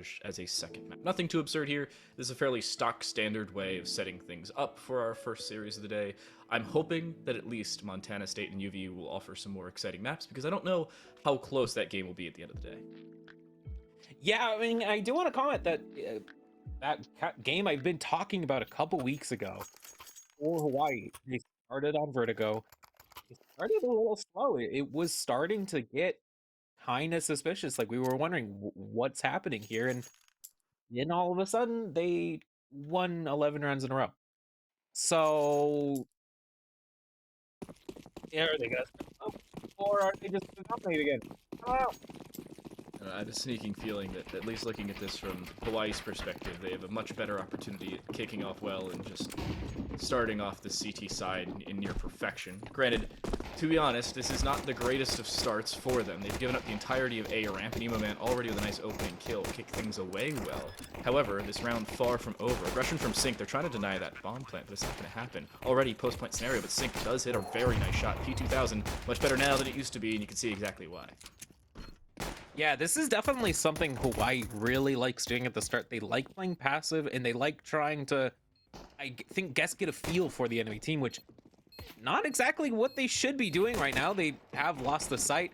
established as a second map. Nothing too absurd here. This is a fairly stock standard way of setting things up for our first series of the day. I'm hoping that at least Montana State and UVU will offer some more exciting maps, because I don't know how close that game will be at the end of the day. Yeah, I mean, I do want to comment that game I've been talking about a couple weeks ago for Hawaii. They started on Vertigo. It started a little slow. It was starting to get kind of suspicious. Like we were wondering what's happening here, and then all of a sudden they won 11 runs in a row. So, yeah, are they gonna step up, or are they just gonna dominate again? Oh. I have a sneaking feeling that, at least looking at this from Hawaii's perspective, they have a much better opportunity at kicking off well and just starting off the CT side in near perfection. Granted, to be honest, this is not the greatest of starts for them. They've given up the entirety of A ramp, and Emo Man already with a nice opening kill, kick things away well. However, this round far from over. Aggression from Sync, they're trying to deny that bomb plant, but it's not going to happen. Already post-point scenario, but Sync does hit a very nice shot. P2000, much better now than it used to be, and you can see exactly why. Yeah, this is definitely something Hawaii really likes doing at the start. They like playing passive, and they like trying to, get a feel for the enemy team, which not exactly what they should be doing right now. They have lost the sight.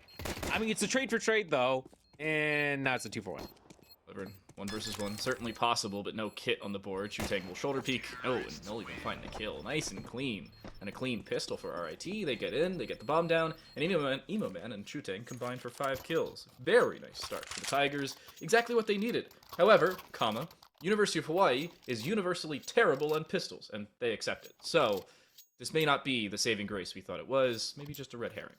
I mean, it's a trade for trade, though, and now it's a 2-for-1. 1 versus 1, certainly possible, but no kit on the board. Chutang will shoulder peek. Oh, and they'll even find the kill. Nice and clean. And a clean pistol for RIT. They get in, they get the bomb down, and Emo Man and Chutang combine for 5 kills. Very nice start for the Tigers. Exactly what they needed. However, University of Hawaii is universally terrible on pistols, and they accept it. So, this may not be the saving grace we thought it was. Maybe just a red herring.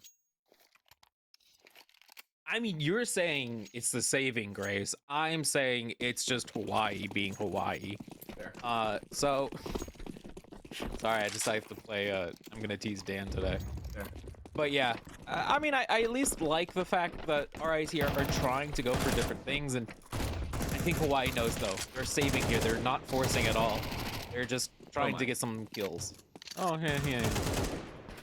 I mean, you're saying it's the saving grace. I'm saying it's just Hawaii being Hawaii. Fair. So... Sorry, I decided to play, I'm gonna tease Dan today. Fair. But yeah, I mean, I at least like the fact that RIT are trying to go for different things, and I think Hawaii knows, though. They're saving here. They're not forcing at all. They're just trying to get some kills. Oh, yeah.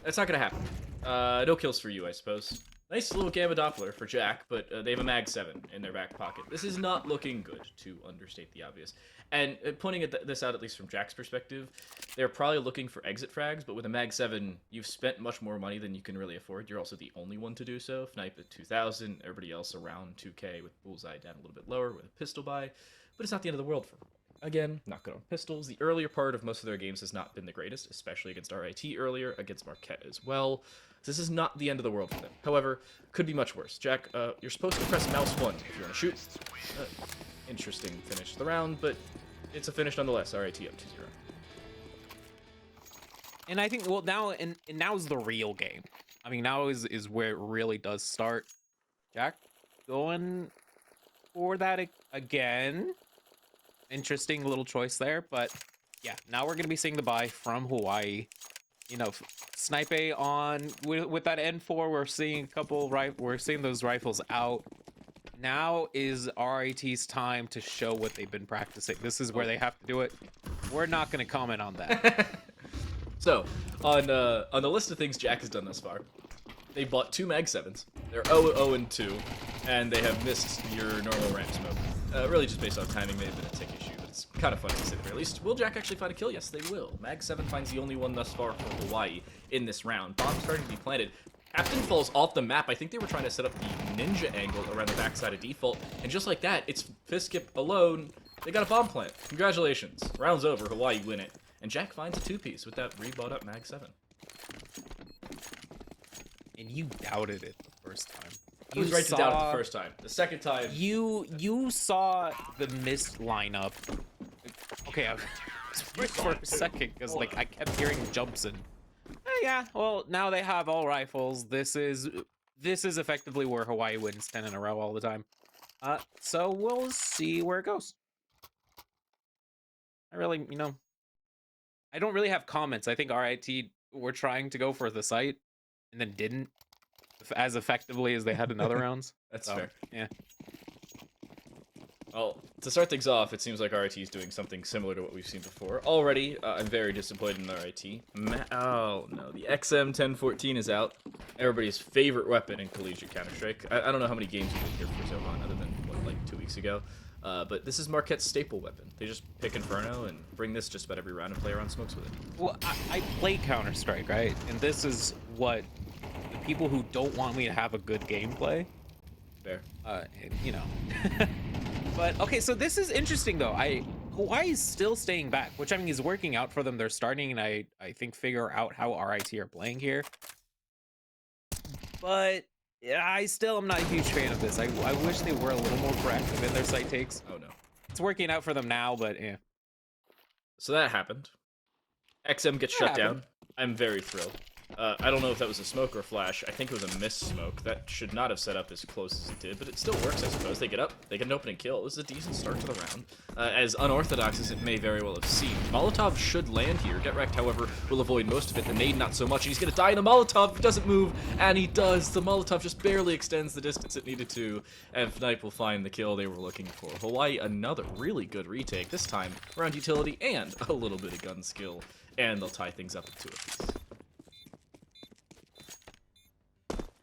That's not gonna happen. No kills for you, I suppose. Nice little Gamma Doppler for Jack, but they have a Mag 7 in their back pocket. This is not looking good, to understate the obvious. And pointing this out, at least from Jack's perspective, they're probably looking for exit frags, but with a Mag 7, you've spent much more money than you can really afford. You're also the only one to do so. Fnipe at 2,000, everybody else around 2K with Bullseye down a little bit lower with a pistol buy, but it's not the end of the world for them. Again, not good on pistols. The earlier part of most of their games has not been the greatest, especially against RIT earlier, against Marquette as well. This is not the end of the world for them. However, could be much worse. Jack, you're supposed to press mouse 1 if you want to shoot. Interesting finish to the round, but it's a finish nonetheless. RIT up 2-0. And I think, well, now now's the real game. I mean, now is where it really does start. Jack going for that again. Interesting little choice there, but yeah, now we're gonna be seeing the buy from Hawaii. You know, Snipe on with that N4. We're seeing a couple we're seeing those rifles out. Now is RIT's time to show what they've been practicing. This is where they have to do it. We're not gonna comment on that. So, on the list of things Jack has done thus far, they bought 2 Mag 7s. They're 0-2, and they have missed your normal ramp smoke. Really just based on timing, may have been a tick issue, but it's kind of funny to say the very least. Will Jack actually find a kill? Yes, they will. Mag 7 finds the only one thus far for Hawaii in this round. Bomb starting to be planted. Captain falls off the map. I think they were trying to set up the ninja angle around the backside of default, and just like that, it's Fiskip alone. They got a bomb plant. Congratulations. Round's over. Hawaii win it. And Jack finds a 2-piece with that rebought up Mag 7. And you doubted it the first time. I was right to doubt it the first time. The second time... You saw the missed lineup. Okay, I was worried for a second, because like I kept hearing jumps and... yeah, well, now they have all rifles. This is effectively where Hawaii wins 10 in a row all the time. So we'll see where it goes. I really, I don't really have comments. I think RIT were trying to go for the site and then didn't as effectively as they had in other rounds. That's fair. Yeah. Well, to start things off, it seems like RIT is doing something similar to what we've seen before. Already, I'm very disappointed in RIT. Oh, no. The XM1014 is out. Everybody's favorite weapon in Collegiate Counter-Strike. I don't know how many games you've been here for Zohan, other than, what, like 2 weeks ago. But this is Marquette's staple weapon. They just pick Inferno and bring this just about every round and play around smokes with it. Well, I play Counter-Strike, right? And this is what the people who don't want me to have a good gameplay. Fair. You know. But okay, so this is interesting though. Hawaii's still staying back, which I mean is working out for them. They're starting, and I think figure out how RIT are playing here. But yeah, I still am not a huge fan of this. I wish they were a little more proactive in their site takes. Oh no. It's working out for them now, but yeah. So that happened. XM gets shut down. I'm very thrilled. I don't know if that was a smoke or a flash. I think it was a miss smoke. That should not have set up as close as it did, but it still works, I suppose. They get up, they get an opening kill. This is a decent start to the round. As unorthodox as it may very well have seemed. Molotov should land here. Get Wrecked, however, will avoid most of it. The nade, not so much. And he's going to die in a Molotov if he doesn't move, and he does. The Molotov just barely extends the distance it needed to, and Fnipe will find the kill they were looking for. Hawaii, another really good retake, this time around utility and a little bit of gun skill, and they'll tie things up at 2 apiece.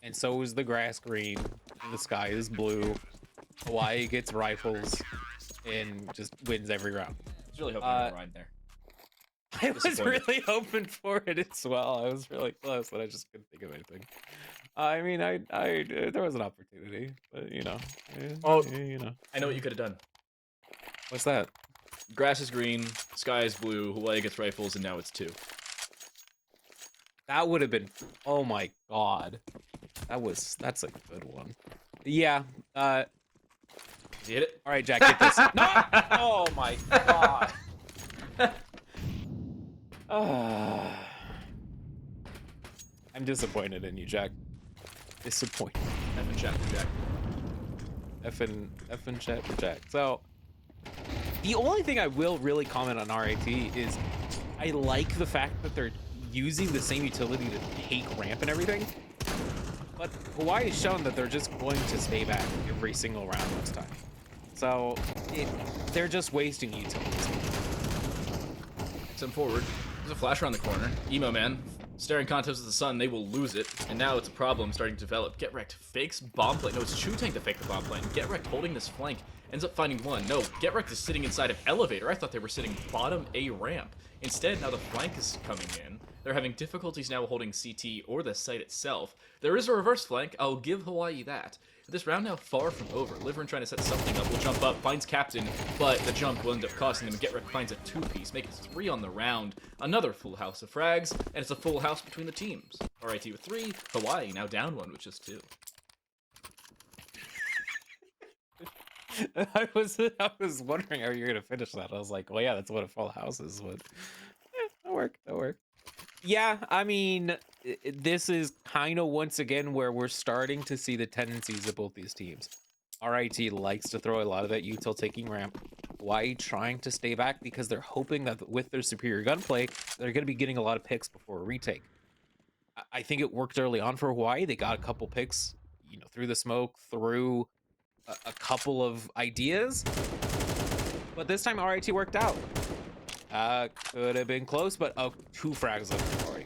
And so is the grass green, and the sky is blue. Hawaii gets rifles and just wins every round. I was really hoping for a ride there. I was really hoping for it as well. I was really close, but I just couldn't think of anything. I mean, there was an opportunity, but you know. You know. I know what you could have done. What's that? Grass is green, sky is blue, Hawaii gets rifles, and now it's 2. That would have been, oh my god. That's a good one. Yeah, You hit it? all right, Jack, get this. No! Oh my god. I'm disappointed in you, Jack. Disappointed. Effing chat for Jack. Effing chat for Jack. So, the only thing I will really comment on RAT is I like the fact that they're using the same utility to take ramp and everything. But Hawaii has shown that they're just going to stay back every single round this time. So, they're just wasting utilities. Send forward. There's a flash around the corner. Emo man. Staring contest with the sun, they will lose it. And now it's a problem starting to develop. Get Wrecked fakes bomb plane. No, it's Chu Tank to fake the bomb plane. Get Wrecked holding this flank. Ends up finding one. No, Get Wrecked is sitting inside of elevator. I thought they were sitting bottom A ramp. Instead, now the flank is coming in. They're having difficulties now holding CT or the site itself. There is a reverse flank. I'll give Hawaii that. This round now far from over. Liverin trying to set something up. Will jump up, finds Captain, but the jump will end up costing him. Get Wrecked finds a 2-piece, making it 3 on the round. Another full house of frags, and it's a full house between the teams. RIT with 3, Hawaii now down 1 with just 2. I was wondering how you're gonna finish that. I was like, well, yeah, that's what a full house is. But that'll work. Yeah, I mean, this is kind of once again where we're starting to see the tendencies of both these teams. RIT likes to throw a lot of that util taking ramp. Hawaii trying to stay back because they're hoping that with their superior gunplay, they're going to be getting a lot of picks before a retake. I think it worked early on for Hawaii. They got a couple picks, you know, through the smoke, through a couple of ideas. But this time RIT worked out. Could have been close, but 2 frags left for Hawaii.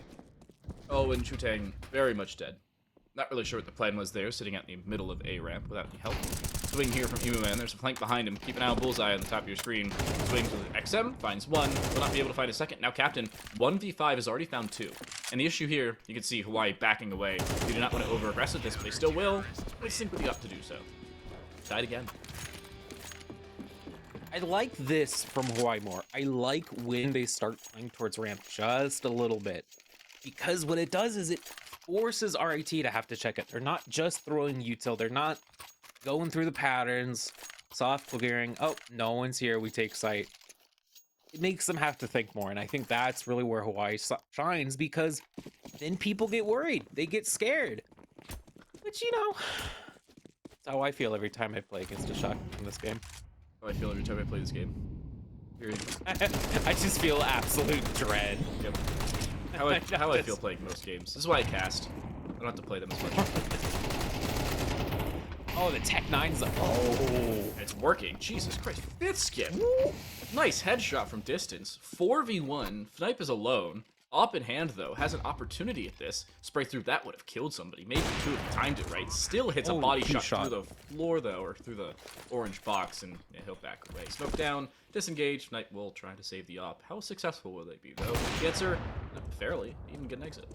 Oh, and Chu Tang very much dead. Not really sure what the plan was there, sitting at the middle of A ramp without any help. Swing here from Emu Man. There's a flank behind him. Keep an eye on Bullseye on the top of your screen. Swing to the XM, finds 1. Will not be able to find a second. Now Captain, 1v5 has already found 2. And the issue here, you can see Hawaii backing away. They do not want to over-aggressive this, but they still will. They sync with the up to do so. Died again. I like this from Hawaii more. I like when they start playing towards ramp just a little bit. Because what it does is it forces RIT to have to check it. They're not just throwing util. They're not going through the patterns, soft clearing. Oh, no one's here. We take site. It makes them have to think more. And I think that's really where Hawaii shines, because then people get worried. They get scared. Which, you know, that's how I feel every time I play against a shotgun in this game. How I feel every time I play this game. Period. I just feel absolute dread. Yep. How I feel playing most games. This is why I cast. I don't have to play them as much. Oh, the Tech 9's up. Oh. It's working. Jesus Christ. 5th skip. Woo. Nice headshot from distance. 4v1. Fnipe is alone. Op in hand, though, has an opportunity at this. Spray through that would have killed somebody. Maybe two if he timed it right. Still hits a body shot through the floor, though, or through the orange box, and yeah, he'll back away. Smoke down, disengage. Knight will try to save the op. How successful will they be, though? The answer, fairly. Even get an exit.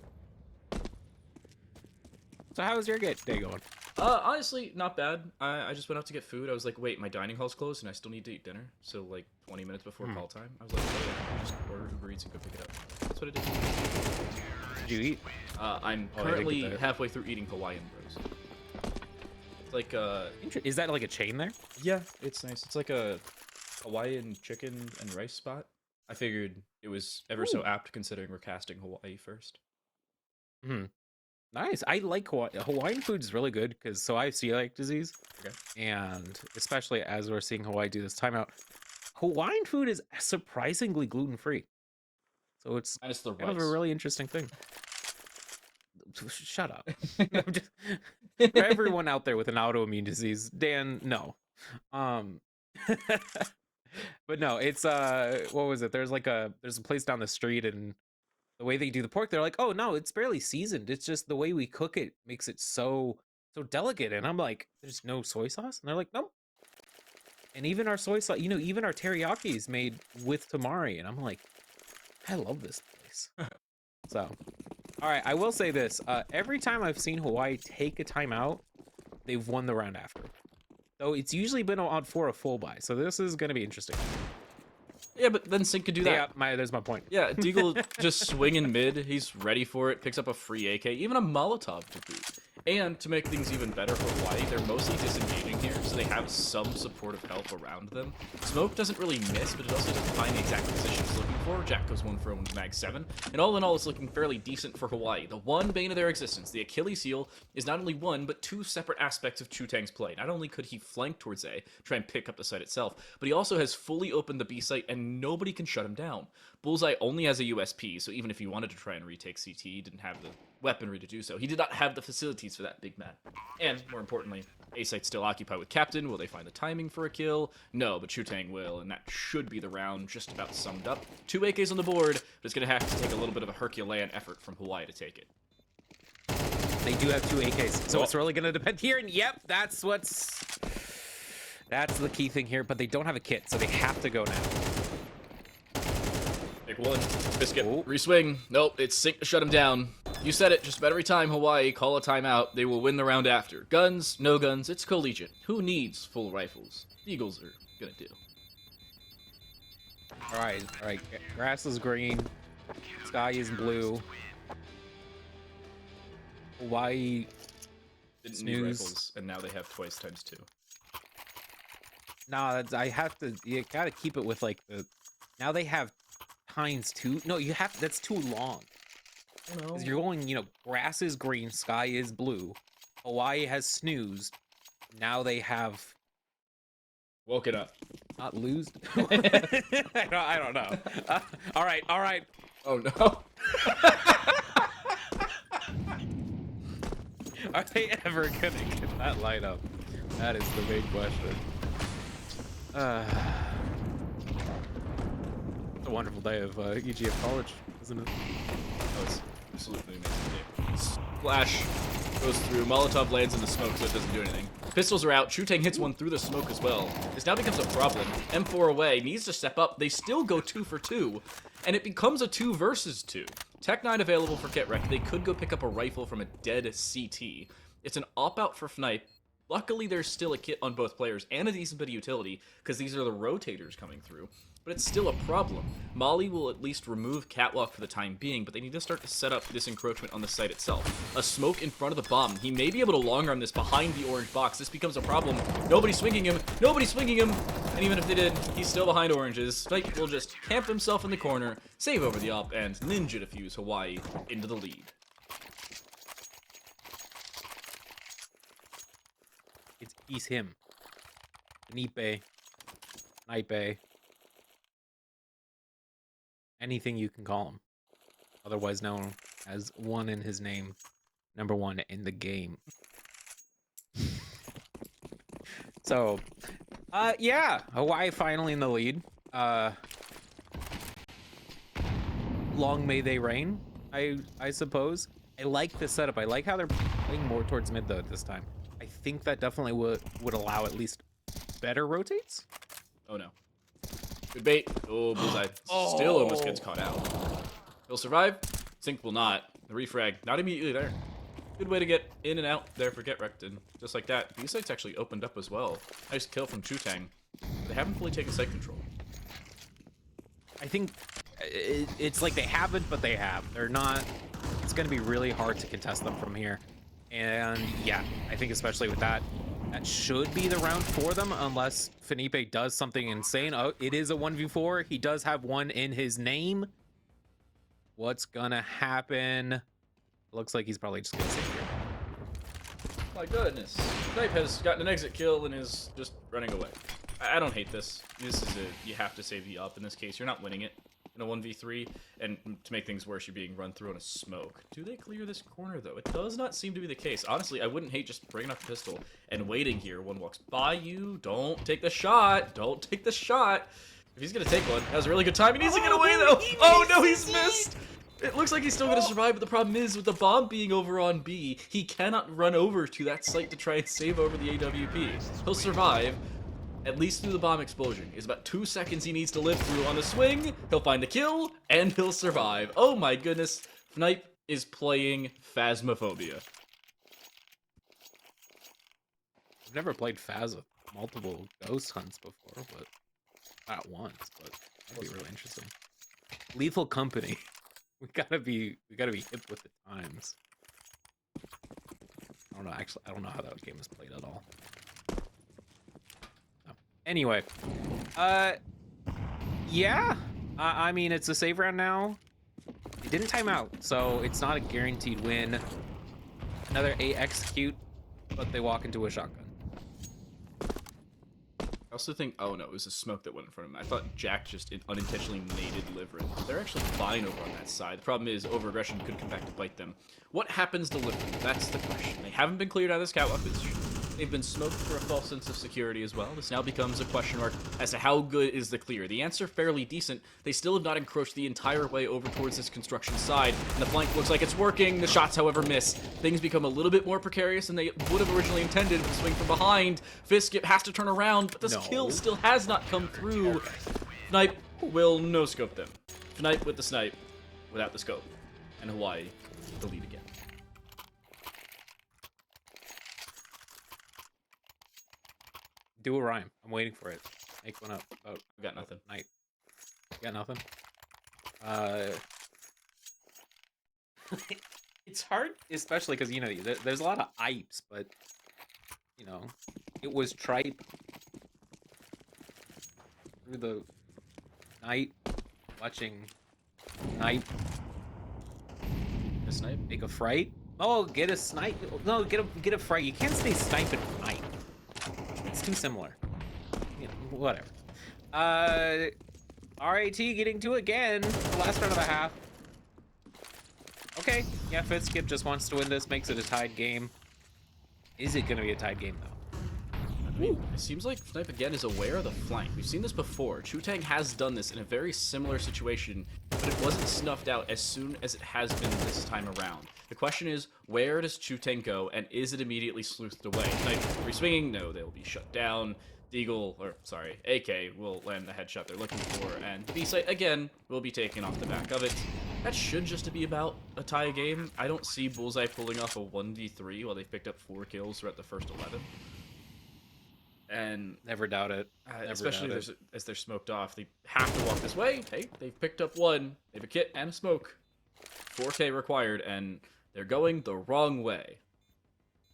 So how was your day going? Honestly, not bad. I just went out to get food. I was like, wait, my dining hall's closed, and I still need to eat dinner. So, like, 20 minutes before call time, I was like, oh yeah, just order Uber Eats and go pick it up. That's what I did. Did you eat? I'm currently halfway through eating Hawaiian Bros. It's like Is that like a chain there? Yeah, it's nice. It's like a Hawaiian chicken and rice spot. I figured it was ever so apt considering we're casting Hawaii first. Nice. I like Hawaiian food is really good because I have celiac disease, Okay. and especially as we're seeing Hawaii do this timeout, Hawaiian food is surprisingly gluten free. So it's Minus the kind of rice. a really interesting thing. Shut up. For everyone out there with an autoimmune disease, Dan, no. But no, it's what was it? There's a place down the street, and the way they do the pork, they're like, oh no, it's barely seasoned. It's just the way we cook it makes it so delicate. And I'm like, there's no soy sauce? And they're like, nope. And even our soy sauce, even our teriyaki is made with tamari. And I'm like, I love this place. So, all right, I will say this. Every time I've seen Hawaii take a timeout, they've won the round after. So it's usually been on for a full buy. So this is going to be interesting. Yeah, but then Sync could do that. Yeah, there's my point. Yeah, Deagle just swing in mid. He's ready for it. Picks up a free AK, even a Molotov to boot. And to make things even better for Hawaii, they're mostly disengaging here, so they have some supportive help around them. Smoke doesn't really miss, but it also doesn't find the exact position it's looking for. Jack goes 1 for 1 with mag 7. And all in all, it's looking fairly decent for Hawaii. The one bane of their existence, the Achilles heel, is not only one, but two separate aspects of Chutang's play. Not only could he flank towards A, try and pick up the site itself, but he also has fully opened the B site, and nobody can shut him down. Bullseye only has a USP, so even if he wanted to try and retake CT, he didn't have the weaponry to do so. He did not have the facilities for that big man. And, more importantly, A site's still occupied with Captain. Will they find the timing for a kill? No, but Chutang will, and that should be the round just about summed up. 2 AKs on the board, but it's going to have to take a little bit of a Herculean effort from Hawaii to take it. They do have 2 AKs, so it's really going to depend here. And yep, that's the key thing here, but they don't have a kit, so they have to go now. Pick one. Biscuit. Reswing. Nope, it's Sync to shut him down. You said it, just about every time Hawaii call a timeout, they will win the round after. Guns, no guns, it's collegiate. Who needs full rifles? Eagles are gonna do. All right. Grass is green. Sky is blue. Hawaii didn't need rifles, and now they have twice times 2. No, you gotta keep it with like now they have times 2. No, that's too long. Because you're going, grass is green, sky is blue. Hawaii has snoozed. Now they have woken up. Not lose. I don't know. All right. Oh no. Are they ever gonna get that light up? That is the big question. It's a wonderful day of EGF College, isn't it? Oh, it's absolutely amazing. Flash goes through. Molotov lands in the smoke, so it doesn't do anything. Pistols are out. Chutang hits one through the smoke as well. This now becomes a problem. M4 away, needs to step up. They still go 2 for 2, and it becomes a 2 versus 2. Tech 9 available for Get Wreck. They could go pick up a rifle from a dead CT. It's an op-out for Fnipe. Luckily, there's still a kit on both players and a decent bit of utility, because these are the rotators coming through. But it's still a problem. Molly will at least remove Catwalk for the time being, but they need to start to set up this encroachment on the site itself. A smoke in front of the bomb. He may be able to long arm this behind the orange box. This becomes a problem. Nobody's swinging him. And even if they did, he's still behind oranges. Fnipe will just camp himself in the corner, save over the op, and ninja defuse Hawaii into the lead. He's him. Nipe. Anything you can call him. Otherwise known as one in his name. Number 1 in the game. So, yeah. Hawaii finally in the lead. long may they reign, I suppose. I like the setup. I like how they're playing more towards mid though this time. I think that definitely would allow at least better rotates. Oh no. Good bait. Oh, bullseye. Still almost gets caught out. He'll survive. Sync will not. The refrag, not immediately there. Good way to get in and out there for Get Wrecked, and just like that, B-Site's actually opened up as well. Nice kill from Chutang. They haven't fully taken site control. I think it's like they haven't, but they have. They're not. It's going to be really hard to contest them from here. And yeah, I think especially with that, that should be the round for them unless Felipe does something insane. Oh, it is a 1v4. He does have one in his name. What's going to happen? Looks like he's probably just going to save here. My goodness. Snipe has gotten an exit kill and is just running away. I don't hate this. This is you have to save the up in this case. You're not winning it in a 1v3, and to make things worse, you're being run through on a smoke. Do they clear this corner, though? It does not seem to be the case. Honestly, I wouldn't hate just bringing up the pistol and waiting here. One walks by you. Don't take the shot. Don't take the shot. If he's going to take one, that was a really good time. He needs to get away, though. Oh, no, he's missed. It looks like he's still going to survive, but the problem is, with the bomb being over on B, he cannot run over to that site to try and save over the AWP. He'll survive, at least through the bomb explosion. It's about 2 seconds he needs to live through on the swing. He'll find the kill, and he'll survive. Oh my goodness. Fnipe is playing Phasmophobia. I've never played Phas with multiple ghost hunts before, but not once, but that'd be really interesting. Lethal Company. We gotta be hip with the times. I don't know, actually, I don't know how that game is played at all. No. Anyway, yeah, I mean, it's a save round now. It didn't time out, so it's not a guaranteed win. Another A execute, but they walk into a shotgun. I also think, oh no, it was a smoke that went in front of him. I thought Jack just unintentionally naded Liverin. They're actually fine over on that side. The problem is over-aggression could come back to bite them. What happens to Liverin? That's the question. They haven't been cleared out of this catwalk. They've been smoked for a false sense of security as well. This now becomes a question mark as to how good is the clear. The answer, fairly decent. They still have not encroached the entire way over towards this construction side, and the flank looks like it's working. The shots, however, miss. Things become a little bit more precarious than they would have originally intended with the swing from behind. Fiskip has to turn around, but this kill still has not come through. Snipe will no-scope them. Snipe with the snipe, without the scope. And Hawaii, the lead again. Do a rhyme. I'm waiting for it. Make one up. Oh, I've got nothing. Night. You got nothing? It's hard, especially because, you know, there's a lot of ipes, but, you know, it was tripe through the night, watching night. A snipe? Make a fright? Oh, get a snipe. No, get a fright. You can't say snipe and fright. It's too similar. You know, whatever. RAT getting to again. The last round of the half. Okay. Yeah, Fitzskip just wants to win this. Makes it a tied game. Is it going to be a tied game, though? I mean, it seems like Snipe again is aware of the flank. We've seen this before. Chutang has done this in a very similar situation, but it wasn't snuffed out as soon as it has been this time around. The question is, where does Chutang go, and is it immediately sleuthed away? Snipe re-swinging? No, they'll be shut down. Deagle, or sorry, AK will land the headshot they're looking for, and B-site, again, will be taken off the back of it. That should just be about a tie game. I don't see Bullseye pulling off a 1v3 while they've picked up 4 kills throughout the first 11. And never doubt it. especially as they're smoked off, they have to walk this way. Hey, they've picked up 1. They have a kit and a smoke. 4K required, and they're going the wrong way.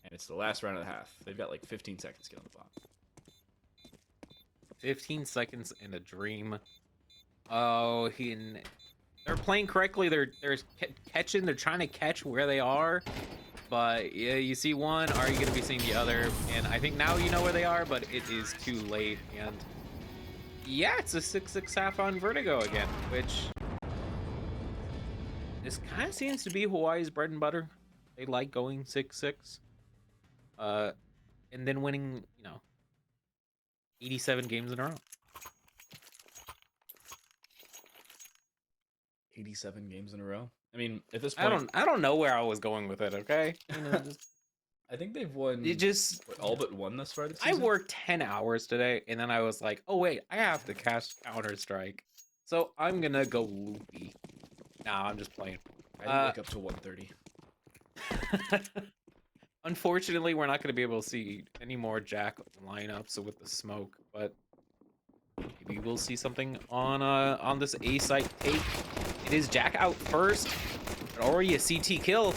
And it's the last round of the half. They've got like 15 seconds to get on the bomb. 15 seconds in a dream. Oh, they're playing correctly. They're catching. They're trying to catch where they are. But yeah, you see one. Are you going to be seeing the other? And I think now you know where they are, but it is too late. And yeah, it's a 6-6 half on Vertigo again, which this kind of seems to be Hawaii's bread and butter. They like going 6-6. And then winning, you know, 87 games in a row. 87 games in a row. I mean, at this I point, don't know where I was going with it. Okay, you know, I think they've won it just all but one thus far this I season. worked 10 hours today, and then I was like, oh wait, I have to cast Counter-Strike, so I'm gonna go loopy. Nah, I'm just playing. I didn't wake up to 1:30. Unfortunately, we're not going to be able to see any more Jack lineups with the smoke, but maybe we'll see something on this A site take. It is Jack out first, but already a CT kill.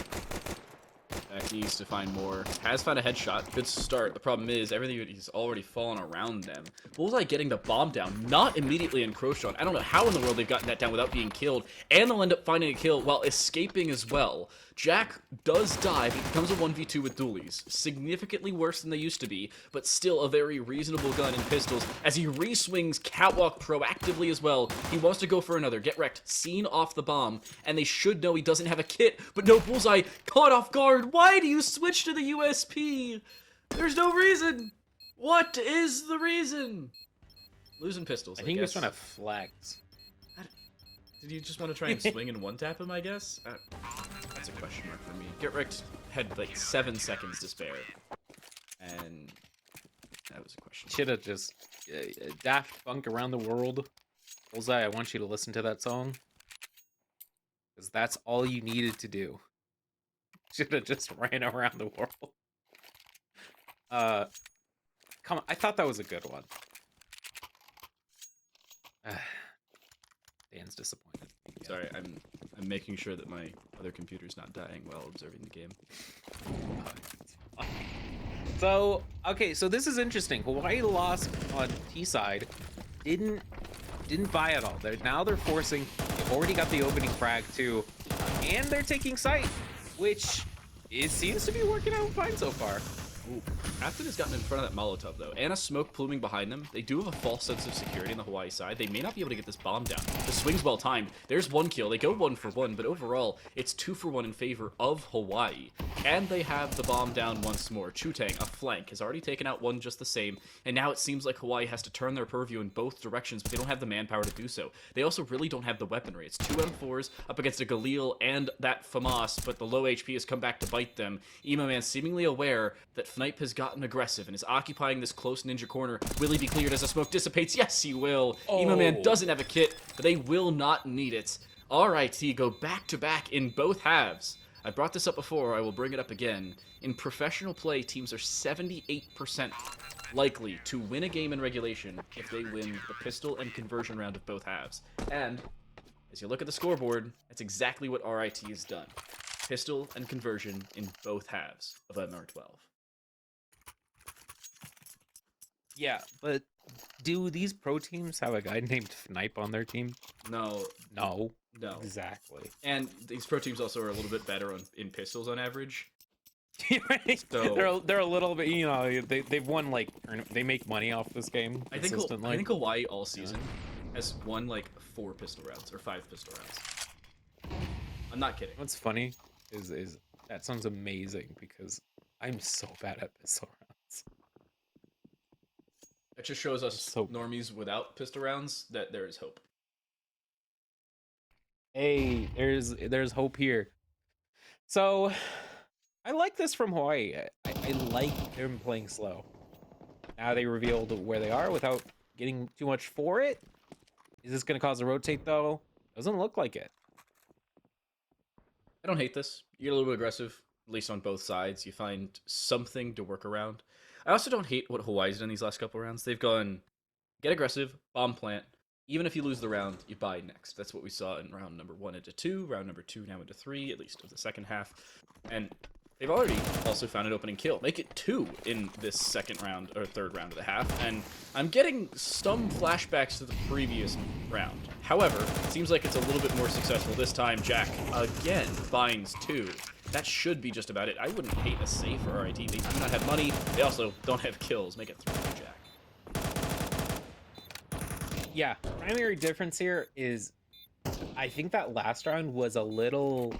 Back east to find more. Has found a headshot. Good start. The problem is everything is already fallen around them. Bullseye getting the bomb down, not immediately encroached on. I don't know how in the world they've gotten that down without being killed, and they'll end up finding a kill while escaping as well. Jack does die, but it becomes a 1v2 with dualies. Significantly worse than they used to be, but still a very reasonable gun in pistols as he re-swings catwalk proactively as well. He wants to go for another. Get wrecked. Seen off the bomb, and they should know he doesn't have a kit, but no, Bullseye caught off guard. Why do you switch to the USP? There's no reason. What is the reason? Losing pistols, I think he was guess. trying to flex. Did you just want to try and swing and one-tap him, I guess? That's a question mark for me. Get wrecked had like 7 seconds to spare. And that was a question. Should have just Daft Punk Around the World. Bullseye, I want you to listen to that song. Because that's all you needed to do. Should have just ran around the world. Come on, I thought that was a good one. Dan's disappointed. Sorry, I'm making sure that my other computer's not dying while observing the game. So, okay, so this is interesting. Hawaii lost on T side. Didn't buy at all. They're forcing. They've already got the opening frag too, and they're taking site, which seems to be working out fine so far. Ooh. Afton has gotten in front of that Molotov, though, and a smoke pluming behind them. They do have a false sense of security on the Hawaii side. They may not be able to get this bomb down. The swing's well timed. There's one kill. They go 1 for 1, but overall, it's 2 for 1 in favor of Hawaii. And they have the bomb down once more. Chutang, a flank, has already taken out one just the same, and now it seems like Hawaii has to turn their purview in both directions, but they don't have the manpower to do so. They also really don't have the weaponry. It's 2 M4s up against a Galil and that FAMAS, but the low HP has come back to bite them. Emo Man seemingly aware that Fnipe has gotten aggressive and is occupying this close ninja corner. Will he be cleared as the smoke dissipates? Yes, he will. Oh. Emo Man doesn't have a kit, but they will not need it. RIT go back-to-back in both halves. I brought this up before, I will bring it up again. In professional play, teams are 78% likely to win a game in regulation if they win the pistol and conversion round of both halves. And, as you look at the scoreboard, that's exactly what RIT has done. Pistol and conversion in both halves of MR12. Yeah, but do these pro teams have a guy named Fnipe on their team? No. No. No. Exactly. And these pro teams also are a little bit better in pistols on average. Right? So they're a little bit, you know, they've won like they make money off this game I think consistently. I think Hawaii all season has won like 4 pistol rounds or 5 pistol rounds. I'm not kidding. What's funny is that sounds amazing because I'm so bad at pistol rounds. It just shows us normies without pistol rounds that there is hope. Hey, there's hope here. So, I like this from Hawaii. I like them playing slow. Now they revealed where they are without getting too much for it. Is this going to cause a rotate, though? Doesn't look like it. I don't hate this. You get a little bit aggressive, at least on both sides. You find something to work around. I also don't hate what Hawaii's done these last couple rounds. They've gone, get aggressive, bomb plant. Even if you lose the round, you buy next. That's what we saw in round number 1 into 2, round number 2 now into 3, at least of the second half. And they've already also found an opening kill. Make it 2 in this second round, or third round of the half. And I'm getting some flashbacks to the previous round. However, it seems like it's a little bit more successful this time. Jack, again, finds 2. That should be just about it. I wouldn't hate a save for RIT. They do not have money. They also don't have kills. Make it 3 for Jack. Yeah, primary difference here is I think that last round was a little,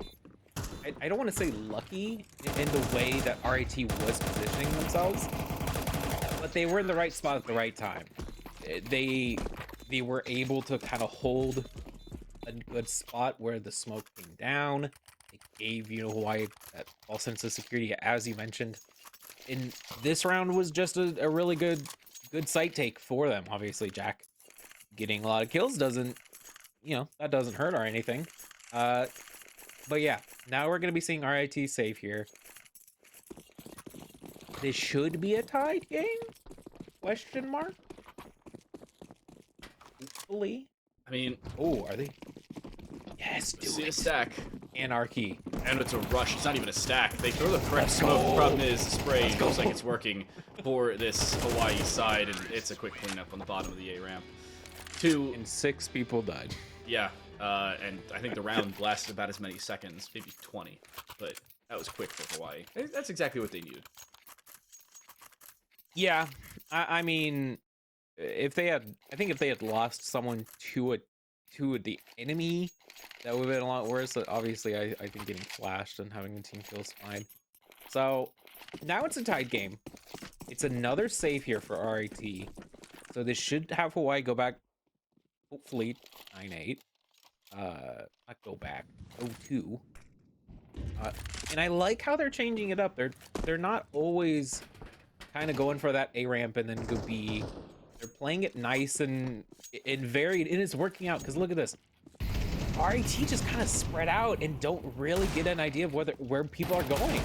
I don't want to say lucky in the way that RIT was positioning themselves, but they were in the right spot at the right time. They were able to kind of hold a good spot where the smoke came down. It gave, you know, Hawaii that false sense of security, as you mentioned. And this round was just a really good site take for them. Obviously, Jack getting a lot of kills doesn't, you know, that doesn't hurt or anything. But yeah, now we're gonna be seeing RIT save here. This should be a tied game? Question mark? Hopefully. I mean, oh, are they? Yes, do see it. a stack. Anarchy. And it's a rush. It's not even a stack. They throw the correct smoke. The problem is the spray looks like it's working for this Hawaii side, and it's a quick cleanup on the bottom of the A ramp. And 6 people died. Yeah, and I think the round lasted about as many seconds, maybe 20, but that was quick for Hawaii. That's exactly what they needed. Yeah, I mean, if they had, I think if they had lost someone to the enemy, that would have been a lot worse. Obviously, I think getting flashed and having the team kill is fine. So now it's a tied game. It's another save here for RIT. So this should have Hawaii go back, hopefully 9-8. Not go back, 0-2. And I like how they're changing it up. They're not always kind of going for that A ramp and then go B. They're playing it nice and varied, and it's working out. Because look at this, RIT just kind of spread out and don't really get an idea of where people are going.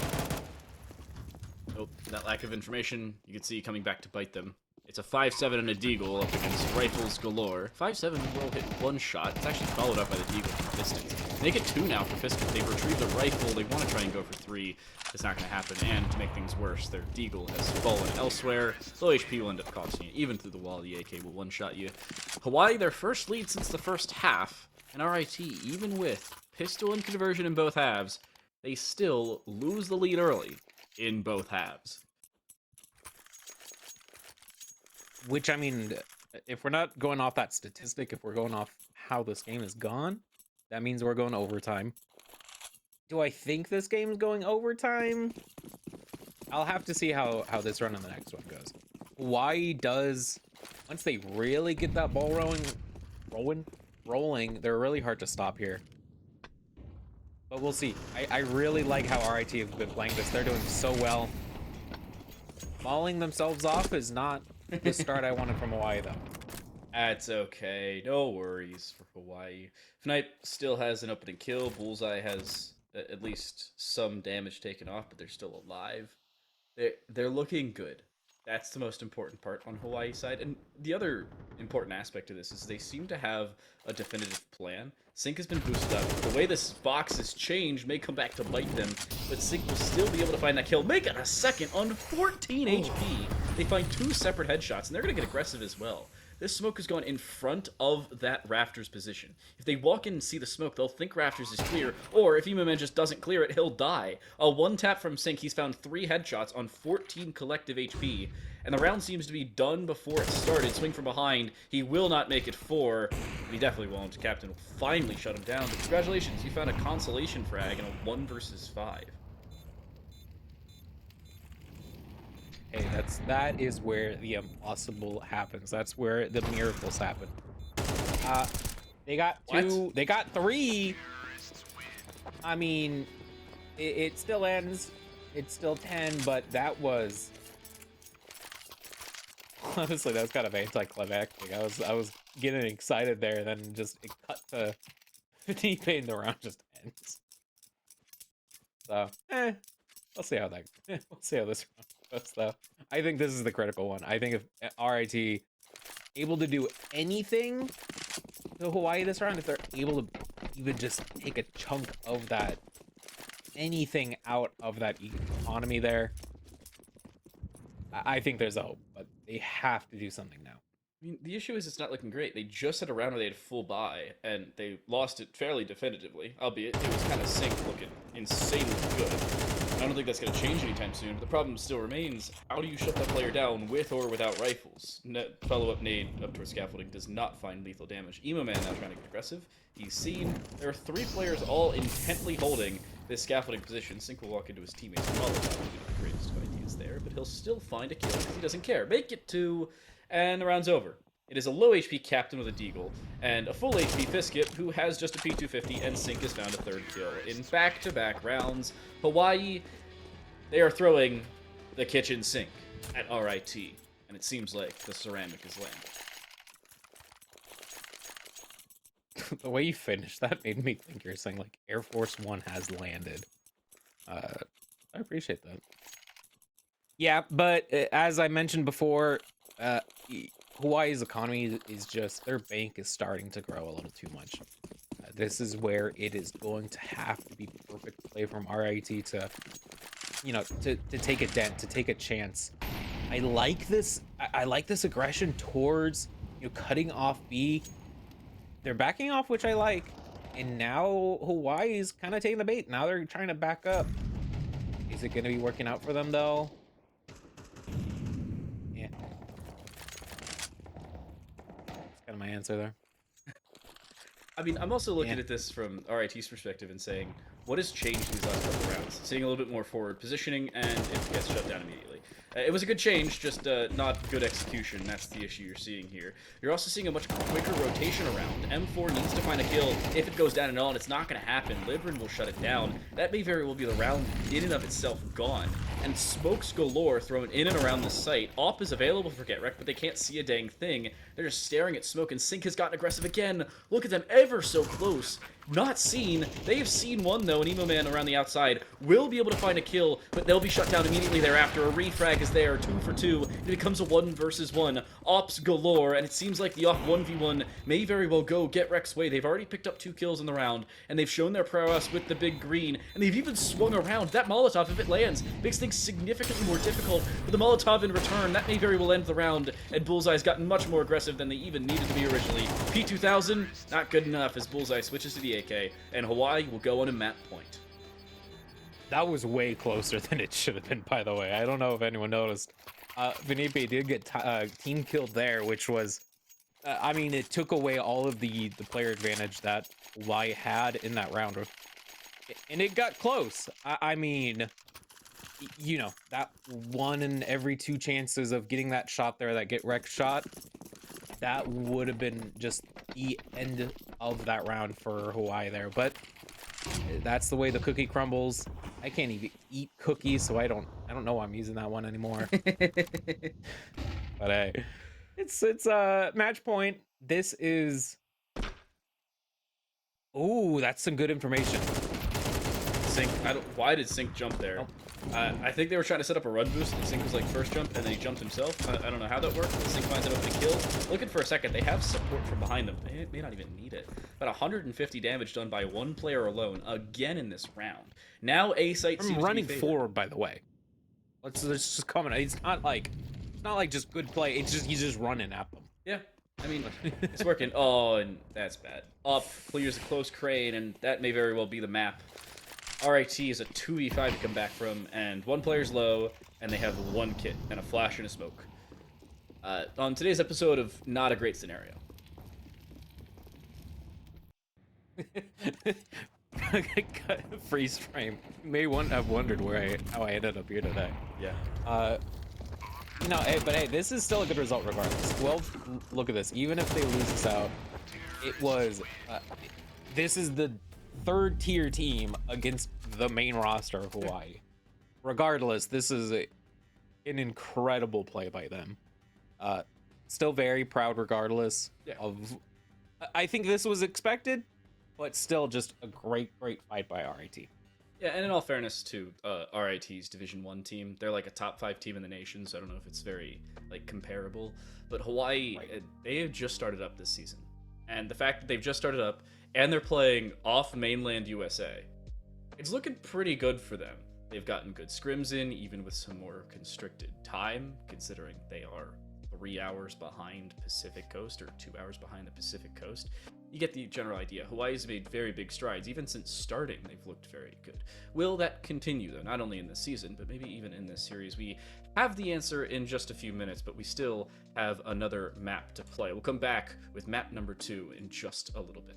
Oh, that lack of information, you can see coming back to bite them. It's a 5-7 and a deagle up against rifles galore. 5-7 will hit one shot. It's actually followed up by the deagle from Pistons. Make it 2 now for Pistons. They've retrieved a rifle. They want to try and go for 3. It's not going to happen. And to make things worse, their deagle has fallen elsewhere. Low HP will end up costing you. Even through the wall, the AK will one-shot you. Hawaii, their first lead since the first half. And RIT, even with pistol and conversion in both halves, they still lose the lead early in both halves. Which, I mean, if we're not going off that statistic, if we're going off how this game is gone, that means we're going overtime. Do I think this game's going overtime? I'll have to see how this run and the next one goes. Hawaii does, once they really get that ball rolling, they're really hard to stop here. But we'll see. I really like how RIT have been playing this. They're doing so well. Mauling themselves off is not the start I wanted from Hawaii, though. That's okay. No worries for Hawaii. Fnipe still has an opening kill. Bullseye has at least some damage taken off, but they're still alive. They're looking good. That's the most important part on Hawaii's side. And the other important aspect of this is they seem to have a definitive plan. Sync has been boosted up. The way this box has changed may come back to bite them, but Sync will still be able to find that kill. Make it a second on 14 HP. They find 2 separate headshots, and they're going to get aggressive as well. This smoke is going in front of that Rafters position. If they walk in and see the smoke, they'll think Rafters is clear, or if Emaman just doesn't clear it, he'll die. A 1-tap from Sync, he's found 3 headshots on 14 collective HP, and the round seems to be done before it started. Swing from behind, he will not make it 4, and he definitely won't. Captain will finally shut him down, but congratulations, you found a consolation frag in a 1 versus 5. Hey, that is where the impossible happens. That's where the miracles happen. They got 2. What? They got 3. I mean, it still ends. It's still 10, but that was honestly, that was kind of anticlimactic. I was getting excited there, and then just it cut to 15 and the round just ends. So, we'll see how that. We'll see how this round goes, though. I think this is the critical one. I think if RIT able to do anything to Hawaii this round, if they're able to even just take a chunk of that, anything out of that economy there, I think there's a hope. But they have to do something now. I mean, the issue is it's not looking great. They just had a round where they had full buy, and they lost it fairly definitively, albeit it was kind of Sync looking insanely good. I don't think that's going to change anytime soon, but the problem still remains, how do you shut that player down with or without rifles? Follow-up nade up towards scaffolding does not find lethal damage. Emo Man now trying to get aggressive. He's seen. There are 3 players all intently holding this scaffolding position. Sync will walk into his teammates. Probably not the greatest of ideas there, but he'll still find a kill because he doesn't care. Make it 2, and the round's over. It is a low HP Captain with a Deagle, and a full HP Fiskit, who has just a P250, and Sync has found a third kill. In back-to-back rounds, Hawaii, they are throwing the kitchen sink at RIT, and it seems like the ceramic is landing. The way you finished that made me think you're saying, like, Air Force One has landed. I appreciate that. Yeah, but as I mentioned before, Hawaii's economy is just, their bank is starting to grow a little too much. This is where it is going to have to be perfect play from RIT to, you know, to take a dent, to take a chance. I like this. I like this aggression towards, you know, cutting off B. They're backing off, which I like. And now Hawaii's kind of taking the bait. Now they're trying to back up. Is it going to be working out for them, though? Yeah. That's kind of my answer there. I mean, I'm also looking at this from RIT's perspective and saying, what has changed these last couple of rounds? Seeing a little bit more forward positioning, and it gets shut down immediately. It was a good change, just not good execution. That's the issue you're seeing here. You're also seeing a much quicker rotation around. M4 needs to find a kill. If it goes down at all, and it's not going to happen, Libran will shut it down. That may very well be the round in and of itself gone. And smokes galore thrown in and around the site. Op is available for GetWrecked, but they can't see a dang thing. They're just staring at smoke, and Sync has gotten aggressive again. Look at them, ever so close. Not seen. They have seen one, though, an Emo Man around the outside will be able to find a kill, but they'll be shut down immediately thereafter. A refrag is there, 2 for 2. It becomes a 1 versus 1. Ops galore, and it seems like the off 1v1 may very well go GetWrecked's way. They've already picked up 2 kills in the round, and they've shown their prowess with the big green, and they've even swung around. That Molotov, if it lands, makes things significantly more difficult, but the Molotov in return, that may very well end the round, and Bullseye's gotten much more aggressive than they even needed to be originally. P2000, not good enough as Bullseye switches to the AK, and Hawaii will go on a map point. That was way closer than it should have been, by the way. I don't know if anyone noticed. Vinipe did get team killed there, which was, I mean, it took away all of the player advantage that Hawaii had in that round. And it got close. I mean, you know, that 1 in every 2 chances of getting that shot there, that GetWrecked shot, that would have been just the end of that round for Hawaii there. But that's the way the cookie crumbles. I can't even eat cookies, so I don't know why I'm using that one anymore. But hey, it's match point. This is, oh, that's some good information. Sync, why did Sync jump there? Oh. I think they were trying to set up a run boost, and Sync was like first jump, and then he jumped himself. I don't know how that worked, but Sync finds an open kill. Looking for a second, they have support from behind them. They may not even need it. About 150 damage done by one player alone, again in this round. Now A site seems running to be forward, by the way. Let's just comment. It's not like just good play. It's just he's just running at them. Yeah. I mean, it's working. Oh, and that's bad. Up, clears a close crane, and that may very well be the map. RIT is a 2v5 to come back from, and one player's low, and they have 1 kit and a flash and a smoke. On today's episode of Not a Great Scenario. Freeze frame. You may have wondered how I ended up here today. Yeah. No, but hey, this is still a good result regardless. 12, look at this. Even if they lose this out, it was, this is the 3rd tier team against the main roster of Hawaii. Regardless, this is an incredible play by them. Still very proud regardless of, I think this was expected, but still just a great fight by RIT. Yeah, and in all fairness to RIT's Division I team, they're like a top 5 team in the nation, so I don't know if it's very like comparable. But Hawaii, they have just started up this season. And the fact that they've just started up, and they're playing off mainland USA, it's looking pretty good for them. They've gotten good scrims in, even with some more constricted time, considering they are 3 hours behind Pacific Coast, or 2 hours behind the Pacific Coast. You get the general idea. Hawaii's made very big strides. Even since starting, they've looked very good. Will that continue, though? Not only in this season, but maybe even in this series. We have the answer in just a few minutes, but we still have another map to play. We'll come back with map number 2 in just a little bit.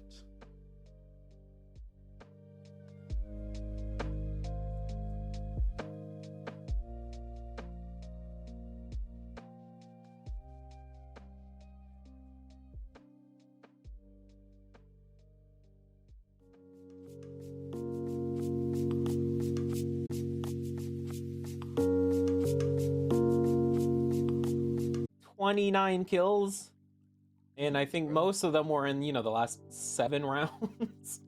29 kills, and I think most of them were in, you know, the last 7 rounds.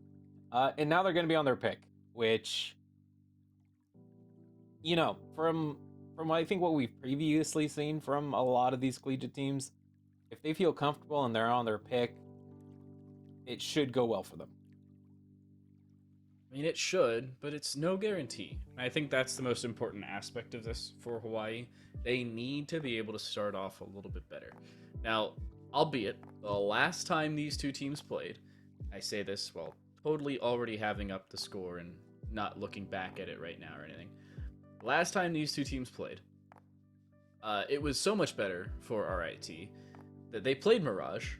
And now they're going to be on their pick, which, you know, from I think what we've previously seen from a lot of these collegiate teams, if they feel comfortable and they're on their pick, it should go well for them. I mean, it should, but it's no guarantee. I think that's the most important aspect of this for Hawaii. They need to be able to start off a little bit better. Now, albeit, the last time these two teams played, I say this while totally already having up the score and not looking back at it right now or anything. Last time these two teams played, it was so much better for RIT that they played Mirage,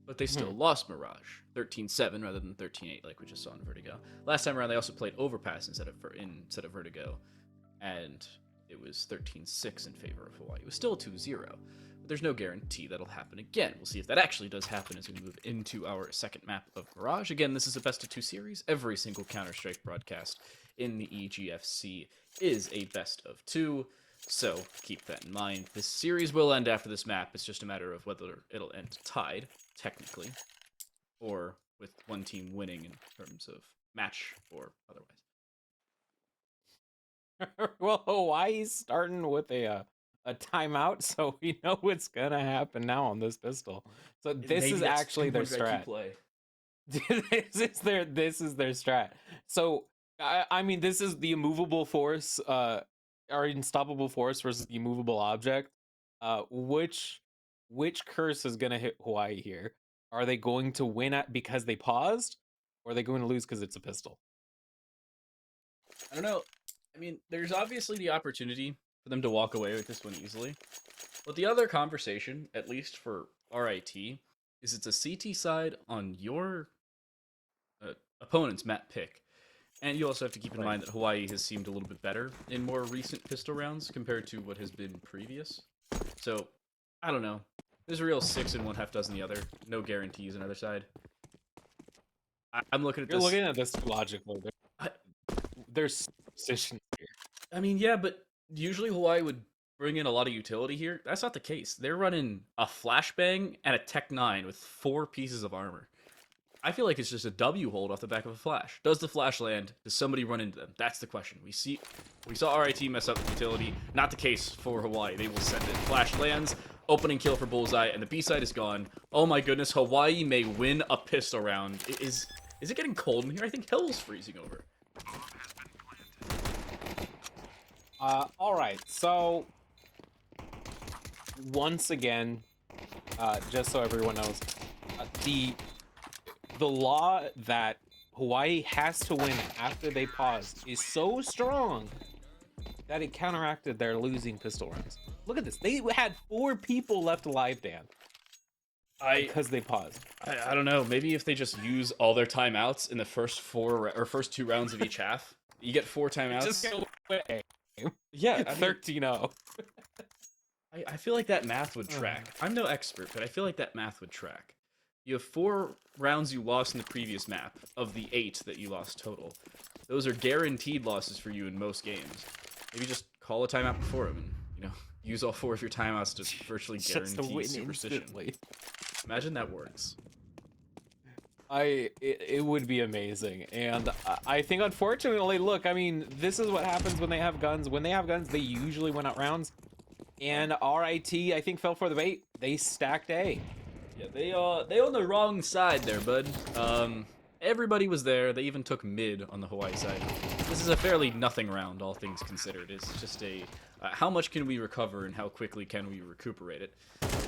but they still lost Mirage 13-7 rather than 13-8 like we just saw in Vertigo. Last time around, they also played Overpass instead of Vertigo, and it was 13-6 in favor of Hawaii. It was still 2-0, but there's no guarantee that'll happen again. We'll see if that actually does happen as we move into our second map of Mirage. Again, this is a best-of-2 series. Every single Counter-Strike broadcast in the EGFC is a best-of-2, so keep that in mind. This series will end after this map. It's just a matter of whether it'll end tied, technically, or with one team winning in terms of match or otherwise. Well, Hawaii's starting with a timeout, so we know what's gonna happen now on this pistol. So this Maybe is that's actually too their much strat. play. This is their strat. So I mean, this is the immovable force, or unstoppable force versus the immovable object. Which curse is gonna hit Hawaii here? Are they going to win at because they paused, or are they going to lose because it's a pistol? I don't know. I mean, there's obviously the opportunity for them to walk away with this one easily. But the other conversation, at least for RIT, is it's a CT side on your opponent's map pick. And you also have to keep in mind that Hawaii has seemed a little bit better in more recent pistol rounds compared to what has been previous. So, I don't know. There's a real 6 and 1/2 dozen the other. No guarantees on either side. I'm looking at You're this. looking at this logically. There's position here. I mean, yeah, but usually Hawaii would bring in a lot of utility here. That's not the case. They're running a flashbang and a Tech 9 with 4 pieces of armor. I feel like it's just a W hold off the back of a flash. Does the flash land? Does somebody run into them? That's the question. We saw RIT mess up the utility. Not the case for Hawaii. They will send it. Flash lands, opening kill for Bullseye, and the B side is gone. Oh my goodness, Hawaii may win a pistol round. Is it getting cold in here? I think hell's freezing over. All right. So once again, just so everyone knows, the law that Hawaii has to win after they paused is so strong that it counteracted their losing pistol rounds. Look at this. They had 4 people left alive, Dan. Because they paused. I don't know. Maybe if they just use all their timeouts in the first 2 rounds of each half, you get 4 timeouts. Just go away. Yeah, I mean, 13-0. I feel like that math would track. I'm no expert, but I feel like that math would track. You have 4 rounds you lost in the previous map of the 8 that you lost total. Those are guaranteed losses for you in most games. Maybe just call a timeout before them and, use all 4 of your timeouts to virtually guarantee superstition. Instantly. Imagine that works. It would be amazing, and I think unfortunately, look, I mean, this is what happens when they have guns. When they have guns, they usually win out rounds, and RIT, I think, fell for the bait. They stacked A. Yeah, they on the wrong side there, bud. Everybody was there. They even took mid on the Hawaii side. This is a fairly nothing round, all things considered. It's just a how much can we recover and how quickly can we recuperate it.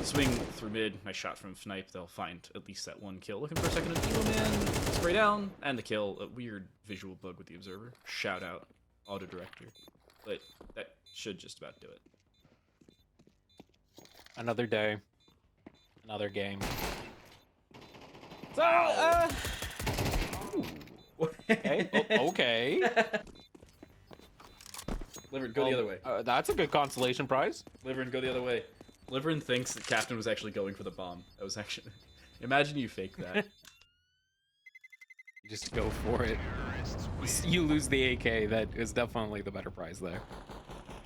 Swing through mid, nice shot from Fnipe. They'll find at least that 1 kill. Looking for a second of Eagle Man. Spray down, and the kill. A weird visual bug with the observer. Shout out, auto director. But that should just about do it. Another day. Another game. So, okay. Okay. Liverin, go the other way. That's a good consolation prize. Liverin, go the other way. Liverin thinks that Captain was actually going for the bomb. That was actually... Imagine you fake that. Just go for it. You lose the AK. That is definitely the better prize there.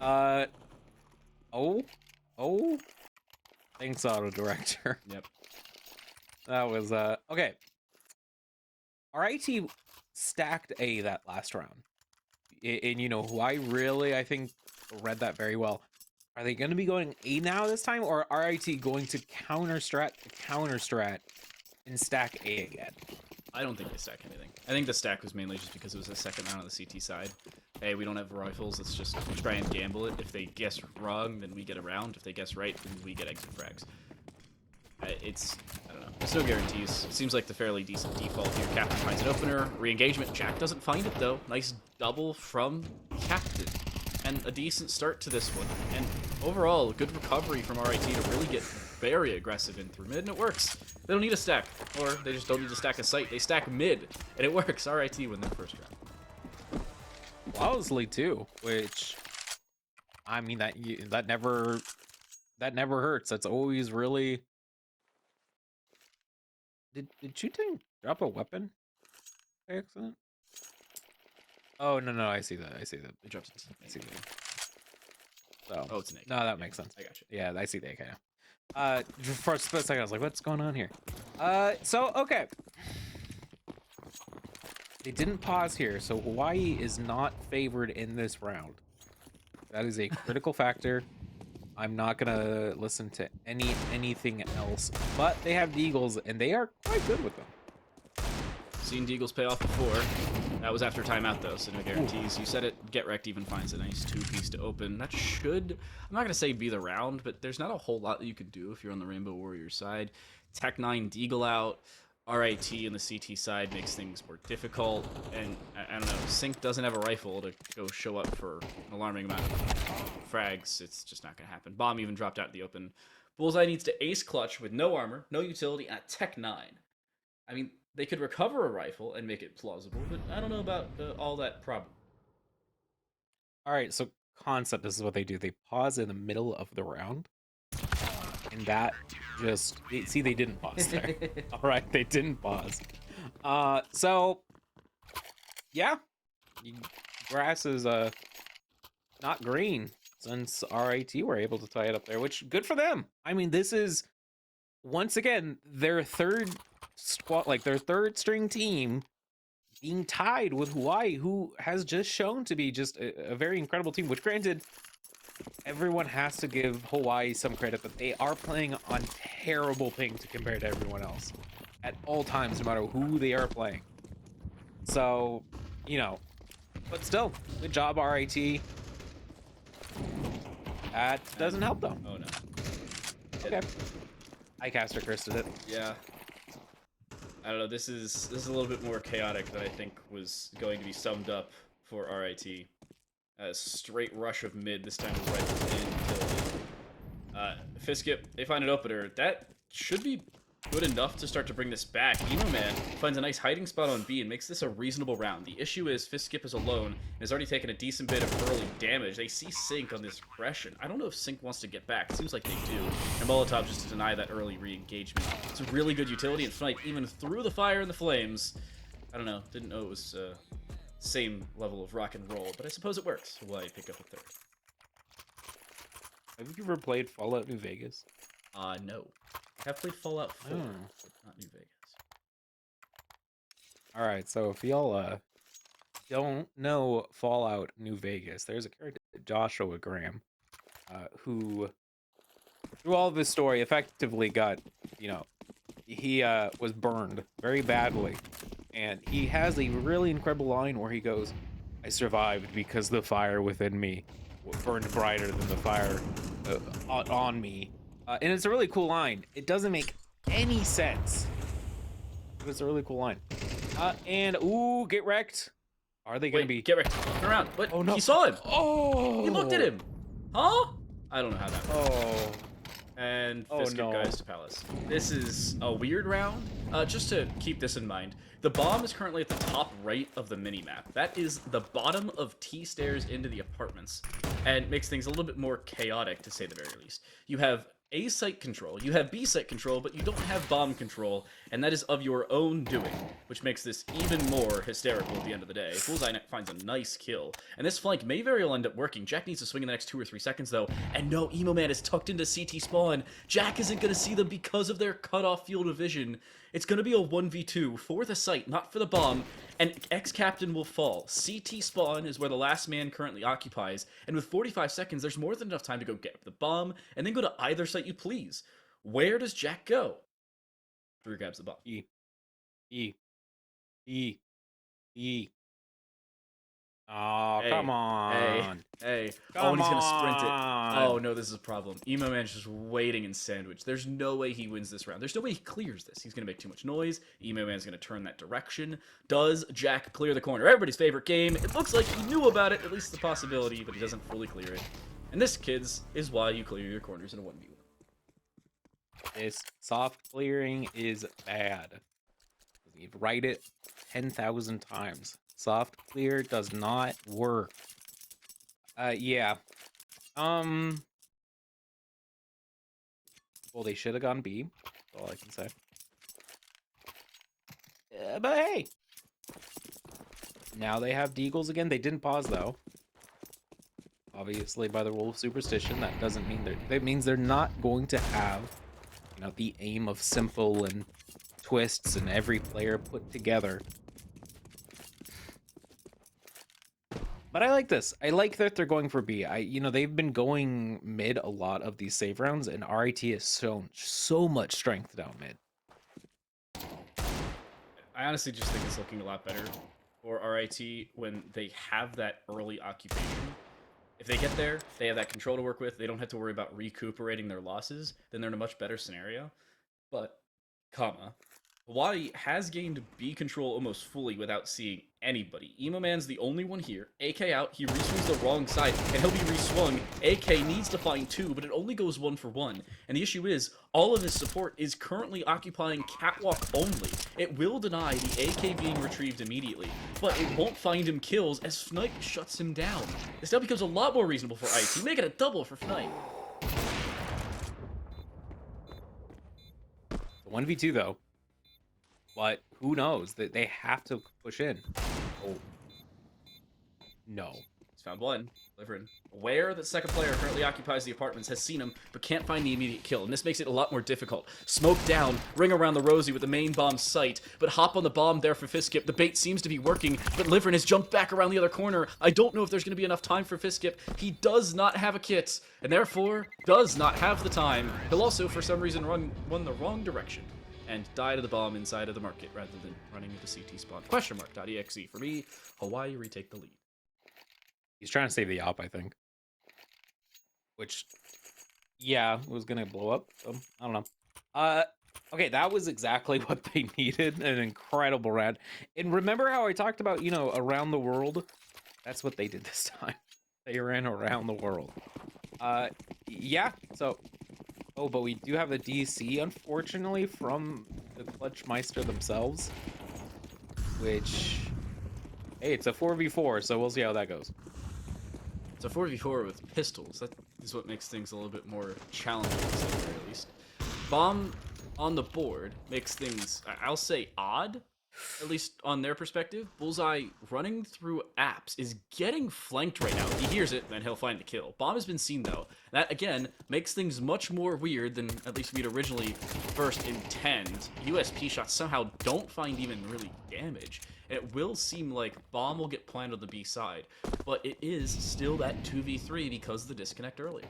Oh. Thanks, auto director. Yep. That was okay. RIT stacked A that last round. And you know who I think read that very well. Are they going to be going A now this time, or RIT going to counter strat and stack A again? I don't think they stack anything. I think the stack was mainly just because it was the second round on the CT side. Hey, we don't have rifles, let's just try and gamble it. If they guess wrong, then we get a round. If they guess right, then we get exit frags. I don't know. There's no guarantees. It seems like the fairly decent default here. Captain finds an opener. Re-engagement. Jack doesn't find it, though. Nice double from Captain. And a decent start to this one. And overall, a good recovery from RIT to really get very aggressive in through mid, and it works. They don't need a stack, or they just don't need to stack a site. They stack mid, and it works. RIT win their first round. Flawlessly too, which I mean that never hurts. That's always really. Did Chuting drop a weapon by accident? Oh no, I see that. They dropped it. I see that. So, oh, it's an AK. No, that makes sense. I got you. Yeah, I see the AK now. For a split second, I was like, what's going on here? So, okay. They didn't pause here, so Hawaii is not favored in this round. That is a critical factor. I'm not gonna listen to anything else, but they have Deagles, and they are quite good with them. Seen Deagles pay off before. That was after timeout, though, so no guarantees. You said it. Get Wrecked even finds a nice 2-piece to open. That should, I'm not going to say be the round, but there's not a whole lot that you could do if you're on the Rainbow Warrior side. Tech 9 Deagle out. RIT on the CT side makes things more difficult. And, I don't know, Sync doesn't have a rifle to go show up for an alarming amount of frags. It's just not going to happen. Bomb even dropped out in the open. Bullseye needs to ace clutch with no armor, no utility, and a Tech 9. I mean, they could recover a rifle and make it plausible, but I don't know about all that probable. All right, so concept, this is what they do. They pause in the middle of the round, and that just... See, they didn't pause there. All right, they didn't pause. So, yeah. Grass is not green since RIT were able to tie it up there, which, good for them. I mean, this is, once again, their third squad, like their third string team being tied with Hawaii, who has just shown to be just a very incredible team, which granted, everyone has to give Hawaii some credit that they are playing on terrible ping to compare to everyone else at all times, no matter who they are playing. So, you know, but still, good job, RIT. That doesn't help though. Oh no. Okay. iCaster cursed it. Yeah. I don't know, this is a little bit more chaotic than I think was going to be summed up for RIT. A straight rush of mid, this time right in. Fiskip, they find an opener. That should be good enough to start to bring this back. Emo Man finds a nice hiding spot on B and makes this a reasonable round. The issue is Fiskip is alone and has already taken a decent bit of early damage. They see Sync on this aggression. I don't know if Sync wants to get back. It seems like they do. And Molotov just to deny that early re-engagement. It's a really good utility and Snipe even through the fire and the flames. I don't know. Didn't know it was same level of rock and roll, but I suppose it works. Hawaii pick up a third. Have you ever played Fallout New Vegas? No. I have played Fallout 4, but not New Vegas. All right, so if y'all don't know Fallout New Vegas, there's a character, Joshua Graham, who, through all of his story, effectively got, you know, he was burned very badly. And he has a really incredible line where he goes, "I survived because the fire within me burned brighter than the fire on me." And it's a really cool line. It doesn't make any sense, but it's a really cool line. And, ooh, get wrecked. Are they going to be... Get wrecked. Turn around. What? Oh, no. He saw him. Oh! He looked at him. Huh? I don't know how that works. Oh. And Oh, Fiskip no. guys to Palace. This is a weird round. Just to keep this in mind, the bomb is currently at the top right of the mini-map. That is the bottom of T stairs into the apartments, and makes things a little bit more chaotic, to say the very least. You have A site control, you have B site control, but you don't have bomb control, and that is of your own doing, which makes this even more hysterical at the end of the day. Bullseye finds a nice kill, and this flank may very well end up working. Jack needs to swing in the next 2 or 3 seconds, though, and no, Emo Man is tucked into CT spawn. Jack isn't going to see them because of their cut-off field of vision. It's going to be a 1v2 for the site, not for the bomb, and X-Captain will fall. CT spawn is where the last man currently occupies, and with 45 seconds, there's more than enough time to go get the bomb, and then go to either site you please. Where does Jack go? Drew grabs the bomb. E. E. E. E. Oh, Hey, come on. Hey. Come Oh, and he's going to sprint it. on. Oh, no, this is a problem. Emo Man's just waiting in sandwich. There's no way he wins this round. There's no way he clears this. He's going to make too much noise. Emo Man's going to turn that direction. Does Jack clear the corner? Everybody's favorite game. It looks like he knew about it, at least the possibility, but he doesn't fully clear it. And this, kids, is why you clear your corners in a 1v1. This soft clearing is bad. We've write it 10,000 times. Soft clear does not work. Yeah. Well, they should have gone B. That's all I can say. But hey, now they have Deagles again. They didn't pause though. Obviously, by the rule of superstition, that doesn't mean that means they're not going to have, you know, the aim of simple and twists and every player put together. But I like this. I like that they're going for B. They've been going mid a lot of these save rounds, and RIT has shown so much strength down mid. I honestly just think it's looking a lot better for RIT when they have that early occupation. If they get there, they have that control to work with, they don't have to worry about recuperating their losses, then they're in a much better scenario. But, Hawaii has gained B control almost fully without seeing anybody. Emo Man's the only one here. AK out, he reswings the wrong side, and he'll be reswung. AK needs to find 2, but it only goes 1 for 1. And the issue is, all of his support is currently occupying catwalk only. It will deny the AK being retrieved immediately, but it won't find him kills as Fnight shuts him down. This now becomes a lot more reasonable for IT. Make it a double for Fnight. 1v2 though. But who knows? They have to push in. Oh. No. He's found one. Delivering. Aware that second player currently occupies the apartments, has seen him, but can't find the immediate kill, and this makes it a lot more difficult. Smoke down, ring around the Rosie with the main bomb site, but hop on the bomb there for Fiskip. The bait seems to be working, but Liverin has jumped back around the other corner. I don't know if there's going to be enough time for Fiskip. He does not have a kit, and therefore does not have the time. He'll also, for some reason, run the wrong direction and die to the bomb inside of the market rather than running into CT spawn. .exe for me. Hawaii retake the lead. He's trying to save the op, I think. Which, yeah, was gonna blow up. So I don't know. Okay, that was exactly what they needed. An incredible round. And remember how I talked about, around the world? That's what they did this time. They ran around the world. Yeah. So. Oh, but we do have a DC, unfortunately, from the Clutchmeister themselves. Which, hey, it's a 4v4, so we'll see how that goes. It's a 4v4 with pistols. That is what makes things a little bit more challenging, to say the very least. Bomb on the board makes things, I'll say, odd, at least on their perspective. Bullseye running through apps is getting flanked right now. If he hears it, then he'll find the kill. Bomb has been seen, though. That, again, makes things much more weird than at least we'd originally first intend. USP shots somehow don't find even really damage. And it will seem like Bomb will get planted on the B side, but it is still that 2v3 because of the disconnect earlier.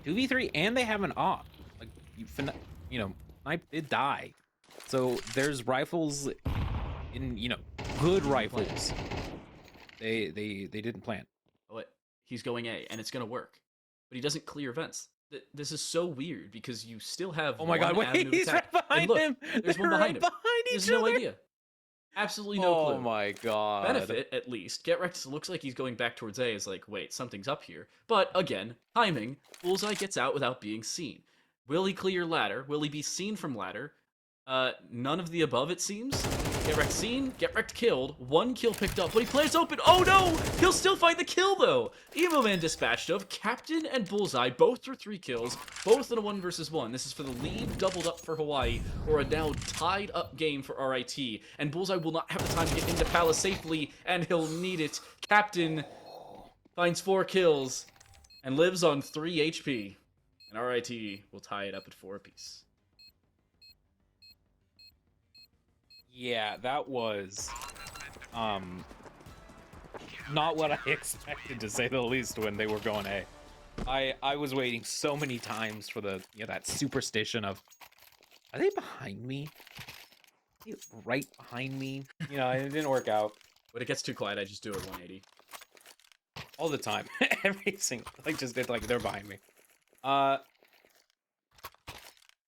2v3, and they have an op. Like, Snipe did die. So there's rifles in, good rifles. They didn't plant. Oh, wait. He's going A, and it's going to work. But he doesn't clear vents. This is so weird because you still have. Oh my god, wait, he's right behind him. There's one behind him. There's no idea. Absolutely no clue. Oh my god. Benefit, at least. Get Rex looks like he's going back towards A. Is like, wait, something's up here. But again, timing. Bullseye gets out without being seen. Will he clear ladder? Will he be seen from ladder? None of the above, it seems. Get wrecked seen, get wrecked killed, 1 kill picked up, but he plays open. Oh no! He'll still find the kill though! Emo Man dispatched of, Captain and Bullseye, both for 3 kills, both in a 1 versus 1. This is for the lead doubled up for Hawaii, or a now tied up game for RIT. And Bullseye will not have the time to get into Palace safely, and he'll need it. Captain finds 4 kills, and lives on 3 HP. And RIT will tie it up at 4 apiece. Yeah, that was not what I expected, to say the least, when they were going A. I was waiting so many times for the that superstition of, are they behind me? Are they right behind me? It didn't work out. When it gets too quiet, I just do a 180. All the time. Every single, it's like they're behind me.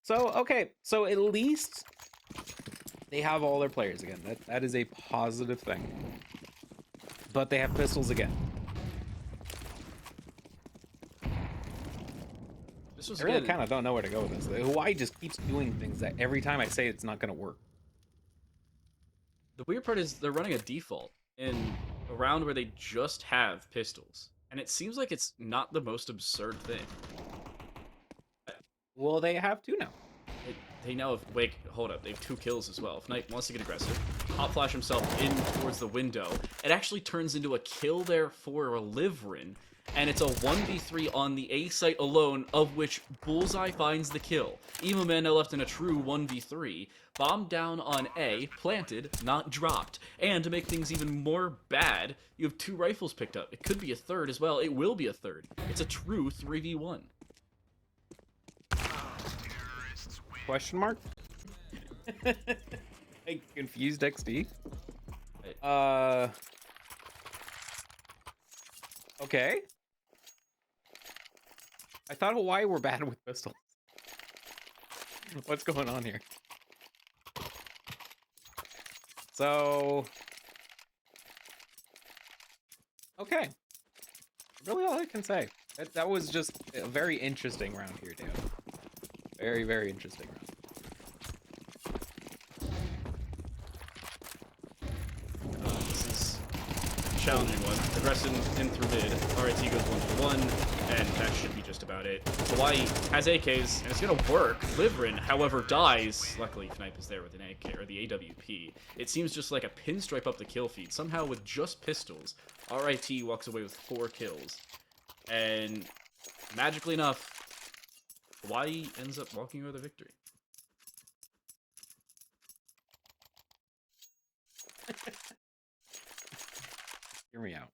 So okay, so at least they have all their players again. That is a positive thing. But they have pistols again. I really kind of don't know where to go with this. Hawaii just keeps doing things that every time I say it's not going to work. The weird part is they're running a default in a round where they just have pistols. And it seems like it's not the most absurd thing. Well, they have 2 now. They now have... Wait, hold up. They have 2 kills as well. If Knight wants to get aggressive, hot flash himself in towards the window. It actually turns into a kill there for a Liverin. And it's a 1v3 on the A site alone, of which Bullseye finds the kill. Emo Man now left in a true 1v3. Bomb down on A, planted, not dropped. And to make things even more bad, you have 2 rifles picked up. It could be a third as well. It will be a third. It's a true 3v1. Question mark? Like, confused XD? Okay. I thought Hawaii were bad with pistols. What's going on here? So... Okay. Really all I can say. That was just a very interesting round here, Dan. Very, very interesting round. This is a challenging one. Aggression in through mid. RIT goes 1-1, and that should be just about it. Hawaii has AKs, and it's gonna work. Liverin, however, dies. Luckily, Knipe is there with an AK, or the AWP. It seems just like a pinstripe up the kill feed. Somehow, with just pistols, RIT walks away with 4 kills. And magically enough, Hawaii ends up walking away with a victory. Hear me out.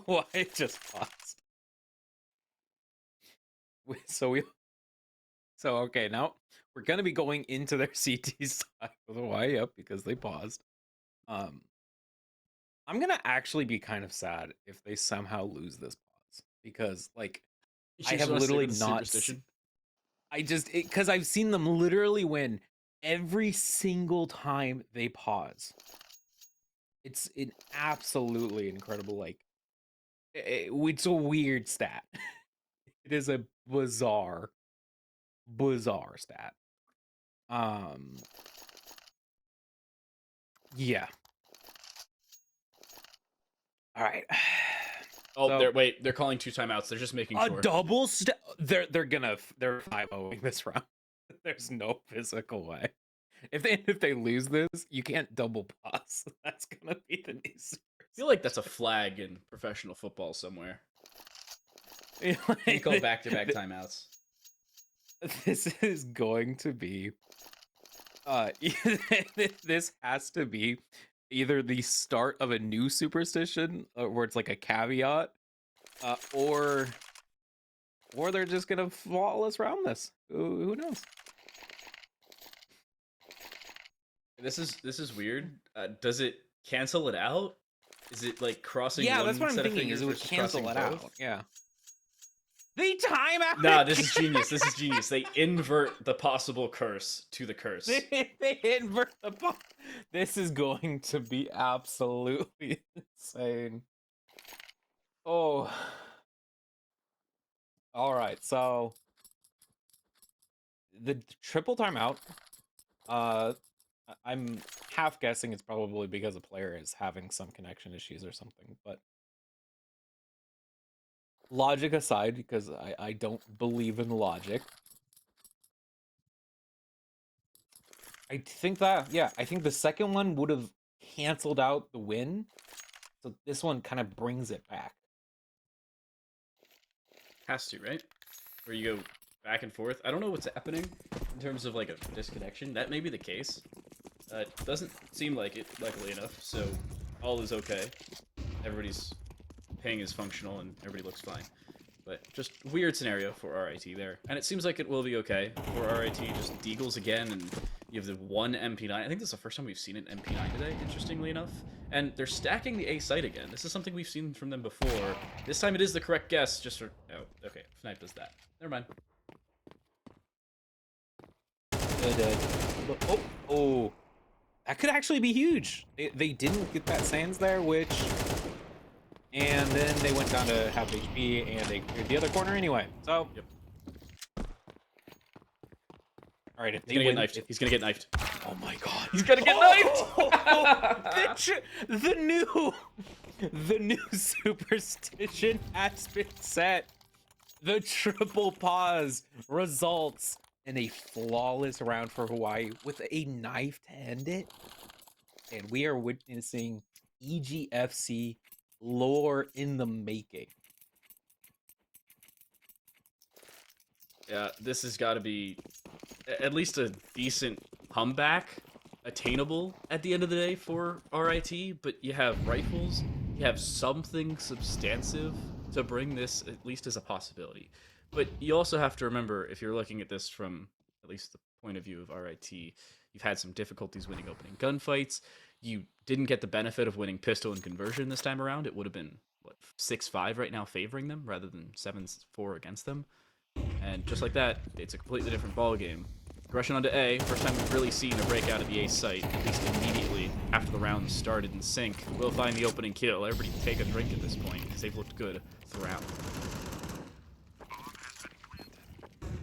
Why it just paused? So okay, now we're gonna be going into their CT side with Hawaii up because they paused. I'm gonna actually be kind of sad if they somehow lose this pause, because like I have literally not. Because I've seen them literally win every single time they pause. It's an absolutely incredible, like, it's a weird stat. It is a bizarre stat. Yeah. All right. Oh, they're calling 2 timeouts. They're just making sure. A double they're 5-0ing this round. There's no physical way. If they lose this, you can't double pause. That's gonna be the news. I feel like that's a flag in professional football somewhere. You call back-to-back timeouts. This is going to be this has to be either the start of a new superstition, where it's like a caveat, or they're just gonna flawless round this. Who knows? This is weird. Does it cancel it out? Is it like crossing? Yeah, one that's what I'm set of thinking. Is it would cancel it both? out? Yeah. They time out. Nah, this is genius. This is genius. They invert the possible curse to the curse. They invert the. This is going to be absolutely insane. Oh. All right, so the triple timeout Uh, I'm half guessing it's probably because the player is having some connection issues or something. But logic aside, because I don't believe in logic, I think that, yeah, I think the second one would have canceled out the win. So this one kind of brings it back. Has to, right? Where you go back and forth. I don't know what's happening in terms of like a disconnection. That may be the case. It doesn't seem like it, luckily enough. So all is okay. Everybody's ping is functional and everybody looks fine. But just weird scenario for RIT there. And it seems like it will be okay for RIT. Just deagles again, and you have the one MP9. I think this is the first time we've seen an MP9 today, interestingly enough. And they're stacking the A site again. This is something we've seen from them before. This time it is the correct guess, just for... Oh, okay. Snipe does that. Never mind. Oh, that could actually be huge. They didn't get that Sands there, which... And then they went down to half HP, and they cleared the other corner anyway. So... Yep. All right, if He's gonna get knifed. He's gonna get knifed. Oh my god. He's gonna get knifed! The new superstition has been set. The triple pause results in a flawless round for Hawaii with a knife to end it. And we are witnessing EGFC lore in the making. Yeah, this has got to be at least a decent comeback, attainable at the end of the day for RIT, but you have rifles, you have something substantive to bring this at least as a possibility. But you also have to remember, if you're looking at this from at least the point of view of RIT, you've had some difficulties winning opening gunfights. You didn't get the benefit of winning pistol and conversion this time around. It would have been, what, 6-5 right now favoring them rather than 7-4 against them. And just like that, it's a completely different ball game. Rushing onto A, first time we've really seen a breakout of the A site, at least immediately after the round started in sync. We'll find the opening kill. Everybody take a drink at this point, because they've looked good throughout.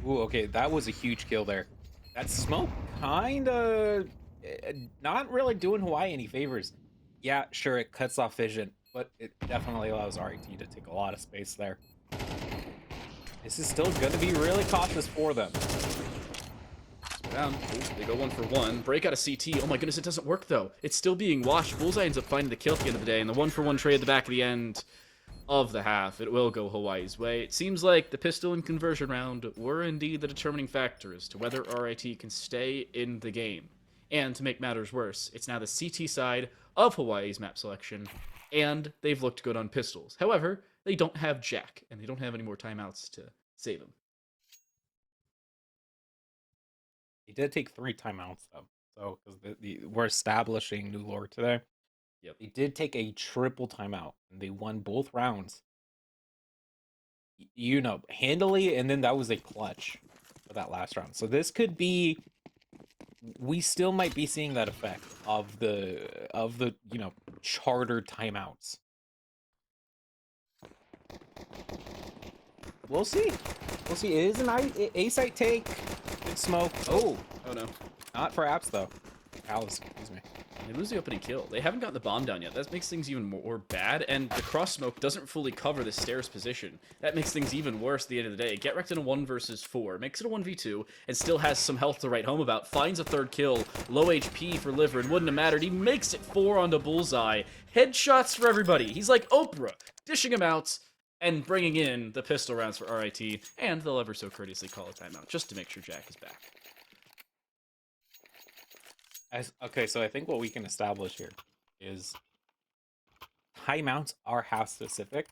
Ooh, okay, that was a huge kill there. That smoke kinda not really doing Hawaii any favors. Yeah, sure, it cuts off vision, but it definitely allows RET to take a lot of space there. This is still going to be really cautious for them. Down. They go 1 for 1. Break out of CT. Oh my goodness, it doesn't work though. It's still being washed. Bullseye ends up finding the kill at the end of the day, and the 1 for 1 trade at the back of the end of the half. It will go Hawaii's way. It seems like the pistol and conversion round were indeed the determining factor as to whether RIT can stay in the game. And to make matters worse, it's now the CT side of Hawaii's map selection, and they've looked good on pistols. However, they don't have Jack, and they don't have any more timeouts to save him. He did take 3 timeouts though, so because we're establishing new lore today. Yep. They did take a triple timeout, and they won both rounds. You know, handily, and then that was a clutch for that last round. So this could be. We still might be seeing that effect of the you know, chartered timeouts. We'll see. We'll see. It is an A-site take. Good smoke. Oh no. Not for apps though. Alice, excuse me. They lose the opening kill. They haven't gotten the bomb down yet. That makes things even more bad, and the cross smoke doesn't fully cover the stairs position. That makes things even worse at the end of the day. Get wrecked in a 1 versus 4, makes it a 1v2, and still has some health to write home about. Finds a 3rd kill, low HP for Liver, and wouldn't have mattered. He makes it 4 onto Bullseye. Headshots for everybody. He's like Oprah, dishing them out and bringing in the pistol rounds for RIT, and they'll ever so courteously call a timeout just to make sure Jack is back. Okay, so I think what we can establish here is timeouts are half specific.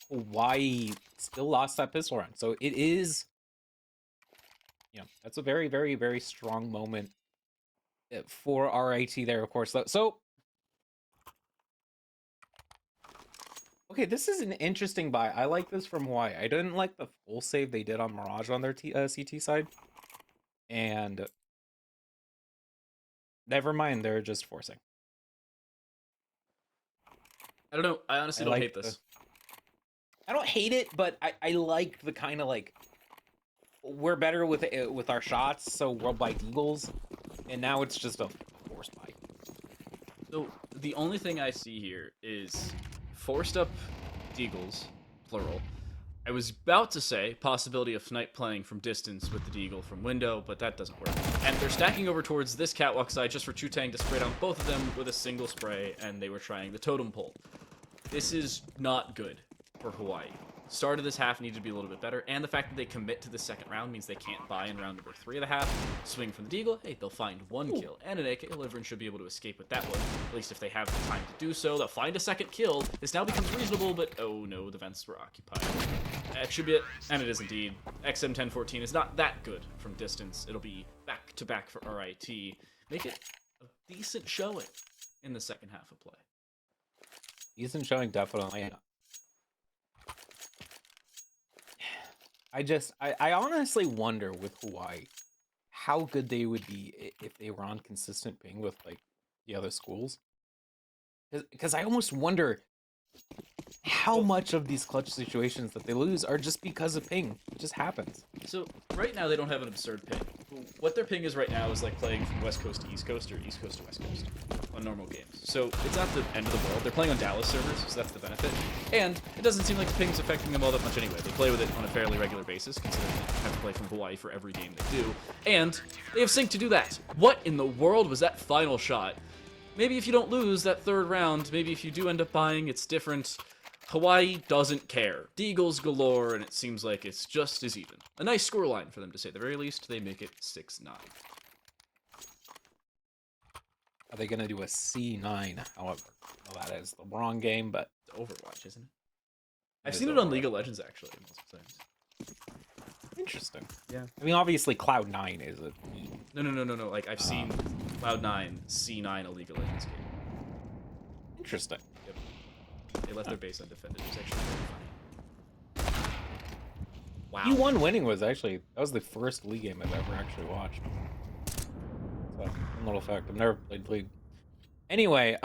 Hawaii still lost that pistol round, so it is, you know, that's a very, very, very strong moment for RIT there, of course. So, okay, this is an interesting buy. I like this from Hawaii. I didn't like the full save they did on Mirage on their CT side, and never mind, they're just forcing. I don't know. I honestly don't hate this. I don't hate it, but I like the kind of like we're better with our shots, so worldwide Eagles, and now it's just a force buy. So the only thing I see here is forced up Deagles, plural. I was about to say possibility of Snipe playing from distance with the Deagle from window, but that doesn't work. And they're stacking over towards this catwalk side just for Chutang to spray down both of them with a single spray, and they were trying the totem pole. This is not good for Hawaii. Start of this half needed to be a little bit better, and the fact that they commit to the second round means they can't buy in round number 3 of the half. Swing from the Deagle, hey, they'll find one kill, and an AK. Liverin should be able to escape with that one, at least if they have the time to do so. They'll find a second kill. This now becomes reasonable, but oh no, the vents were occupied. That should be it, and it is indeed. XM1014 is not that good from distance. It'll be back-to-back for RIT. Make it a decent showing in the second half of play. Decent showing, definitely. I honestly wonder with Hawaii how good they would be if they were on consistent ping with like the other schools. Because I almost wonder how much of these clutch situations that they lose are just because of ping. It just happens. So right now they don't have an absurd ping. What their ping is right now is like playing from West Coast to East Coast or East Coast to West Coast on normal games. So it's not the end of the world. They're playing on Dallas servers, so that's the benefit. And it doesn't seem like the ping's affecting them all that much anyway. They play with it on a fairly regular basis, considering they have to play from Hawaii for every game they do. And they have sync to do that. What in the world was that final shot? Maybe if you don't lose that third round, maybe if you do end up buying, it's different. Hawaii doesn't care. Deagles galore, and it seems like it's just as even. A nice scoreline for them to say. At the very least, they make it 6-9. Are they going to do a C9, however? Well, that is the wrong game, but... It's Overwatch, isn't it? I've seen it on League of Legends, actually, multiple times. Interesting. Yeah. I mean, obviously, Cloud9 is a... No. Like, I've seen Cloud9 C9 a League of Legends game. Interesting. Yep. They left their base undefended. It was actually very funny. Wow. E1 winning was actually... That was the first League game I've ever actually watched. So, one little fact. I've never played League. Anyway,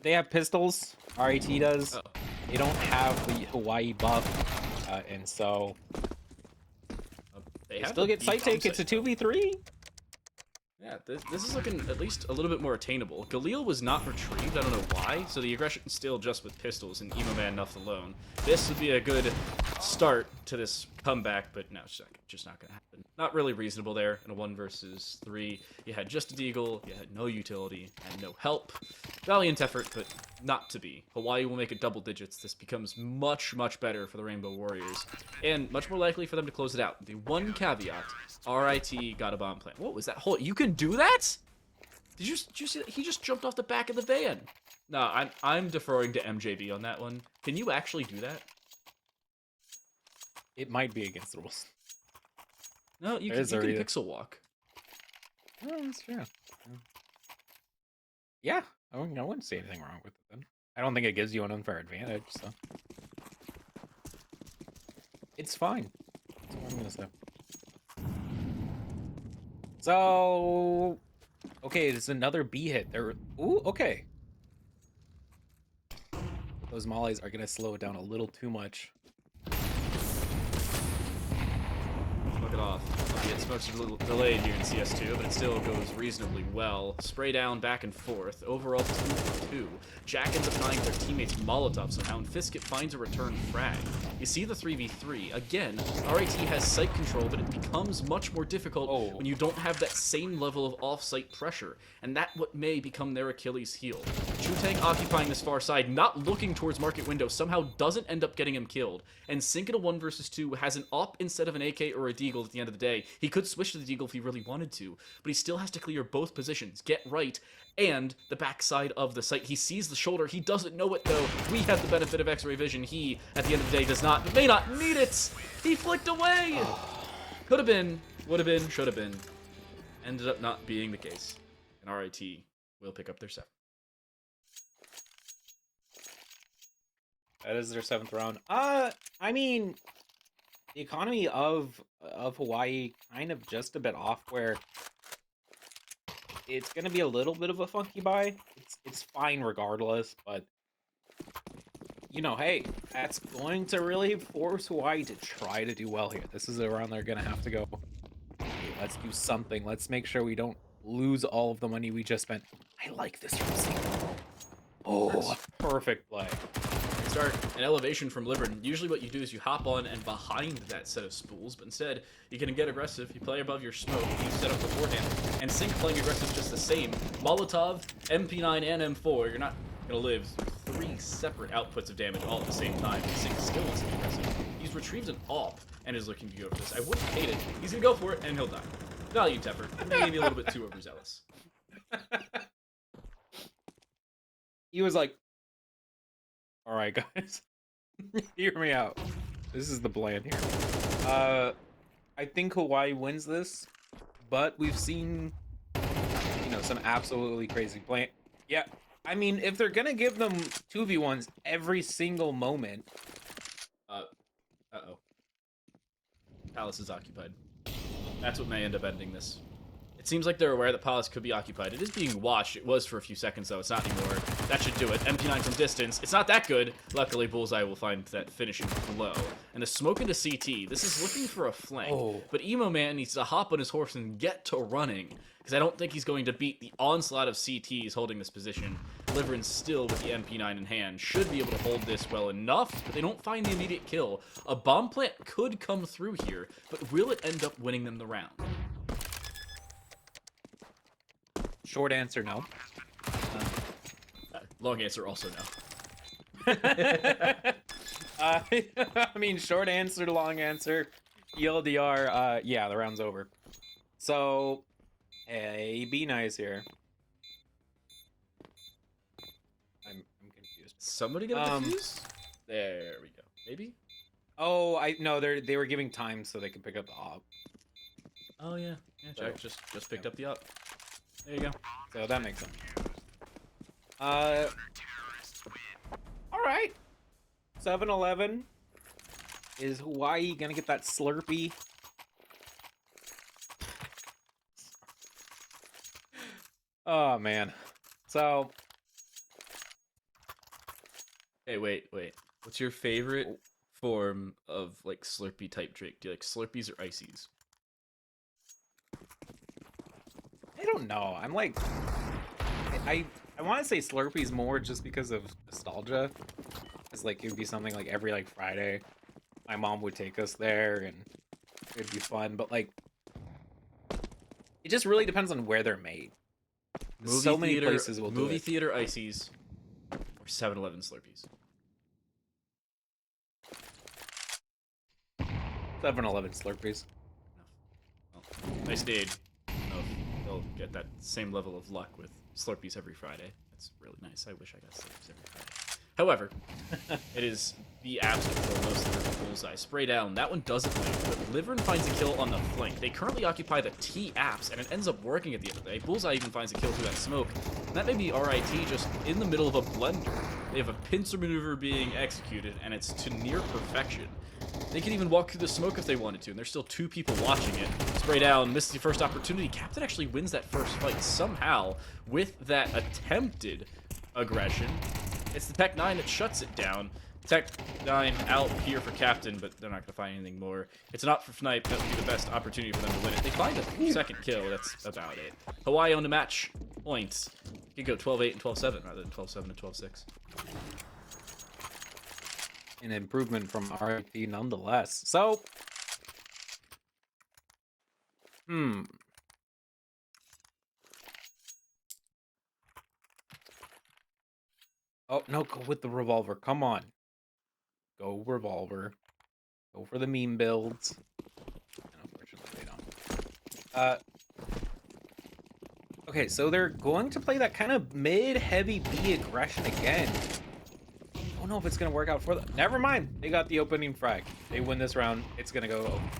they have pistols. RIT does. Uh-oh. They don't have the Hawaii buff, and so... They still get site take. It's a 2v3. Yeah, this is looking at least a little bit more attainable. Galil was not retrieved, I don't know why, so the aggression still just with pistols and Emo Man Nuff alone. This would be a good start to this comeback, but no, it's just not going to happen. Not really reasonable there in a 1 versus 3. You had just a Deagle, you had no utility, and no help. Valiant effort, but not to be. Hawaii will make it double digits. This becomes much, much better for the Rainbow Warriors, and much more likely for them to close it out. The one caveat, RIT got a bomb plant. What was that? Hold, you can do that? Did you see that? He just jumped off the back of the van. No, I'm deferring to MJB on that one. Can you actually do that? It might be against the rules. No, you can pixel walk. Oh, that's true. Yeah, I wouldn't see anything wrong with it then. I don't think it gives you an unfair advantage, so... It's fine. That's what I'm gonna say. So... Okay, there's another B hit. There. Ooh, okay. Those mollies are gonna slow it down a little too much. Look it off. It's much a little delayed here in CS2, but it still goes reasonably well. Spray down, back and forth. Overall, 2-2. Jack ends up tying their teammates Molotov somehow, and Fiskett finds a return frag. You see the 3v3. Again, RIT has site control, but it becomes much more difficult when you don't have that same level of off-site pressure, and that what may become their Achilles heel. Chutang occupying this far side, not looking towards market window, somehow doesn't end up getting him killed, and Sink in a 1 versus 2 has an op instead of an AK or a Deagle at the end of the day. He could switch to the Deagle if he really wanted to, but he still has to clear both positions, get right, and the backside of the site. He sees the shoulder. He doesn't know it, though. We have the benefit of X-ray vision. He, at the end of the day, may not need it. He flicked away. Could have been, would have been, should have been. Ended up not being the case. And RIT will pick up their 7th. That is their 7th round. I mean, the economy of Hawaii kind of just a bit off, where it's going to be a little bit of a funky buy. It's fine regardless, but you know, hey, that's going to really force Hawaii to try to do well here. This is a round they're gonna have to go, hey, let's do something. Let's make sure we don't lose all of the money we just spent. I like this receiver. Oh, perfect play. Start an elevation from Liberty. Usually what you do is you hop on and behind that set of spools, but instead you can get aggressive, you play above your smoke, you set up beforehand, and Sync playing aggressive is just the same. Molotov, MP9, and M4, you're not gonna live through 3 separate outputs of damage all at the same time. Sync still wants to be aggressive. He's retrieved an AWP and is looking to go for this. I wouldn't hate it. He's gonna go for it and he'll die. Valiant effort. Maybe a little bit too overzealous. He was like, all right, guys, hear me out. This is the plan here. I think Hawaii wins this, but we've seen, you know, some absolutely crazy play. Yeah, I mean, if they're gonna give them 2v1s every single moment. Uh-oh. Palace is occupied. That's what may end up ending this. It seems like they're aware that Palace could be occupied. It is being watched. It was for a few seconds, though. It's not anymore. That should do it. MP9 from distance. It's not that good. Luckily, Bullseye will find that finishing blow. And the smoke into CT. This is looking for a flank. Oh. But Emo Man needs to hop on his horse and get to running. Because I don't think he's going to beat the onslaught of CTs holding this position. Liverin still with the MP9 in hand. Should be able to hold this well enough, but they don't find the immediate kill. A bomb plant could come through here, but will it end up winning them the round? Short answer, no. Long answer, also no. I mean, short answer, long answer. ELDR, yeah, the round's over. So, hey, be nice here. I'm confused. Somebody get a defuse? There we go. Maybe? Oh, no, they were giving time so they could pick up the op. Oh yeah. Yeah, Jack just picked up the up. There you go. So that makes sense. All right. 7-11. Is Hawaii gonna get that Slurpee? Oh man. So. Hey, wait. What's your favorite form of like Slurpee type drink? Do you like Slurpees or Ices? I don't know. I'm like, I want to say Slurpees more just because of nostalgia. It's like it would be something like every like Friday, my mom would take us there and it'd be fun. But like, it just really depends on where they're made. So many places will do it. Movie theater Ices or 7-Eleven Slurpees. 7-Eleven Slurpees. Well, nice dade. They'll get that same level of luck with Slurpees every Friday. That's really nice. I wish I got Slurpees every Friday. However, it is the abs control most of the Bullseye. Spray down. That one doesn't win, but Liverin finds a kill on the flank. They currently occupy the T apps, and it ends up working at the end of the day. Bullseye even finds a kill through that smoke. And that may be RIT just in the middle of a blender. They have a pincer maneuver being executed, and it's to near perfection. They can even walk through the smoke if they wanted to, and there's still 2 people watching it. Spray down, missed the first opportunity. Captain actually wins that first fight somehow with that attempted aggression. It's the Tech 9 that shuts it down. Tech 9 out here for Captain, but they're not going to find anything more. It's not for Fnipe. That would be the best opportunity for them to win it. They find a second kill. That's about it. Hawaii on the match points. You could go 12-8 and 12-7 rather than 12-7 and 12-6. An improvement from RIP nonetheless. So, oh, no, go with the revolver. Come on. Go revolver. Go for the meme builds. And unfortunately, they don't. Okay, so they're going to play that kind of mid-heavy B aggression again. I don't know if it's going to work out for them. Never mind. They got the opening frag. They win this round. It's going to go overtime.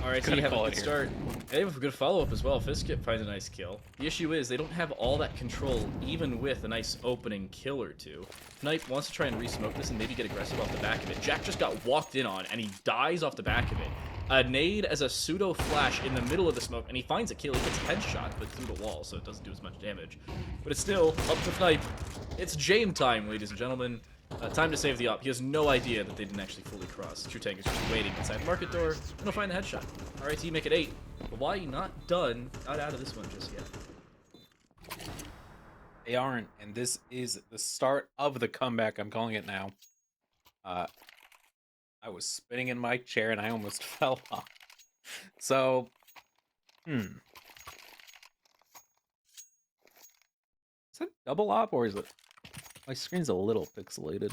All right, so you have a good start. They have a good follow-up as well. Fiskip finds a nice kill. The issue is they don't have all that control, even with a nice opening kill or two. Knight wants to try and re-smoke this and maybe get aggressive off the back of it. Jack just got walked in on, and he dies off the back of it. A nade as a pseudo flash in the middle of the smoke, and he finds a kill. He gets headshot, but through the wall, so it doesn't do as much damage. But it's still up to Fnipe. It's Jame time, ladies and gentlemen. Time to save the op. He has no idea that they didn't actually fully cross. True Tank is just waiting inside the market door, and he'll find the headshot. RIT make it 8. But why not done? Not out of this one just yet. They aren't, and this is the start of the comeback. I'm calling it now. I was spinning in my chair and I almost fell off. So, Is that double op or is it? My screen's a little pixelated.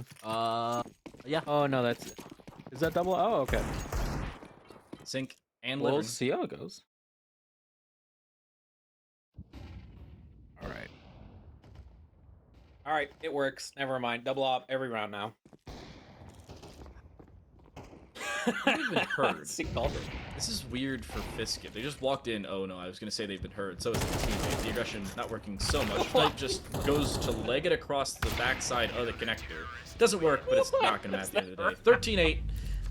Yeah. Oh no, that's it. Is that double? Oh, okay. Sync and We'll living. see how it goes. All right, it works. Never mind. Double op every round now. They've been heard. See, called it. This is weird for Fiskip. They just walked in. Oh no, I was gonna say they've been heard. So is the teammate. The aggression not working so much. Fnipe just goes to leg it across the backside of the connector. Doesn't work, but it's not gonna matter at the end of the day. 13-8.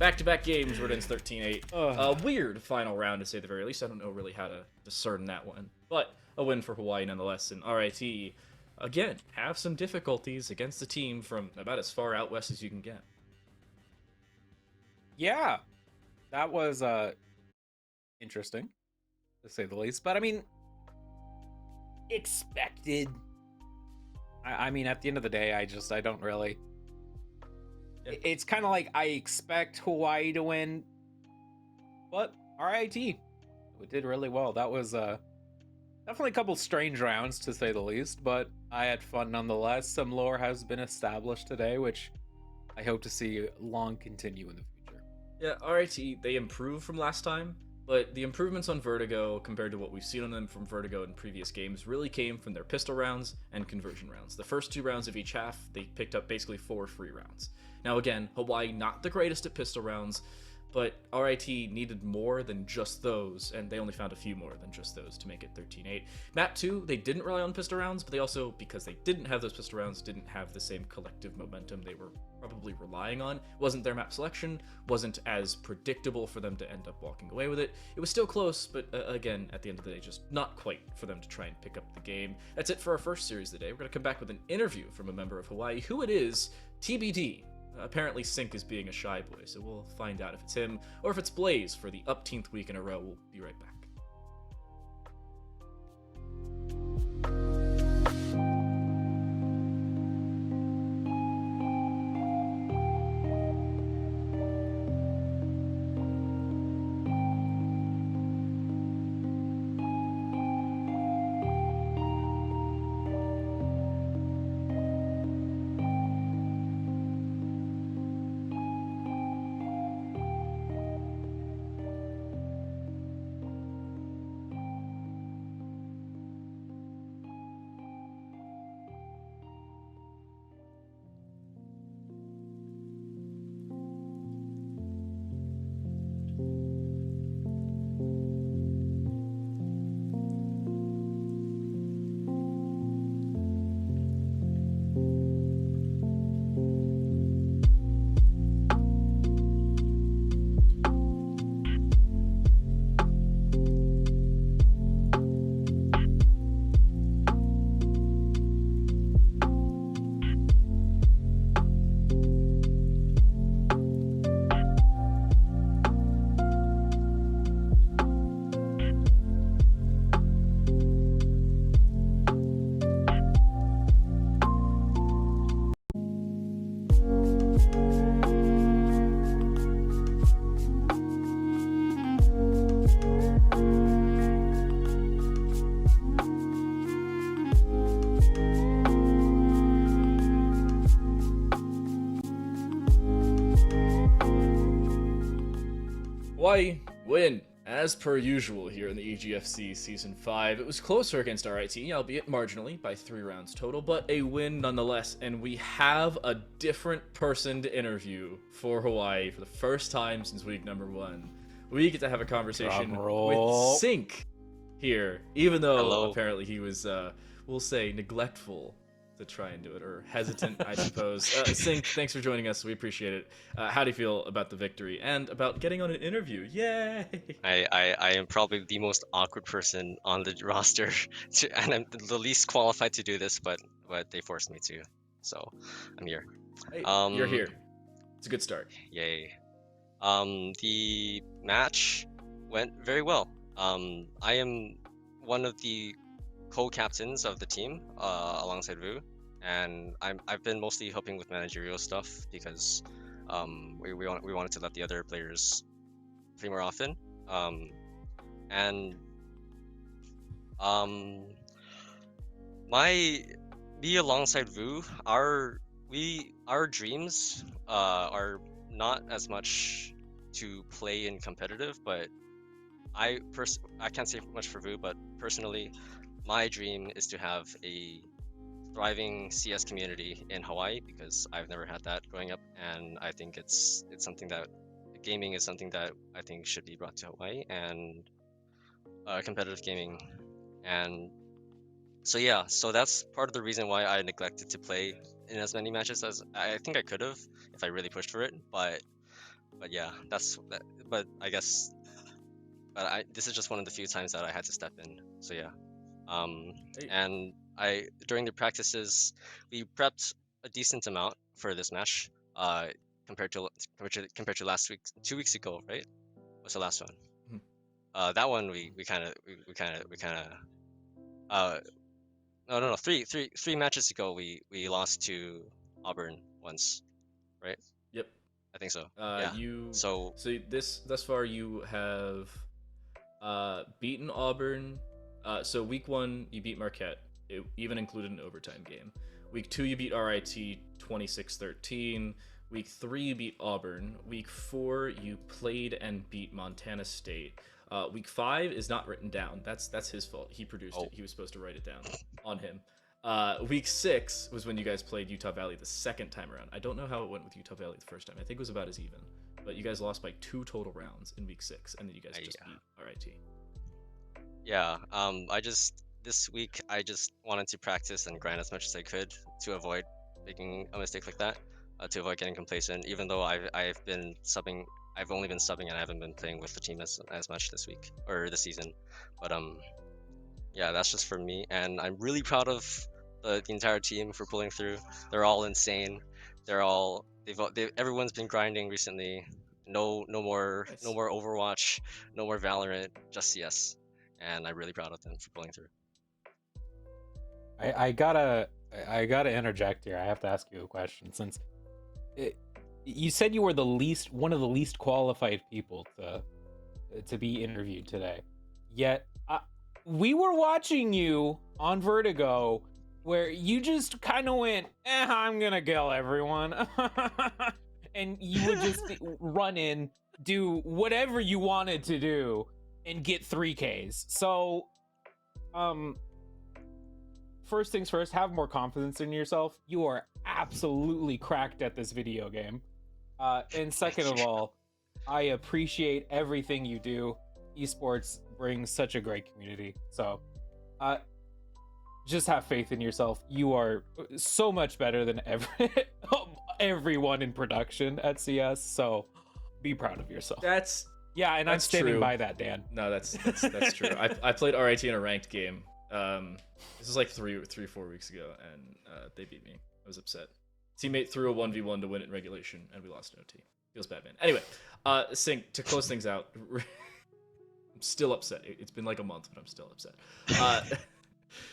Back-to-back games where it ends 13-8. Weird final round to say the very least. I don't know really how to discern that one. But a win for Hawaii nonetheless. And RIT, again, have some difficulties against the team from about as far out west as you can get. Yeah, that was interesting, to say the least. But I mean, expected. I mean, at the end of the day, I don't really. Yeah. It's kind of like I expect Hawaii to win, but RIT, it did really well. That was definitely a couple strange rounds, to say the least, but I had fun nonetheless. Some lore has been established today, which I hope to see long continue in the future. Yeah, RIT, they improved from last time, but the improvements on Vertigo compared to what we've seen on them from Vertigo in previous games really came from their pistol rounds and conversion rounds. The first 2 rounds of each half, they picked up basically 4 free rounds. Now again, Hawaii not the greatest at pistol rounds, but RIT needed more than just those, and they only found a few more than just those to make it 13-8. Map 2, they didn't rely on pistol rounds, but they also, because they didn't have those pistol rounds, didn't have the same collective momentum they were probably relying on. Wasn't their map selection, wasn't as predictable for them to end up walking away with it. It was still close, but again, at the end of the day, just not quite for them to try and pick up the game. That's it for our first series of the day. We're going to come back with an interview from a member of Hawaii. Who it is, TBD. Apparently Sync is being a shy boy, so we'll find out if it's him or if it's Blaze for the upteenth week in a row. We'll be right back. Hawaii win, as per usual here in the EGFC Season 5. It was closer against RIT, albeit marginally, by 3 rounds total, but a win nonetheless, and we have a different person to interview for Hawaii for the first time since week number 1. We get to have a conversation with Sync here, even though apparently he was, we'll say, neglectful to try and do it, or hesitant, I suppose. Sync, thanks for joining us. We appreciate it. How do you feel about the victory and about getting on an interview? Yay! I am probably the most awkward person on the roster, and I'm the least qualified to do this, but they forced me to, so I'm here. Hey, you're here. It's a good start. Yay. The match went very well. I am one of the co-captains of the team, alongside Vu, and I've been mostly helping with managerial stuff because we wanted to let the other players play more often. And my me alongside Vu, our dreams are not as much to play in competitive, but I can't say much for Vu, but personally, my dream is to have a thriving CS community in Hawaii because I've never had that growing up, and I think it's something that gaming is something that I think should be brought to Hawaii, and competitive gaming. And so yeah, so that's part of the reason why I neglected to play in as many matches as I think I could have if I really pushed for it. But yeah, that's that. But I guess, this is just one of the few times that I had to step in. So yeah, Hey, and during the practices, we prepped a decent amount for this match. Compared to last week, 2 weeks ago, right? What's the last one? mhm. That one we kind of uh no, three matches ago we lost to Auburn once, right? Yep. I think so. Yeah. You. So So this thus far you have beaten Auburn. So week 1 you beat Marquette. It even included an overtime game. Week 2 you beat RIT 26-13. Week 3 you beat Auburn. Week 4 you played and beat Montana State. Week 5 is not written down. That's his fault. He produced oh it. He was supposed to write it down on him. Week 6 was when you guys played Utah Valley the second time around. I don't know how it went with Utah Valley the first time. I think it was about as even. But you guys lost by 2 total rounds in week 6, and then you guys just yeah. beat RIT. Yeah. This week I just wanted to practice and grind as much as I could to avoid making a mistake like that, to avoid getting complacent. Even though I've been subbing, I've only been subbing and I haven't been playing with the team as much this week or this season. But yeah, that's just for me, and I'm really proud of the entire team for pulling through. They're all insane. Everyone's been grinding recently. No Nice. more Overwatch, no more Valorant, just CS, and I'm really proud of them for pulling through. I gotta interject here. I have to ask you a question since you said you were one of the least qualified people to be interviewed today. Yet we were watching you on Vertigo, where you just kind of went, "I'm gonna kill everyone," and you would just run in, do whatever you wanted to do, and get 3Ks. So, first things first, have more confidence in yourself. You are absolutely cracked at this video game. And second of all, I appreciate everything you do. Esports brings such a great community. So, just have faith in yourself. You are so much better than everyone in production at CS. So, be proud of yourself. That's Yeah, and I'm that's standing true. by that, Dan. No, that's true. I played RIT in a ranked game. This was like 4 weeks ago, and they beat me. I was upset. Teammate threw a 1v1 to win it in regulation, and we lost an OT. Feels bad, man. Anyway, Sync, to close things out. I'm still upset. It's been like a month, but I'm still upset.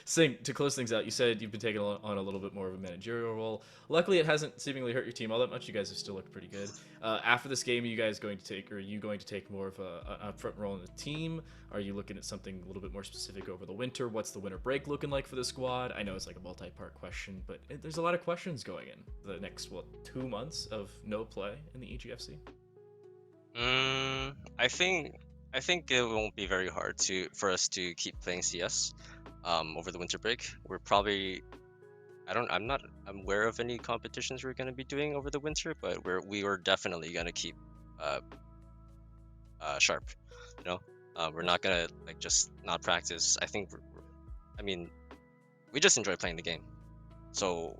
Sync, to close things out, you said you've been taking on a little bit more of a managerial role. Luckily, it hasn't seemingly hurt your team all that much. You guys have still looked pretty good. After this game, are you going to take more of a front role in the team? Are you looking at something a little bit more specific over the winter? What's the winter break looking like for the squad? I know it's like a multi-part question, but there's a lot of questions going in the next 2 months of no play in the EGFC. I think it won't be very hard for us to keep playing CS over the winter break. We're probably I'm not aware of any competitions we're going to be doing over the winter, but we are definitely going to keep sharp, you know. We're not going to like just not practice. I think I mean, we just enjoy playing the game. So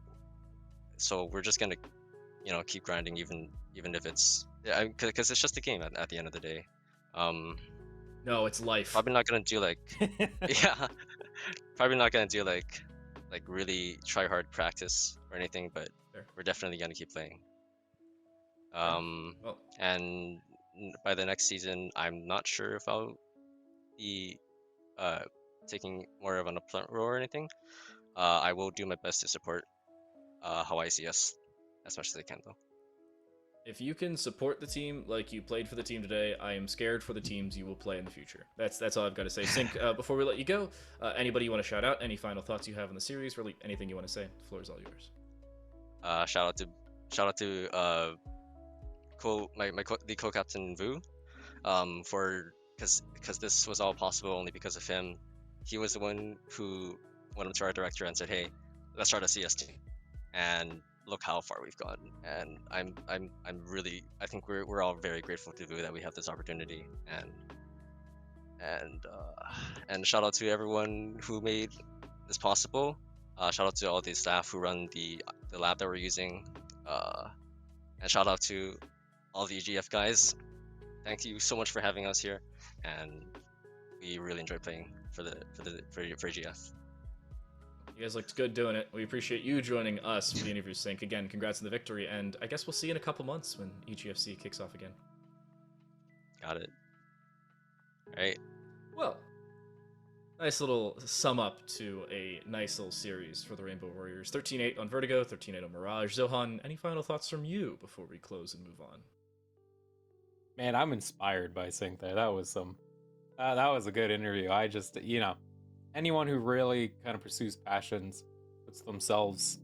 we're just gonna keep grinding even if it's because it's just a game at the end of the day. Um, No, it's life. probably not gonna do like yeah, probably not gonna do like really try hard practice or anything, but Fair. we're definitely gonna keep playing. Fair. Well, And by the next season, I'm not sure if I'll be uh taking more of an upfront role or anything. I will do my best to support Hawaii CS as much as I can though. if you can support the team like you played for the team today, I am scared for the teams you will play in the future. That's all I've got to say. Sync, before we let you go, anybody you want to shout out? Any final thoughts you have on the series? Really, anything you want to say? The floor is all yours. Shout out to the co-captain Vu, for because this was all possible only because of him. He was the one who went up to our director and said, "Hey, let's start a CS2," and look how far we've gone. And I'm really, I think we're all very grateful to Vu that we have this opportunity. And shout out to everyone who made this possible. Shout out to all the staff who run the lab that we're using. And shout out to all the EGF guys. Thank you so much for having us here, and we really enjoyed playing for EGF. You guys looked good doing it. We appreciate you joining us for the interview, Sync. Again, congrats on the victory, and I guess we'll see you in a couple months when EGFC kicks off again. Got it. All right. Well, nice little sum up to a nice little series for the Rainbow Warriors. 13-8 on Vertigo, 13-8 on Mirage. Zohan, any final thoughts from you before we close and move on? Man, I'm inspired by Sync there. That was that was a good interview. I just, anyone who really kind of pursues passions, puts themselves,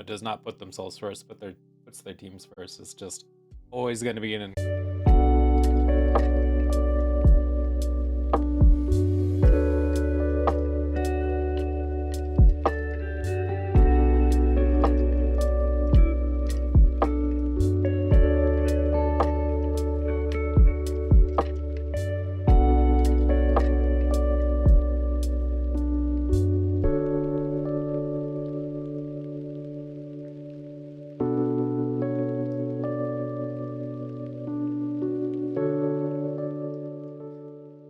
does not put themselves first, but puts their teams first, is just always going to be an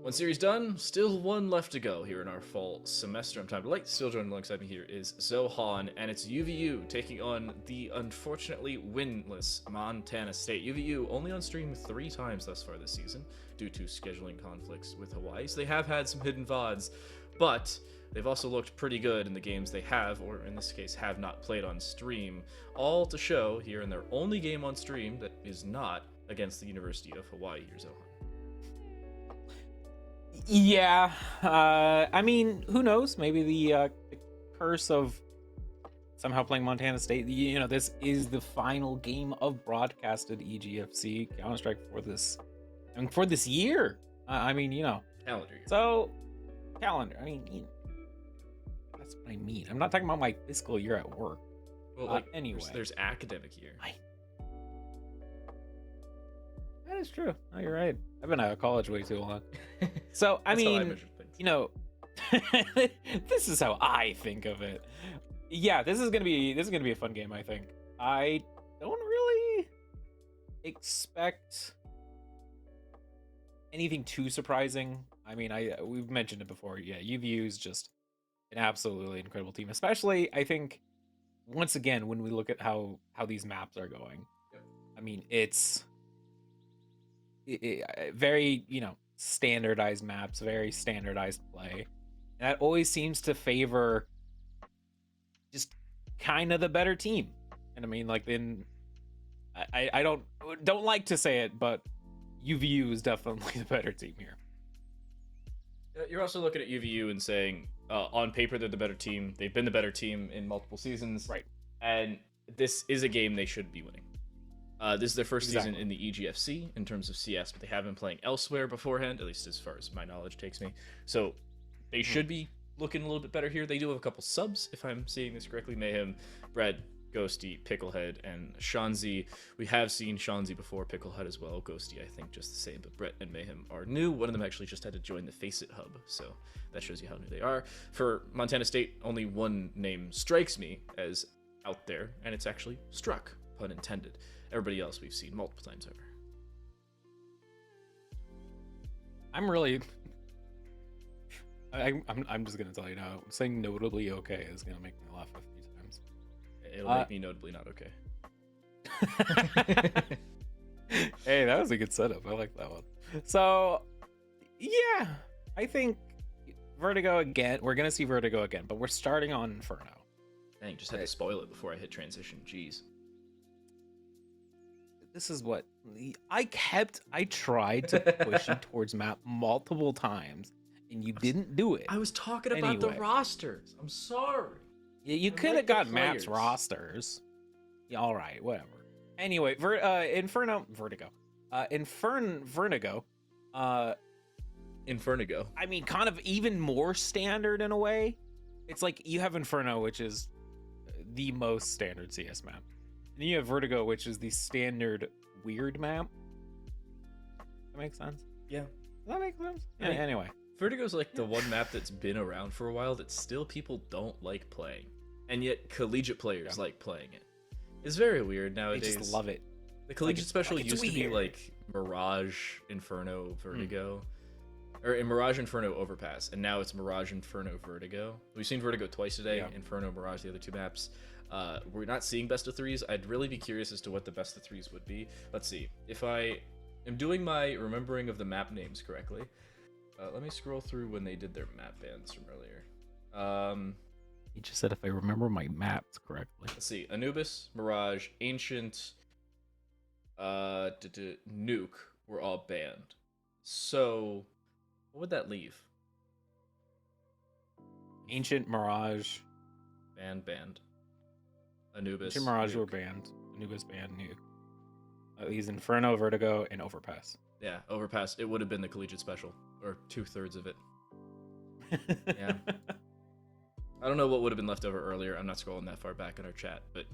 One series done, still one left to go here in our fall semester. I'm Time to Light. Still joining alongside me here is Zohan, and it's UVU taking on the unfortunately winless Montana State. UVU only on stream 3 times thus far this season due to scheduling conflicts with Hawaii. So they have had some hidden VODs, but they've also looked pretty good in the games they have, or in this case, have not played on stream. All to show here in their only game on stream that is not against the University of Hawaii here, Zohan. Yeah, I mean, who knows? Maybe the curse of somehow playing Montana State. This is the final game of broadcasted EGFC Counter-Strike for this. I mean, for this year. Calendar year. So, calendar. I mean, that's what I mean. I'm not talking about my fiscal year at work. Well, anyway, there's academic year. That is true. No, you're right. I've been out of college way too long. So I mean, this is how I think of it. Yeah, this is gonna be a fun game. I think. I don't really expect anything too surprising. I mean, we've mentioned it before. Yeah, UVU is just an absolutely incredible team. Especially, I think, once again, when we look at how these maps are going. Yep. I mean, it's very, standardized maps, very standardized play. And that always seems to favor just kind of the better team. And I mean, like, I don't like to say it, but UVU is definitely the better team here. You're also looking at UVU and saying, on paper, they're the better team. They've been the better team in multiple seasons. Right. And this is a game they should be winning. This is their first Exactly. season in the EGFC in terms of CS, but they have been playing elsewhere beforehand, at least as far as my knowledge takes me. So they should be looking a little bit better here. They do have a couple subs, if I'm seeing this correctly. Mayhem, Brad, Ghosty, Picklehead, and Shanzi. We have seen Shanzi before, Picklehead as well. Ghosty, I think, just the same, but Brett and Mayhem are new. One of them actually just had to join the Faceit hub, so that shows you how new they are. For Montana State, only one name strikes me as out there, and it's actually struck, pun intended. Everybody else we've seen multiple times over. I'm really. I'm just gonna tell you now. Saying notably okay is gonna make me laugh a few times. It'll make me notably not okay. Hey, that was a good setup. I like that one. So, yeah, I think Vertigo again. We're gonna see Vertigo again, but we're starting on Inferno. Dang, just had to spoil it before I hit transition. Jeez. This is what I tried to push you towards map multiple times, and you didn't do it. I was talking about the Anyway. rosters. I'm sorry. Yeah, you I could have like the got maps players. rosters. Yeah, all right, whatever. Anyway, Vertigo. Vertigo. Infernigo. I mean, kind of even more standard in a way. It's like you have Inferno, which is the most standard CS map. And then you have Vertigo, which is the standard weird map. That makes sense? Yeah. Does that make sense? I mean- Anyway. Vertigo's like the one map that's been around for a while that still people don't like playing. And yet collegiate players like playing it. It's very weird They nowadays. just love it. The collegiate special it's used to be weird. like Mirage, Inferno, Vertigo. Or in Mirage, Inferno, Overpass. And now it's Mirage, Inferno, Vertigo. We've seen Vertigo twice today. Yeah. Inferno, Mirage, the other two maps. We're not seeing best of threes. I'd really be curious as to what the best of threes would be. Let's see. If I am doing my remembering of the map names correctly, let me scroll through when they did their map bans from earlier. He just said if I remember my maps correctly. Let's see. Anubis, Mirage, Ancient, Nuke were all banned. So, what would that leave? Ancient, Mirage. Banned. Anubis. Ancient, Mirage were Nuke. banned. Anubis banned, Nuke. These Inferno, Vertigo, and Overpass. Yeah, Overpass. It would have been the collegiate special, or 2/3 of it. Yeah. I don't know what would have been left over earlier. I'm not scrolling that far back in our chat, but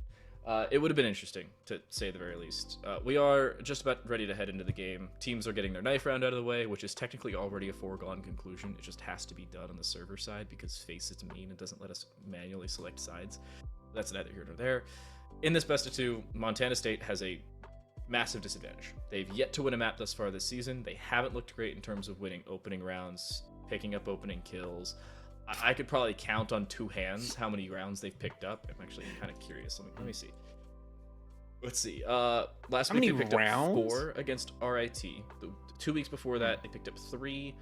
it would have been interesting, to say the very least. We are just about ready to head into the game. Teams are getting their knife round out of the way, which is technically already a foregone conclusion. It just has to be done on the server side because Facet's mean and doesn't let us manually select sides. That's neither here nor there. In this best of two, Montana State has a massive disadvantage. They've yet to win a map thus far this season. They haven't looked great in terms of winning opening rounds, picking up opening kills. I could probably count on two hands how many rounds they've picked up. I'm actually kind of curious. Let me see. Let's see. Last How week many they picked rounds? up 4 against RIT. The 2 weeks before that, they picked up 3.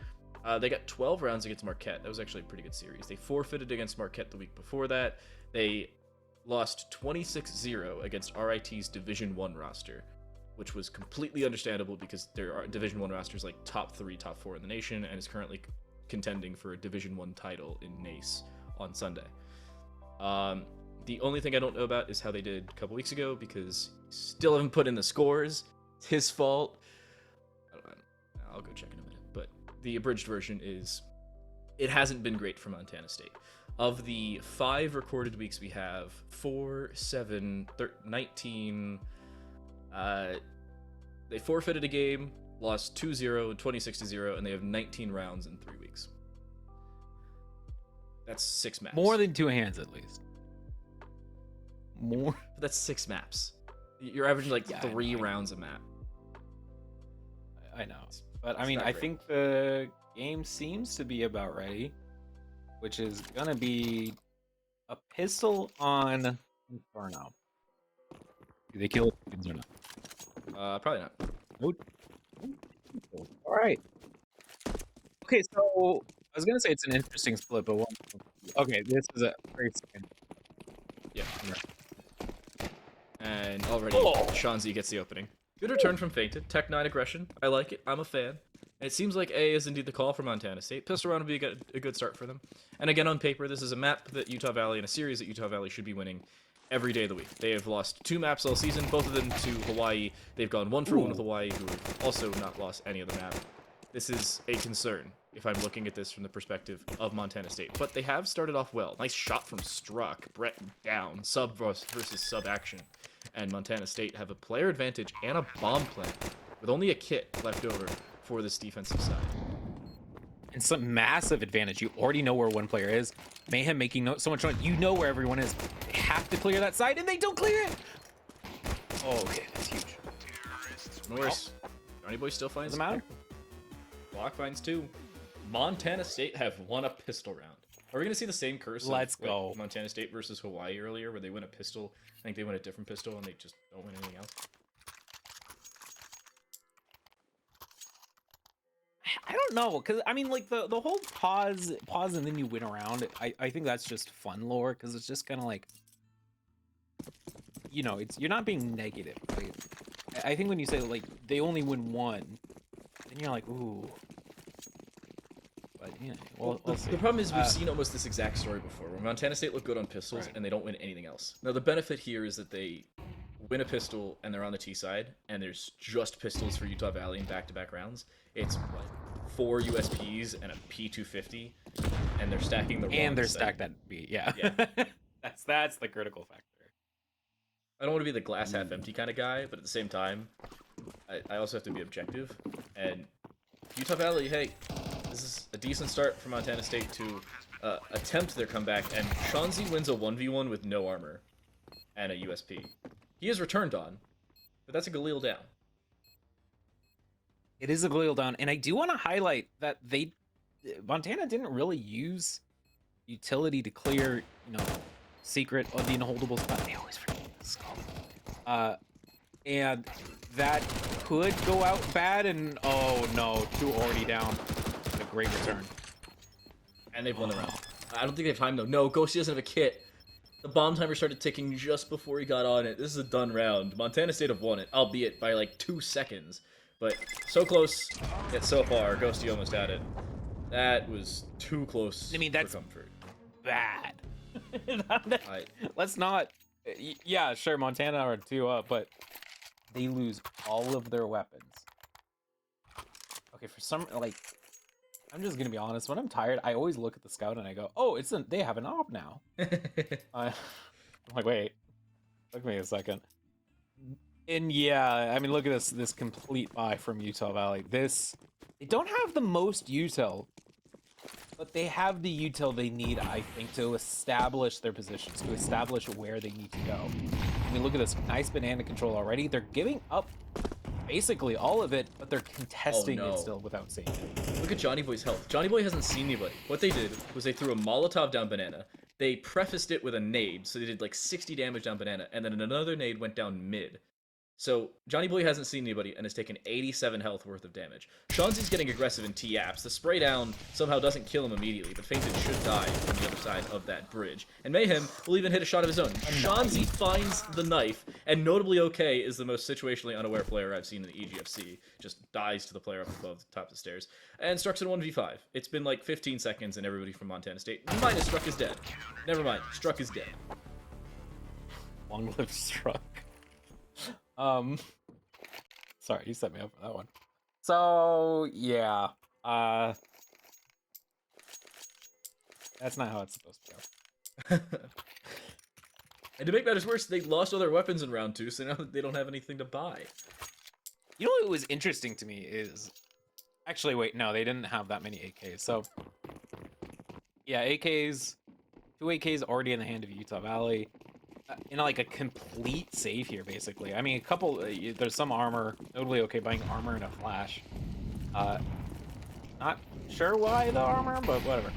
They got 12 rounds against Marquette. That was actually a pretty good series. They forfeited against Marquette the week before that. They lost 26-0 against RIT's Division I roster, which was completely understandable because their Division I roster is like top 3, top 4 in the nation, and is currently contending for a Division I title in NACE on Sunday. The only thing I don't know about is how they did a couple weeks ago, because still haven't put in the scores. It's his fault. I'll go check in a minute. But the abridged version is, it hasn't been great for Montana State. Of the 5 recorded weeks we have, 4, 7, 19, they forfeited a game, lost 2-0 and 26-0, and they have 19 rounds in 3 weeks. That's 6 maps. More than 2 hands, at least. More. But that's 6 maps. You're averaging like Yeah, 3 I know. rounds a map. I know. But I It's mean, not I great. think the game seems to be about ready, which is gonna be a pistol on Inferno. Do they kill it or not? Probably not. All right. Okay, so I was gonna say it's an interesting split, but okay, this is a great second. Yeah. And already, Oh. Shanzi gets the opening. Good return from Fainted. Tech 9 aggression. I like it. I'm a fan. And it seems like A is indeed the call for Montana State. Pistol round would be a good start for them. And again, on paper, this is a map that Utah Valley, and a series that Utah Valley should be winning every day of the week. They have lost 2 maps all season, both of them to Hawaii. They've gone 1 for 1 with Hawaii, who have also not lost any other map. This is a concern if I'm looking at this from the perspective of Montana State. But they have started off well. Nice shot from Struck. Brett down. Sub versus sub action. And Montana State have a player advantage and a bomb plant with only a kit left over for this defensive side. And some massive advantage. You already know where one player is. Mayhem making so much noise. You know where everyone is. They have to clear that side, and they don't clear it. Oh, okay, that's huge. No worries. Johnny Boy still finds Doesn't matter. Block finds 2. Montana State have won a pistol round. Are we gonna see the same curse? Let's of, like, go. Montana State versus Hawaii earlier, where they win a pistol. I think they win a different pistol, and they just don't win anything else. I don't know, because I mean, like the whole pause, and then you win around. I think that's just fun lore, because it's just kind of like, you know, you're not being negative. Right? I think when you say like they only win 1, then you're like, ooh. But yeah, we'll see. The problem is we've seen almost this exact story before, where Montana State look good on pistols Right. and they don't win anything else. Now the benefit here is that they win a pistol and they're on the T side, and there's just pistols for Utah Valley in back-to-back rounds. It's like 4 USPs and a P250, and they're stacking the wrong And they're set. stacked at B. Yeah. Yeah. that's the critical factor. I don't want to be the glass half empty kind of guy, but at the same time, I also have to be objective. And Utah Valley, hey, this is a decent start for Montana State to attempt their comeback, and Shanzi wins a 1v1 with no armor and a USP. He is returned on, but that's a Galil down. It is a Galil down, and I do want to highlight that Montana didn't really use utility to clear, you know, secret or the unholdable spot. They always forget the skull. And that could go out bad, and oh no, 2 already down. A great return. And they've won the round. I don't think they have time though. No, Ghosty doesn't have a kit. The bomb timer started ticking just before he got on it. This is a done round. Montana State have won it, albeit by like 2 seconds. But so close, yet so far. Ghosty almost had it. That was too close. I mean, that's for comfort. bad. I- Let's not. Yeah, sure, Montana are 2 up, but they lose all of their weapons. Okay, for some, like, I'm just gonna be honest. When I'm tired, I always look at the scout and I go, "Oh, they have an op now." I'm like, wait, look at me a second. And yeah, I mean, look at this complete buy from Utah Valley. They don't have the most util, but they have the util they need, I think, to establish their positions, to establish where they need to go. I mean, look at this nice banana control already. They're giving up basically all of it, but they're contesting Oh, no. it still without seeing it. Look at Johnny Boy's health. Johnny Boy hasn't seen anybody. What they did was they threw a Molotov down Banana. They prefaced it with a nade, so they did like 60 damage down Banana, and then another nade went down mid. So Johnny Boy hasn't seen anybody and has taken 87 health worth of damage. Shanzi's getting aggressive in T-Apps. The spray down somehow doesn't kill him immediately, but Fainted should die from the other side of that bridge. And Mayhem will even hit a shot of his own. Shanzi finds the knife, and notably okay is the most situationally unaware player I've seen in the EGFC. Just dies to the player up above the top of the stairs. And Struck's in 1v5. It's been like 15 seconds and everybody from Montana State, minus Struck, is dead. Never mind, Struck is dead. Long-lived Struck. Sorry, you set me up for that one. So yeah, that's not how it's supposed to go. And to make matters worse, they lost all their weapons in round 2, so now they don't have anything to buy. You know what was interesting to me is, actually, wait, no, they didn't have that many AKs. So yeah, AKs, 2 AKs already in the hand of Utah Valley. You know, like a complete save here, basically. I mean, a couple, there's some armor, notably okay buying armor and a flash. Not sure why the armor, but whatever.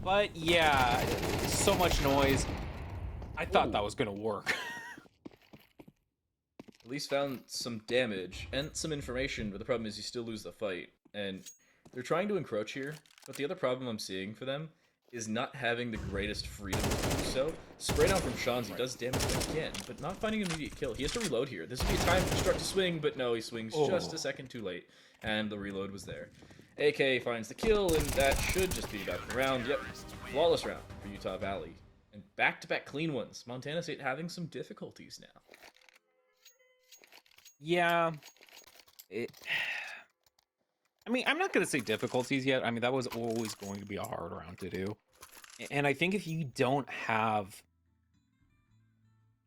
But yeah, so much noise. I thought that was gonna work. At least found some damage and some information, but the problem is you still lose the fight. And they're trying to encroach here, but the other problem I'm seeing for them is not having the greatest freedom to do so. Spray down from Shanzi does damage again, but not finding an immediate kill. He has to reload here. This would be a time for Struck to swing, but no, he swings just a second too late, and the reload was there. AK finds the kill, and that should just be about the round. Yep, flawless round for Utah Valley. And back-to-back clean ones. Montana State having some difficulties now. Yeah. I mean, I'm not going to say difficulties yet. I mean, that was always going to be a hard round to do. And I think if you don't have...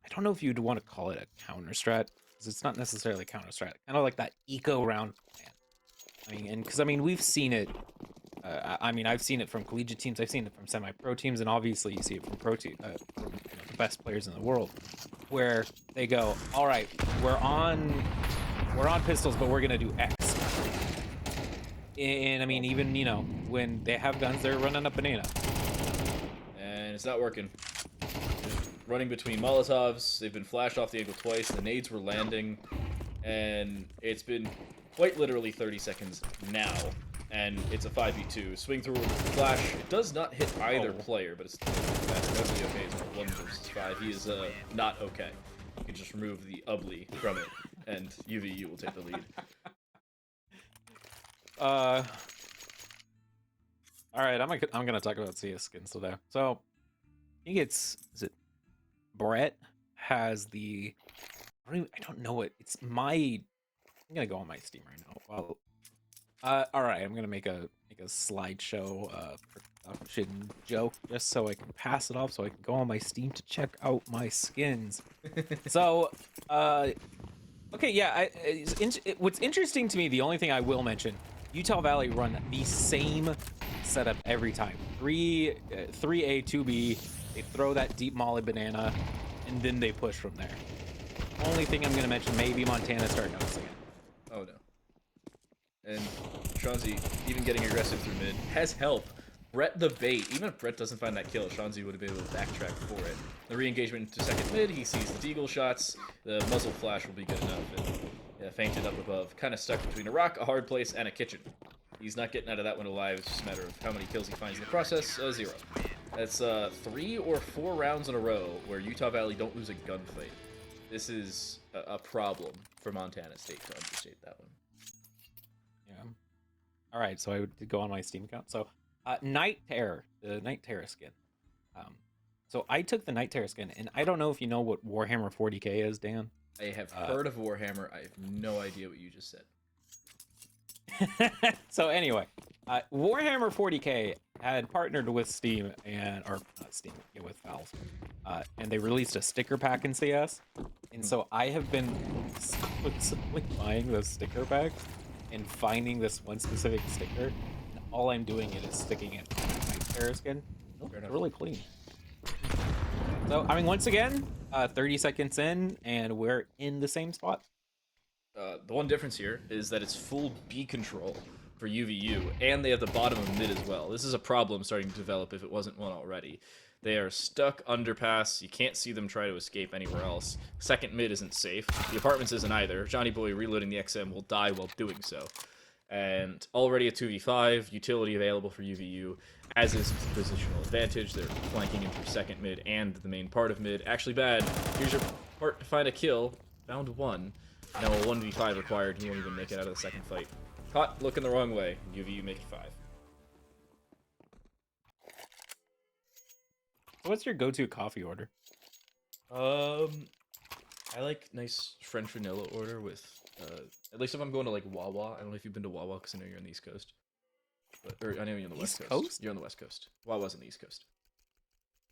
I don't know if you'd want to call it a counter strat, because it's not necessarily a counter strat. Kind of like that eco round plan. I mean, and because, I mean, we've seen it I mean, I've seen it from collegiate teams, I've seen it from semi-pro teams, and obviously you see it from pro team, from, the best players in the world, where they go, all right, we're on pistols, but we're gonna do X. And I mean, even when they have guns, they're running up banana. And it's not working. Running between Molotovs, they've been flashed off the angle twice, the nades were landing, and it's been quite literally 30 seconds now, and it's a 5v2. Swing through with the flash, it does not hit either player, but it's totally okay. It's 1 versus 5. He is not okay. You can just remove the ugly from it, and UVU will take the lead. All right, I'm gonna talk about CS skins today. So I think is it Brett has the I don't know it. It's my I'm gonna go on my Steam right now. Well, all right, I'm gonna make a slideshow production joke just so I can pass it off, so I can go on my Steam to check out my skins. So, okay, yeah. What's interesting to me, the only thing I will mention, Utah Valley run the same setup every time. 3A, 2B. They throw that deep molly banana, and then they push from there. Only thing I'm gonna mention, maybe Montana start noticing it. Oh no. And Shanzi, even getting aggressive through mid, has help. Brett the bait. Even if Brett doesn't find that kill, Shanzi would have been able to backtrack for it. The re-engagement into second mid, he sees the deagle shots, the muzzle flash will be good enough, and fainted up above. Kind of stuck between a rock, a hard place, and a kitchen. He's not getting out of that one alive, it's just a matter of how many kills he finds in the process. 0. That's 3 or 4 rounds in a row where Utah Valley don't lose a gunfight. This is a problem for Montana State, to understate that one. Yeah. All right, so I would go on my Steam account. So, Night Terror, the Night Terror skin. So I took the Night Terror skin, and I don't know if you know what Warhammer 40K is, Dan. I have heard of Warhammer. I have no idea what you just said. So anyway, Warhammer 40K had partnered with Steam or not Steam, with Valve, and they released a sticker pack in CS. And so I have been exclusively buying those sticker packs and finding this one specific sticker, and all I'm doing is sticking it on my Terror skin. It's really clean. So I mean, once again, 30 seconds in, and we're in the same spot. The one difference here is that it's full B control for UVU, and they have the bottom of mid as well. This is a problem starting to develop if it wasn't one already. They are stuck underpass. You can't see them try to escape anywhere else. Second mid isn't safe. The apartments isn't either. Johnny Boy reloading the XM will die while doing so. And already a 2v5, utility available for UVU, as is positional advantage. They're flanking in through second mid and the main part of mid. Actually bad. Here's your part to find a kill. Found 1. Now a 1v5 required. He won't even make it out of the second fight. Caught looking the wrong way. UVU make it 5. What's your go-to coffee order? I like nice French vanilla order with, at least if I'm going to like Wawa. I don't know if you've been to Wawa because I know you're on the East Coast. Or I know you're on the West Coast. You're on the West Coast. Wawa's on the East Coast.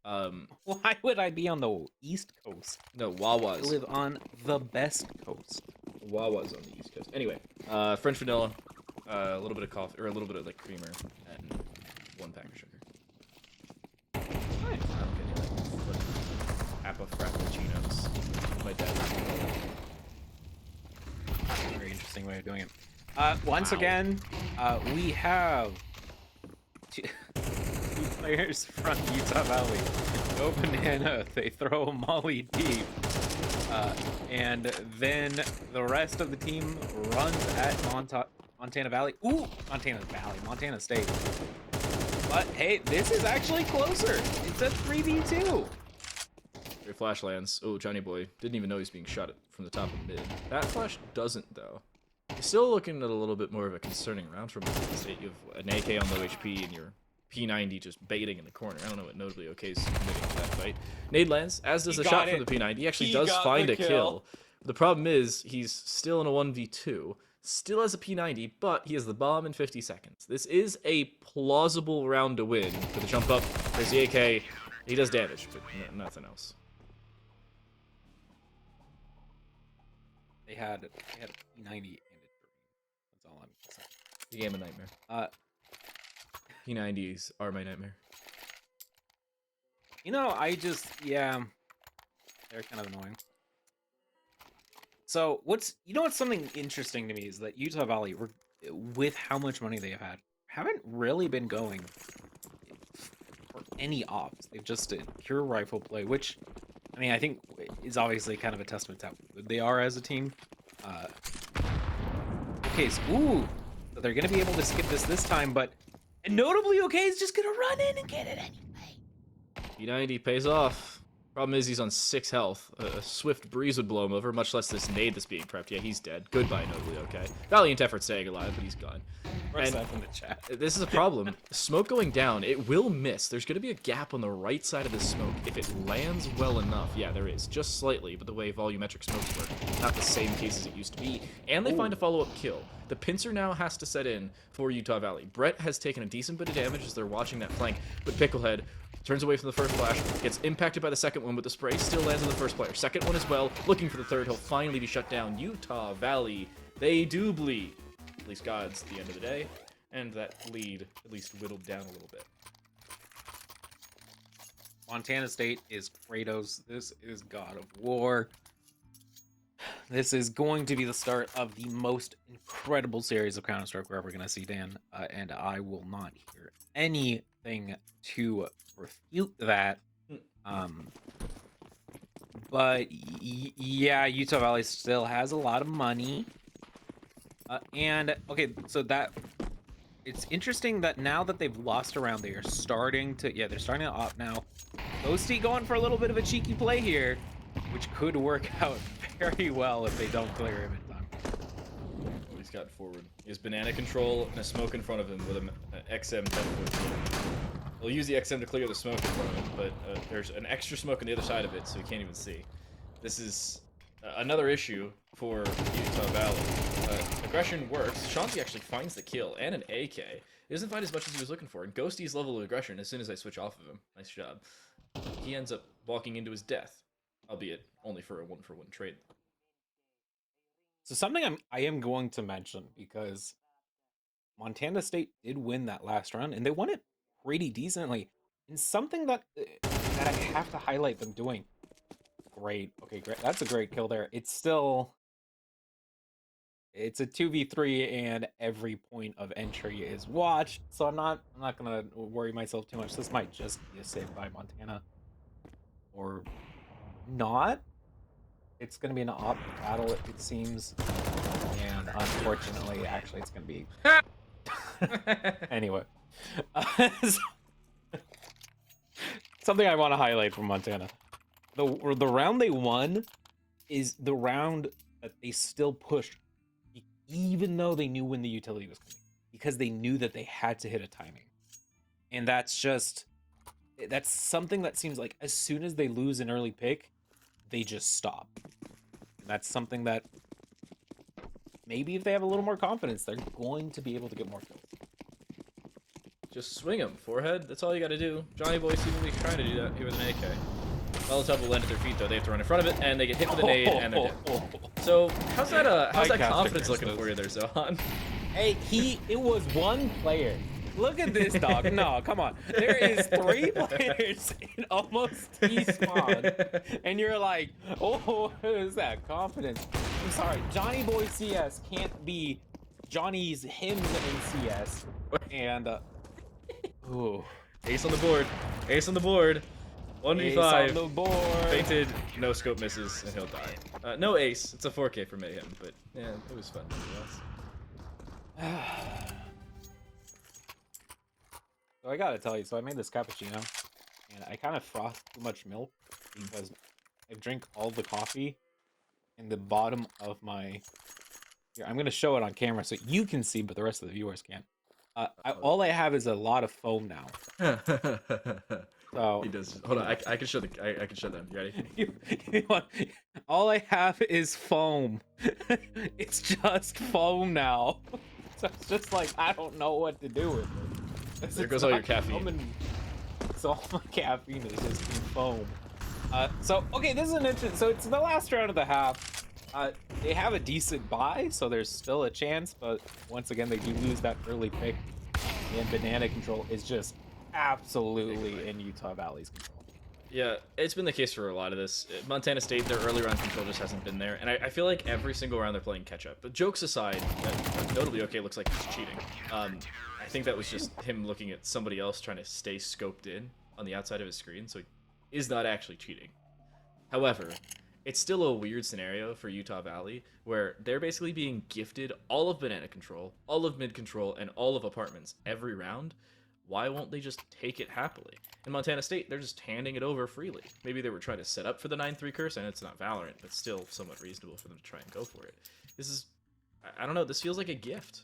Why would I be on the East Coast? No, Wawa's. I live on the best coast. Wawa's on the East Coast. Anyway, French vanilla, a little bit of coffee, or a little bit of like creamer, and 1 pack of sugar. Nice. I don't get any like Appa Frappuccinos. My dad was doing that. Very interesting way of doing it. Once again, we have two players from Utah Valley. Go banana. They throw Molly deep. And then the rest of the team runs at Montana Valley. Ooh, Montana State. But hey, this is actually closer. It's a 3v2. Your flash lands. Oh, Johnny Boy didn't even know he's being shot at from the top of mid. That flash doesn't though. You're still looking at a little bit more of a concerning round from Montana State. You have an AK on low HP and your P90 just baiting in the corner. I don't know what notably OK's committing to that fight. Nade lands, as does a shot from the P90. He actually does find a kill. The problem is he's still in a 1v2. Still has a P90, but he has the bomb in 50 seconds. This is a plausible round to win. For the jump up, there's the AK. He does damage, but nothing else. They had a P90 and a dream. That's all I'm saying. The game of nightmare. P90s are my nightmare. You know, yeah, they're kind of annoying. So what's something interesting to me is that Utah Valley, with how much money they have had, haven't really been going for any ops. They've just did pure rifle play, which, I mean, I think is obviously kind of a testament to how good they are as a team. Okay, so they're gonna be able to skip this time, but and notably, okay, is just gonna run in and get it anyway. P90 pays off. Problem is he's on 6 health. A swift breeze would blow him over, much less this nade that's being prepped. Yeah, he's dead. Goodbye, notably, okay. Valiant effort staying alive, but he's gone. Press F in the chat. This is a problem. Smoke going down, it will miss. There's going to be a gap on the right side of the smoke. If it lands well enough, yeah, there is. Just slightly, but the way volumetric smokes work, not the same case as it used to be. And they find a follow-up kill. The pincer now has to set in for Utah Valley. Brett has taken a decent bit of damage as they're watching that flank, but Picklehead turns away from the first flash, gets impacted by the second one, but the spray still lands on the first player. Second one as well, looking for the third. He'll finally be shut down. Utah Valley, they do bleed. At least God's at the end of the day. And that lead at least whittled down a little bit. Montana State is Kratos. This is God of War. This is going to be the start of the most incredible series of Counter-Strike we're ever going to see, Dan. And I will not hear anything to refute that. But yeah, Utah Valley still has a lot of money. And okay, so that it's interesting that now that they've lost around, they are starting to they're starting to opt now. Ghosty going for a little bit of a cheeky play here, which could work out very well if they don't clear him in time. Oh, he's got forward. He has banana control and a smoke in front of him with an XM 10-foot. He'll use the XM to clear the smoke in front of him, but there's an extra smoke on the other side of it, so he can't even see. This is another issue for Utah Valley. Aggression works. Shanti actually finds the kill and an AK. He doesn't find as much as he was looking for. And Ghosty's level of aggression as soon as I switch off of him. Nice job. He ends up walking into his death, albeit only for a 1-for-1 trade. So something I am going to mention, because Montana State did win that last round, and they won it pretty decently. And something that I have to highlight them doing. Great. Okay, great. That's a great kill there. It's a 2v3 and every point of entry is watched, so I'm not gonna worry myself too much. This might just be a save by Montana, or not. It's gonna be an op battle, it seems, and unfortunately, actually, it's gonna be anyway. Something I want to highlight from Montana: the round they won is the round that they still pushed, even though they knew when the utility was coming, because they knew that they had to hit a timing. And that's something that seems like as soon as they lose an early pick, they just stop. And that's something that maybe if they have a little more confidence, they're going to be able to get more kills. Just swing him. Forehead, that's all you gotta do. Johnny Boy seemingly trying to do that here with an AK. Molotov will land at their feet, though. They have to run in front of it, and they get hit with a nade, and they're dead. So, how's that confidence looking for you there, Zohan? Hey, it was one player. Look at this, dog. No, come on. There is 3 players in almost T-spawn, and you're like, oh, what is that confidence? I'm sorry, Johnny Boy CS can't be Johnny's hymns in CS. And, ooh. Ace on the board. Ace on the board. 1v5. Ace on the board. Fainted, no scope misses, and he'll die. No ace. It's a 4K for Mayhem, but yeah, it was fun. So I gotta tell you, so I made this cappuccino, and I kind of frothed too much milk because I drank all the coffee in the bottom of my... Here, I'm gonna show it on camera so you can see, but the rest of the viewers can't. All I have is a lot of foam now. So he does. Hold on, I can show I can show them. You ready? All I have is foam. It's just foam now. So it's just like I don't know what to do with it. There goes all your caffeine. So all my caffeine is just in foam. So okay, this is an interesting. So it's the last round of the half. They have a decent buy, so there's still a chance. But once again, they do lose that early pick. and banana control is just absolutely in Utah Valley's control. Yeah, it's been the case for a lot of this. Montana State, their early round control just hasn't been there, and I feel like every single round they're playing catch up. But jokes aside, notably okay looks like he's cheating. I think that was just him looking at somebody else trying to stay scoped in on the outside of his screen, so he is not actually cheating. However, it's still a weird scenario for Utah Valley, where they're basically being gifted all of banana control, all of mid control, and all of apartments every round. Why won't they just take it happily? In Montana State, they're just handing it over freely. Maybe they were trying to set up for the 9-3 curse, and it's not Valorant, but still somewhat reasonable for them to try and go for it. This is, I don't know, this feels like a gift.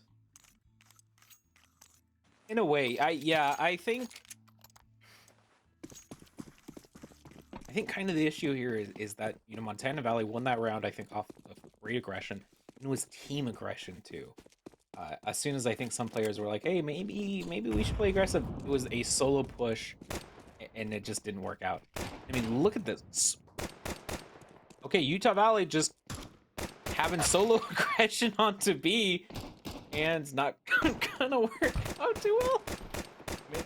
In a way, I think kind of the issue here is that, you know, Montana Valley won that round, I think, off of great aggression. And it was team aggression, too. As soon as I think some players were like, hey, maybe we should play aggressive, it was a solo push, and it just didn't work out. I mean, look at this. Okay, Utah Valley just having solo aggression onto B, and it's not gonna work out too well. I mean,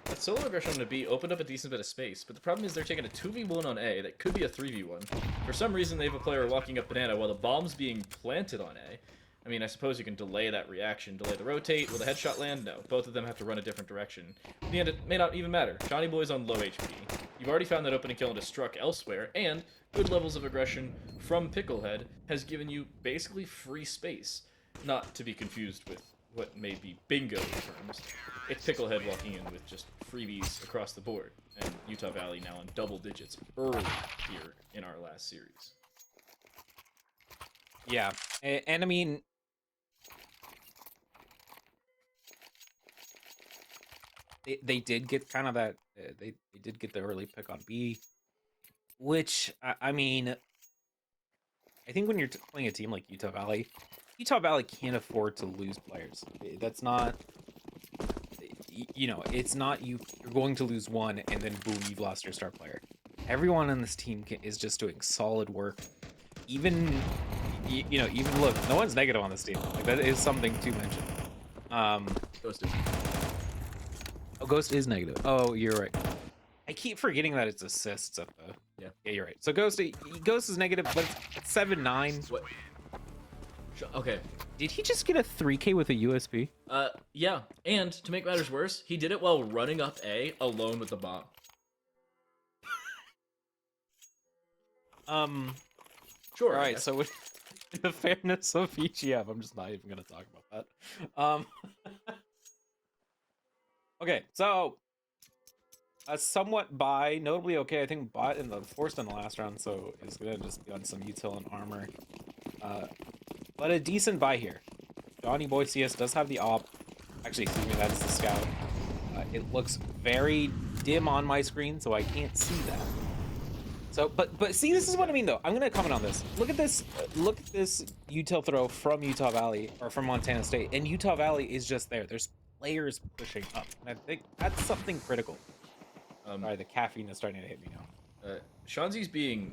that solo aggression on a B opened up a decent bit of space, but the problem is they're taking a 2v1 on A that could be a 3v1. For some reason, they have a player walking up banana while the bomb's being planted on A. I mean, I suppose you can delay that reaction. Delay the rotate. Will the headshot land? No. Both of them have to run a different direction. In the end, it may not even matter. Johnny Boy's on low HP. You've already found that opening kill and struck elsewhere, and good levels of aggression from Picklehead has given you basically free space. Not to be confused with what may be bingo terms. It's Picklehead walking in with just freebies across the board, and Utah Valley now on double digits early here in our last series. Yeah, and I mean, they did get kind of that, they did get the early pick on B, which, I mean, I think when you're playing a team like Utah Valley can't afford to lose players. That's not, you know, it's not you're going to lose one and then boom, you've lost your star player. Everyone on this team is just doing solid work. Even, you know, even look, no one's negative on this team. Like, that is something to mention. Ghost is. Oh, Ghost is negative. Oh, you're right. I keep forgetting that it's assists at the. Yeah, you're right. So Ghost is negative, but it's 7-9. What? Okay. Did he just get a 3K with a USP? Yeah. And to make matters worse, he did it while running up A alone with the bomb. Sure. All right. So with the fairness of EGF, I'm just not even gonna talk about that. Okay, so a somewhat buy, notably okay. I think bot in the forced in the last round, so it's gonna just be on some util and armor. But a decent buy here. Johnny Boy CS does have the op. Actually, excuse me, that is the scout. It looks very dim on my screen, so I can't see that. So, but see, this is what I mean, though. I'm gonna comment on this. Look at this. Look at this util throw from Utah Valley or from Montana State, and Utah Valley is just there. There's players pushing up, and I think that's something critical. Sorry, the caffeine is starting to hit me now. Shanzi's being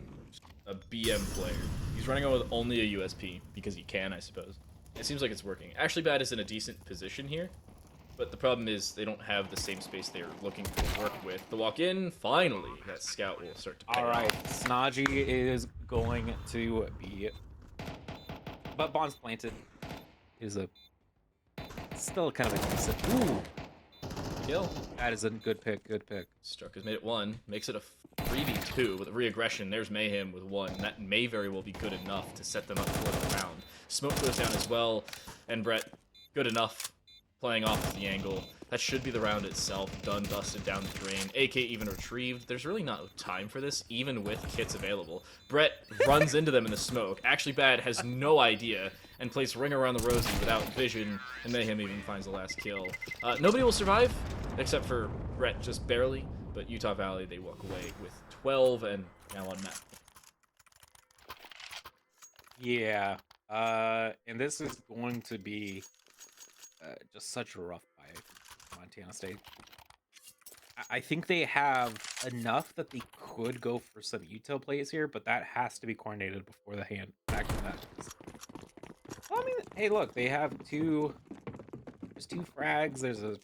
a BM player. He's running on with only a USP because he can, I suppose. It seems like it's working. Ashley Bad is in a decent position here, but the problem is they don't have the same space they're looking to work with. The walk in, finally, that scout will start to pay All right, off. Snodgy is going to be, but Bond's planted. Is a still kind of a decent. Ooh, Kill. that is a good pick. Good pick. Struck has made it 1. Makes it a 3v2 with a re-aggression. There's Mayhem with 1. That may very well be good enough to set them up for the round. Smoke goes down as well, and Brett, good enough. Playing off the angle. That should be the round itself. Done, dusted down the drain. AK even retrieved. There's really not time for this, even with kits available. Brett runs into them in the smoke. Actually Bad has no idea and plays Ring Around the Rosie without vision, and Mayhem even finds the last kill. Nobody will survive, except for Brett, just barely. But Utah Valley, they walk away with 12 and now on map. Yeah. And this is going to be just such a rough buy for Montana State. I think they have enough that they could go for some util plays here, but that has to be coordinated before the hand back to that. Well, I mean, hey, look, they have there's 2 frags, there's a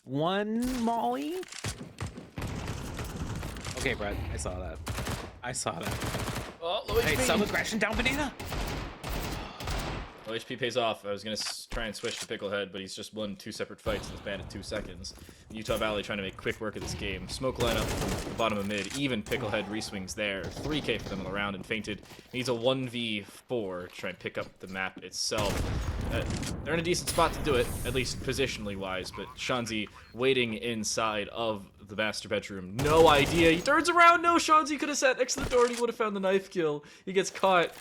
one molly. Okay, Brett, I saw that. I saw that. Oh, low Hey, HP. some aggression down banana. Low HP pays off. I was gonna try and switch to Picklehead, but he's just won 2 separate fights in the span of 2 seconds. Utah Valley trying to make quick work of this game. Smoke lineup from the bottom of mid. Even Picklehead reswings there. 3k for them on the round and fainted. Needs a 1v4 to try and pick up the map itself. They're in a decent spot to do it, at least positionally wise, but Shanzi waiting inside of the master bedroom. No idea. He turns around. No, Shanzi could have sat next to the door and he would have found the knife kill. He gets caught.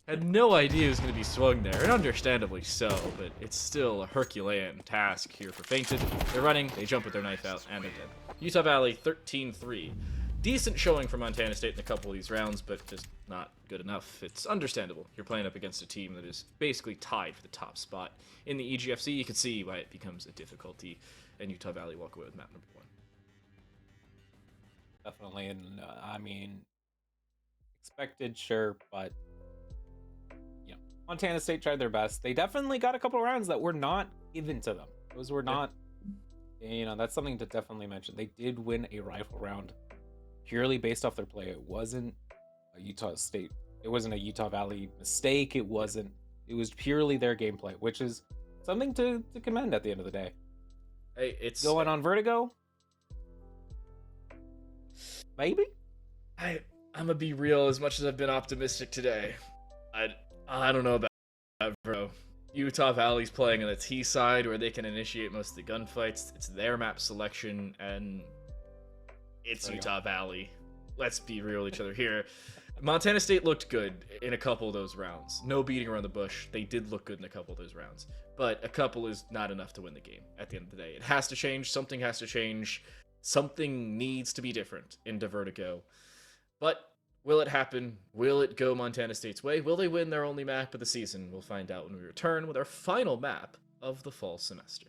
Had no idea he was going to be swung there, and understandably so, but it's still a Herculean task here for Fainted. They're running, they jump with their knife out, and they're dead. Utah Valley, 13-3. Decent showing for Montana State in a couple of these rounds, but just not good enough. It's understandable. You're playing up against a team that is basically tied for the top spot. In the EGFC, you can see why it becomes a difficulty, and Utah Valley walk away with map number 1. Definitely, and I mean, expected, sure, but Montana State tried their best. They definitely got a couple rounds that were not given to them. Those were not, that's something to definitely mention. They did win a rifle round purely based off their play. It wasn't a Utah State. It wasn't a Utah Valley mistake. It was purely their gameplay, which is something to commend at the end of the day. Hey, it's going on Vertigo. Maybe. I'm gonna be real. As much as I've been optimistic today, I don't know about that, bro. Utah Valley's playing on the T side where they can initiate most of the gunfights. It's their map selection, and it's Utah Valley. Let's be real with each other here. Montana State looked good in a couple of those rounds. No beating around the bush. They did look good in a couple of those rounds. But a couple is not enough to win the game at the end of the day. It has to change. Something has to change. Something needs to be different into Vertigo. But will it happen? Will it go Montana State's way? Will they win their only map of the season? We'll find out when we return with our final map of the fall semester.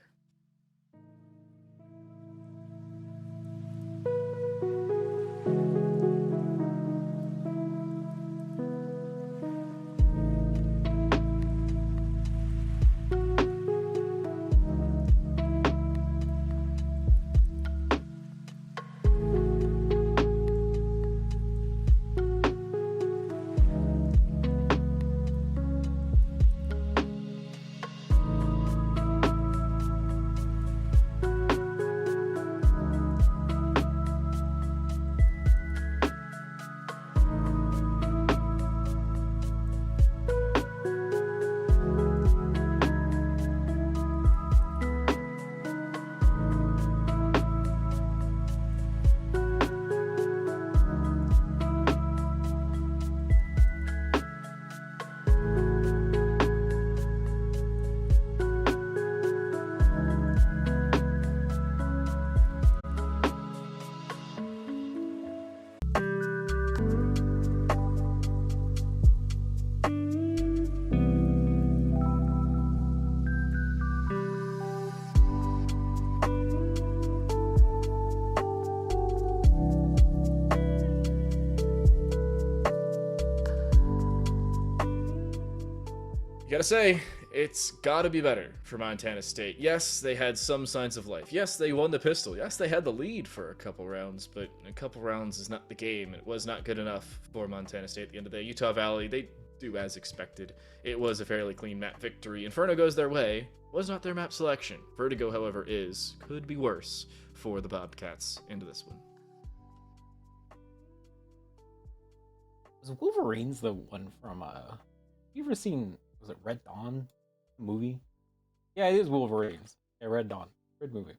Gotta say, it's gotta be better for Montana State. Yes, they had some signs of life. Yes, they won the pistol. Yes, they had the lead for a couple rounds, but a couple rounds is not the game. It was not good enough for Montana State at the end of the day. Utah Valley, they do as expected. It was a fairly clean map victory. Inferno goes their way. Was not their map selection. Vertigo, however, could be worse for the Bobcats into this one. Was Wolverines the one from you ever seen, was it Red Dawn movie? Yeah, it is Wolverines. Yeah, Red Dawn. Good movie.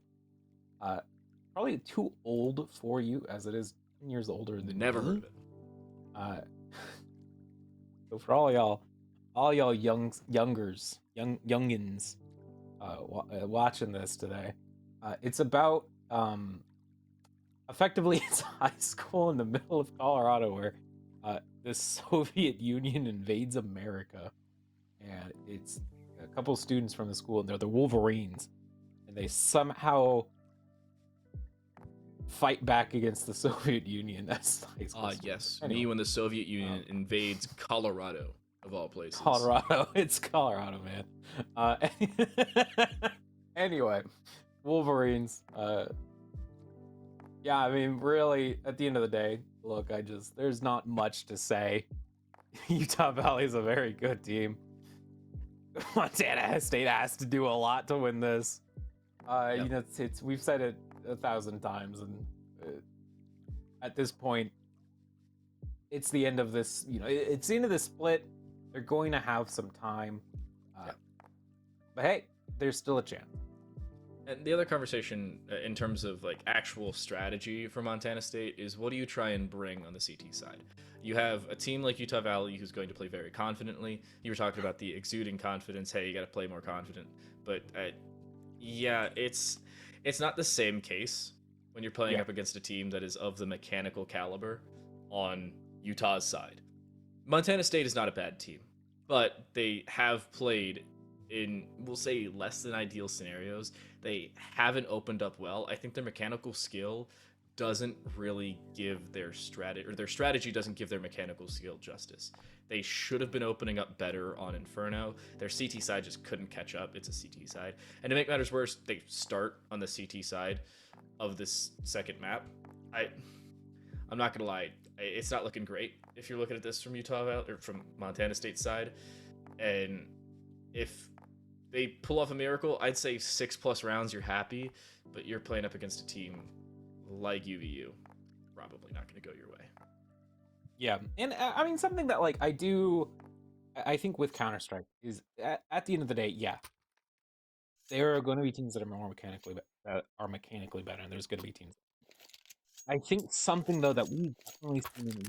Probably too old for you, as it is 10 years older than Never me. heard of it. So for all y'all youngins watching this today, it's about effectively it's high school in the middle of Colorado where the Soviet Union invades America, and it's a couple students from the school, and they're the Wolverines, and they somehow fight back against the Soviet Union. That's high school. Yes. Anyway. Me when the Soviet Union invades Colorado, of all places. Colorado. It's Colorado, man. Anyway, Wolverines. Yeah, I mean, really, at the end of the day, look, there's not much to say. Utah Valley is a very good team. Montana State has to do a lot to win this. Yep. You know, we've said it 1,000 times, and at this point, it's the end of this. You know, it's the end of the split. They're going to have some time, but hey, there's still a chance. And the other conversation in terms of like actual strategy for Montana State is what do you try and bring on the CT side? You have a team like Utah Valley who's going to play very confidently. You were talking about the exuding confidence. Hey, you got to play more confident. But yeah, it's not the same case when you're playing up against a team that is of the mechanical caliber on Utah's side. Montana State is not a bad team, but they have played in, we'll say, less than ideal scenarios. They haven't opened up well. I think their mechanical skill doesn't really give their strategy, or their strategy doesn't give their mechanical skill justice. They should have been opening up better on Inferno. Their CT side just couldn't catch up. It's a CT side. And to make matters worse, they start on the CT side of this second map. I'm not gonna lie, it's not looking great if you're looking at this from Utah Valley, or from Montana State side. And if they pull off a miracle, I'd say 6+ rounds, you're happy, but you're playing up against a team like UVU. Probably not going to go your way. Yeah, and I mean, something that like I think with Counter-Strike is at the end of the day, yeah, there are going to be teams that are mechanically better, and there's going to be teams. I think something though that we've definitely seen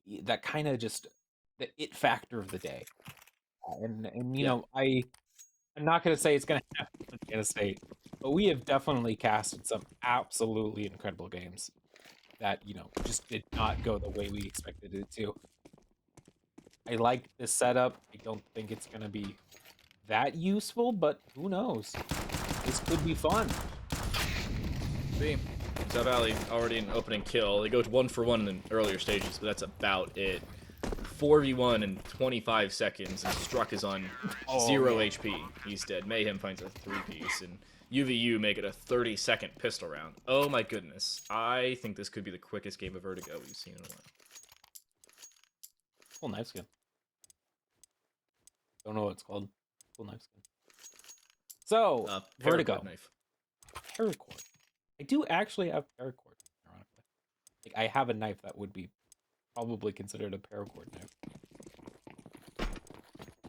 in that kind of just the it factor of the day, and you know, I'm not going to say it's going to happen in Montana State, but we have definitely casted some absolutely incredible games that, you know, just did not go the way we expected it to. I like this setup. I don't think it's going to be that useful, but who knows? This could be fun. See, Utah Valley already an opening kill. They go 1-for-1 in the earlier stages, but that's about it. 4v1 in 25 seconds, and Struck is on 0 HP. He's dead. Mayhem finds a 3-piece, and UVU make it a 30-second pistol round. Oh my goodness. I think this could be the quickest game of Vertigo we've seen in a while. Cool knife skin. Don't know what it's called. Cool knife skin. So, Vertigo. Knife. Paracord. I do actually have paracord, ironically. Like, I have a knife that would be probably considered a paracord knife.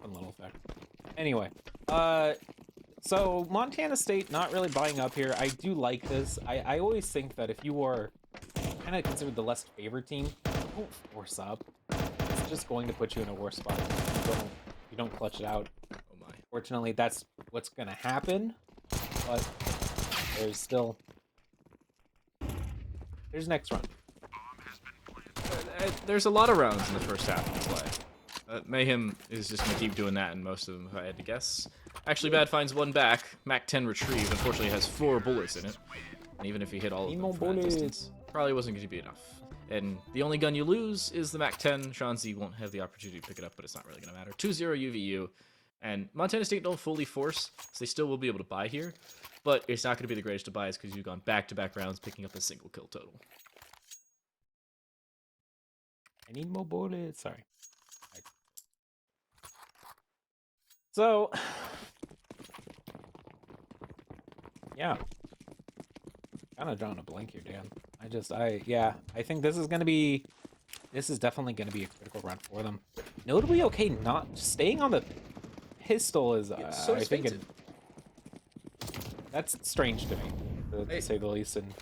Fun little fact. Anyway, so Montana State not really buying up here. I do like this. I always think that if you are kind of considered the less favored team, don't force up. It's just going to put you in a worse spot if you don't clutch it out. Oh my. Fortunately, that's what's gonna happen. But there's next round. There's a lot of rounds in the first half of play. Mayhem is just going to keep doing that, and most of them, if I had to guess. Actually, Bad finds one back. Mac 10 retrieved. Unfortunately, has 4 bullets in it. And even if he hit all of them from that distance, probably wasn't going to be enough. And the only gun you lose is the Mac 10. Shanzi won't have the opportunity to pick it up, but it's not really going to matter. 2-0 UVU. And Montana State don't fully force, so they still will be able to buy here. But it's not going to be the greatest to buy because you've gone back-to-back rounds picking up a single kill total. I need more bullets. Sorry. So, yeah. Kind of drawing a blank here, Dan. I think this is definitely going to be a critical round for them. Notably, okay, not staying on the pistol is, so I think that's strange to me, to say the least, and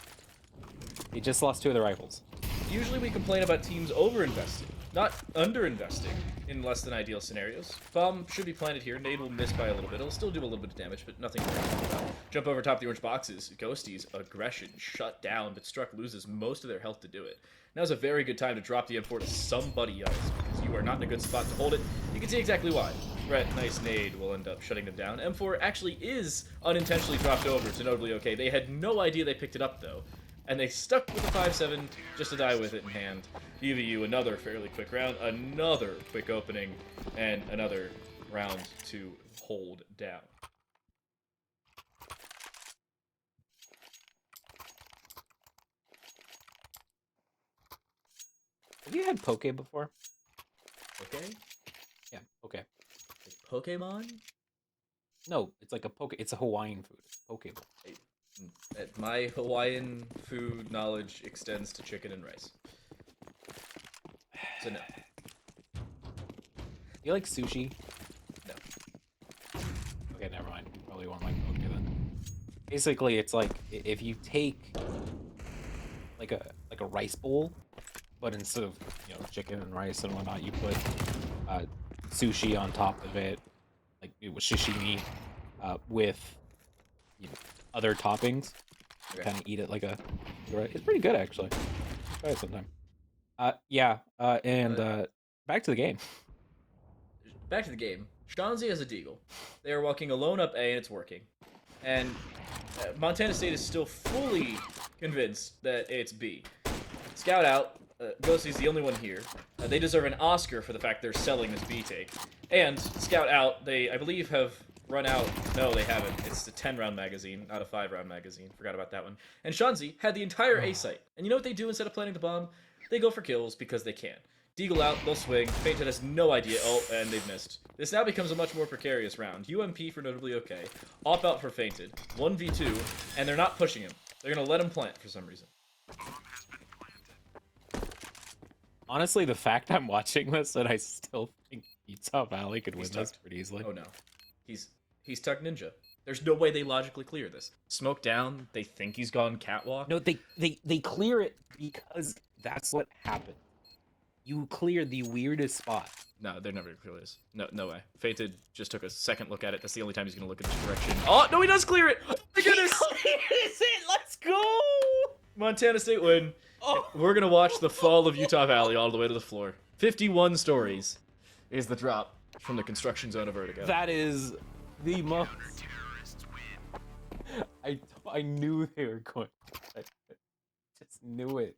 he just lost 2 of the rifles. Usually we complain about teams over-investing, not under-investing in less than ideal scenarios. Bomb should be planted here. Nade will miss by a little bit. It'll still do a little bit of damage, but nothing to worry about. Jump over top of the orange boxes. Ghosty's aggression shut down, but Struck loses most of their health to do it. Now's a very good time to drop the M4 to somebody else, because you are not in a good spot to hold it. You can see exactly why. Brett, nice nade, will end up shutting them down. M4 actually is unintentionally dropped over to Notably Okay. They had no idea they picked it up, though. And they stuck with the 5-7 just to die with it in hand. UVU, another fairly quick round, another quick opening, and another round to hold down. Have you had poke before? Okay. Yeah, okay. Like Pokemon? No, it's like a poke. It's a Hawaiian food. It's poke bowl. My Hawaiian food knowledge extends to chicken and rice. So no. You like sushi? No. Okay, never mind. You probably won't like poke then. Basically, it's like if you take like a rice bowl, but instead of chicken and rice and whatnot, you put sushi on top of it, like it was sashimi, with other toppings. Okay. Kind of eat it like a. It's pretty good actually. Try it sometime. Yeah. Back to the game. Back to the game. Shanzi has a deagle. They are walking alone up A, and it's working. And Montana State is still fully convinced that it's B. Scout out. Ghostly's the only one here. They deserve an Oscar for the fact they're selling this B take. And Scout out, they, I believe, have run out. No, they haven't. It's a 10-round magazine, not a 5-round magazine. Forgot about that one. And Shanzi had the entire A site. And you know what they do instead of planting the bomb? They go for kills because they can. Deagle out, they'll swing. Fainted has no idea. Oh, and they've missed. This now becomes a much more precarious round. UMP for notably okay. Op out for Fainted. 1v2, and they're not pushing him. They're going to let him plant for some reason. Honestly, the fact I'm watching this and I still think Utah Valley could win He's this tucked. pretty easily. Oh no. He's tucked ninja. There's no way they logically clear this. Smoke down, they think he's gone catwalk. No, they clear it because that's what happened. You clear the weirdest spot. No, they're never gonna clear this. No way. Fainted just took a second look at it. That's the only time he's gonna look in this direction. Oh, no, he does clear it! Oh my goodness! He clears it! Let's go! Montana State win. Oh. We're gonna watch the fall of Utah Valley all the way to the floor. 51 stories is the drop from the construction zone of Vertigo. That is the most... I knew they were going. I just knew it.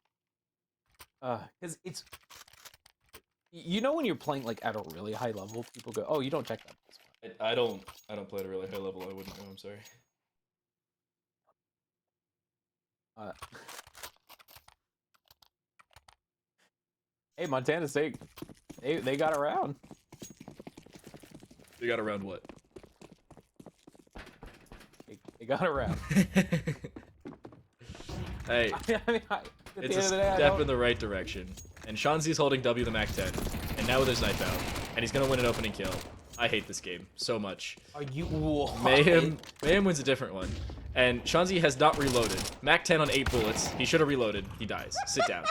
Because it's... You know when you're playing like at a really high level, people go, "Oh, you don't check that." I don't play at a really high level. I wouldn't know. I'm sorry. Hey, Montana State, they got around. They got around what? They got around. Hey, I mean, it's a step in the right direction. And Shanzi's holding W the MAC-10, and now there's Knife Out, and he's gonna win an opening kill. I hate this game so much. Are you... What? Mayhem wins a different one. And Shanzi has not reloaded. MAC-10 on 8 bullets. He should have reloaded. He dies. Sit down.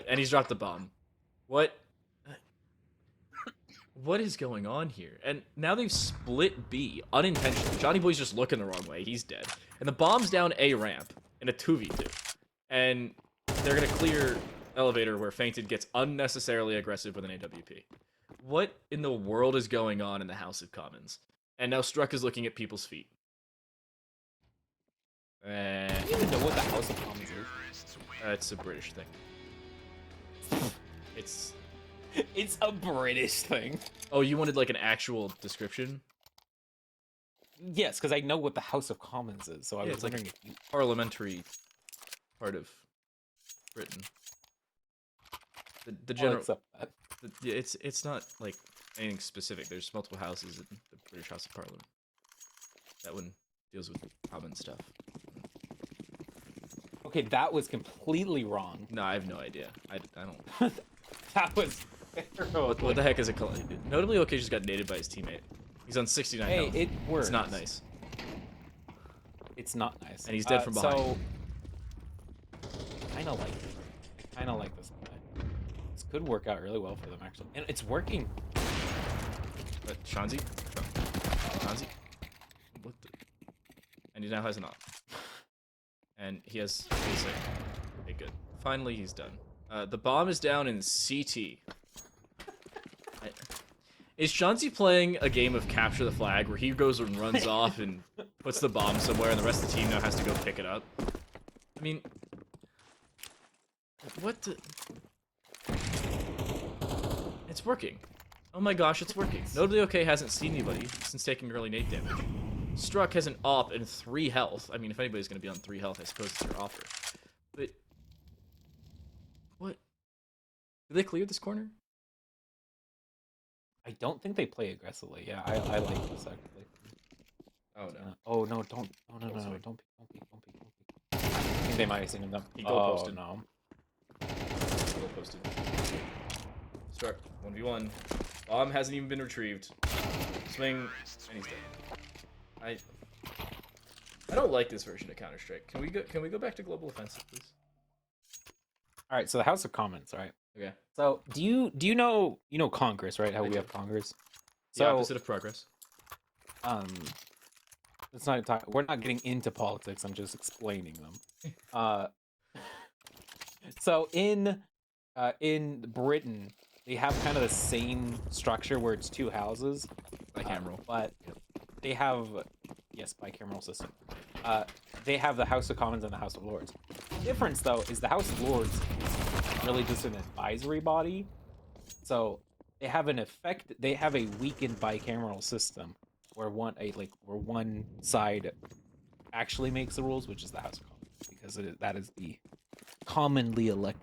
And he's dropped the bomb. What is going on here? And now they've split B unintentionally. Johnny Boy's just looking the wrong way. He's dead. And the bomb's down A ramp in a 2v2. And they're gonna clear elevator where Fainted gets unnecessarily aggressive with an AWP. What in the world is going on in the House of Commons? And now Struck is looking at people's feet. Do you even know what the House of Commons is? It's a British thing. It's a British thing. Oh, you wanted like an actual description? Yes, because I know what the House of Commons is, so I was wondering if you... Parliamentary part of Britain. The general. It's not like anything specific. There's multiple houses in the British House of Parliament. That one deals with common stuff. Okay, that was completely wrong. No, I have no idea. I don't. That was... What the heck is it called? Notably, OK just got naded by his teammate. He's on 69 Hey, health. it works. It's not nice. It's not nice. And he's dead from behind. So, I kind of like this play. This could work out really well for them, actually. And it's working. But Shanzi? Shanzi? What the... And he now has an op. And he has... Okay, good. Finally, he's done. The bomb is down in CT. Is Shanzi playing a game of capture the flag where he goes and runs off and puts the bomb somewhere and the rest of the team now has to go pick it up? I mean... What the... It's working. Oh my gosh, it's working. Notably OK hasn't seen anybody since taking early nade damage. Struck has an op and 3 health. I mean, if anybody's going to be on 3 health, I suppose it's your offer. But... What? Did they clear this corner? I don't think they play aggressively. Yeah, I like this actually. Oh no. Oh no! Don't! Oh no! Oh, No! sorry. Don't peek! Don't peek! Don't peek! Don't peek! I think they might have seen them. He goal Oh posted. no! Goal posted. Start 1v1. Bomb hasn't even been retrieved. Swing, and he's dead. I don't like this version of Counter Strike. Can we go back to global offensive, please? All right. So the House of Commons, right? Okay. So do you know Congress, right? How I we do. have Congress. The So opposite of progress. um, let's not talk. We're not getting into politics. I'm just explaining them. So in Britain, they have kind of the same structure where it's two houses, Bicameral. but they have yes, bicameral system. They have the House of Commons and the House of Lords. The difference though is the House of Lords is really just an advisory body, so they have a weakened bicameral system where one side actually makes the rules, which is the House of Commons, because that is the commonly elected.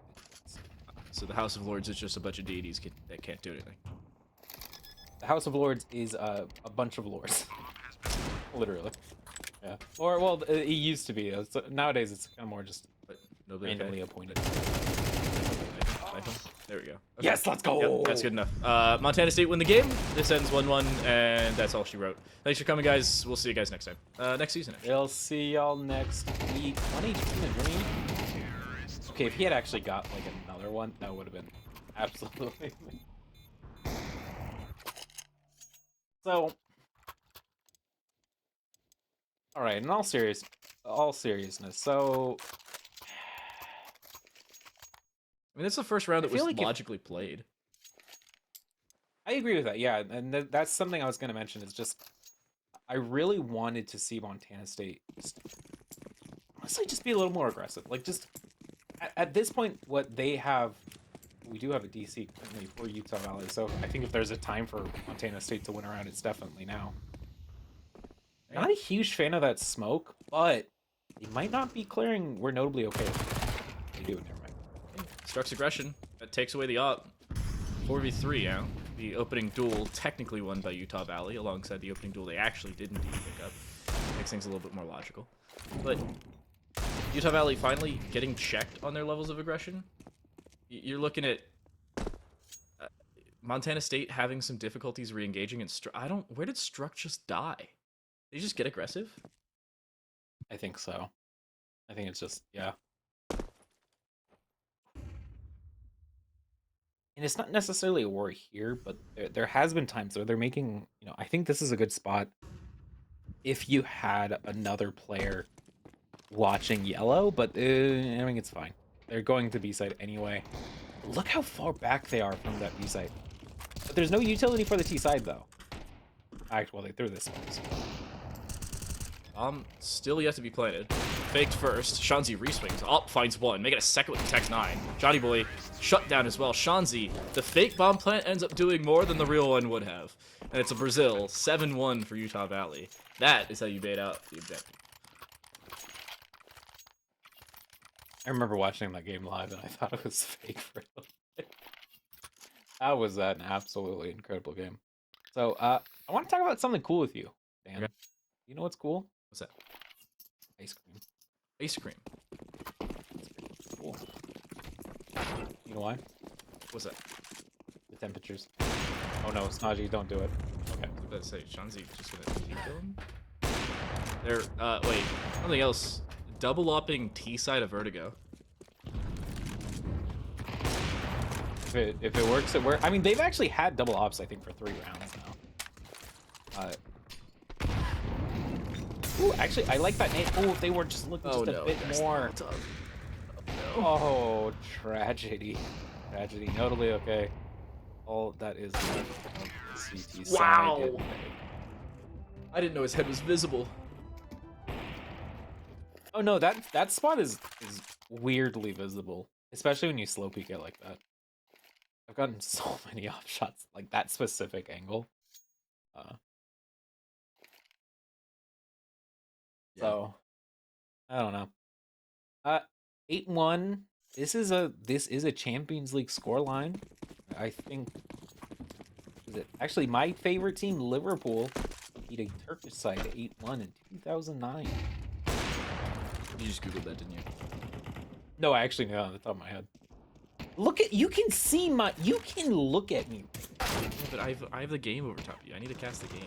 So the House of Lords is just a bunch of deities that can't do anything. The House of Lords is a bunch of lords, literally. Yeah. Or well, it used to be. Nowadays, it's kind of more just But nobody randomly appointed. There we go. Okay. Yes, let's go. Yep, that's good enough. Montana State win the game. This ends 1-1, and that's all she wrote. Thanks for coming, guys. We'll see you guys next time. Next season, actually. We'll see y'all next week. 118 a dream. Okay, if he had actually got like another one, that would have been absolutely. So, all right. In all seriousness. So, I mean, that's the first round that was like logically played. I agree with that. Yeah, and that's something I was going to mention. Is just I really wanted to see Montana State honestly just be a little more aggressive. Like just at this point, what they have, we do have a DC currently for Utah Valley. So I think if there's a time for Montana State to win around, it's definitely now. Not a huge fan of that smoke, but they might not be clearing. We're notably okay. They do. Never mind. Struck's aggression. That takes away the op. 4v3 now. The opening duel technically won by Utah Valley, alongside the opening duel they actually did indeed pick up. Makes things a little bit more logical. But Utah Valley finally getting checked on their levels of aggression. You're looking at Montana State having some difficulties re-engaging, and where did Struck just die? Did he just get aggressive? I think so. I think it's just, yeah. And it's not necessarily a worry here, but there has been times where they're making, I think this is a good spot if you had another player watching yellow, but I mean, it's fine. They're going to B-side anyway. Look how far back they are from that B-side. But there's no utility for the T-side, though. Actually, well, they threw this one. So. Still yet to be planted. Faked first. Shanzi reswings. Up, finds one. Make it a second with the Tech 9. Johnny Boy shut down as well. Shanzi, the fake bomb plant ends up doing more than the real one would have. And it's a Brazil. 7-1 for Utah Valley. That is how you bait out the objective. I remember watching that game live, and I thought it was fake for a little bit. That was an absolutely incredible game. So, I want to talk about something cool with you, Dan. Okay. You know what's cool? What's that? Ice cream. Ice cream. Cool. You know why? What's that? The temperatures. Oh no, Snaji, don't do it. Okay. I was about to say, Shanzi just gonna kill him? Wait, something else. Double opping T-side of Vertigo. If it works, it works. I mean, they've actually had double ops, I think, for 3 rounds now. Ooh, actually, I like that name. Oh, if they were just looking just a bit more. Oh, tragedy. Tragedy. Notably okay. All that is left of the CT side. Wow! I didn't know his head was visible. Oh no, that spot is weirdly visible, especially when you slow peek it like that. I've gotten so many off shots like that specific angle. So I don't know. 8-1. this is a Champions League scoreline. I think is it actually my favorite team, Liverpool, beat a Turkish side 8-1 in 2009. You just googled that, didn't you? No, I actually know on the top of my head. Look at you can see my you can look at me. Yeah, but I have the game over top of you. I need to cast the game.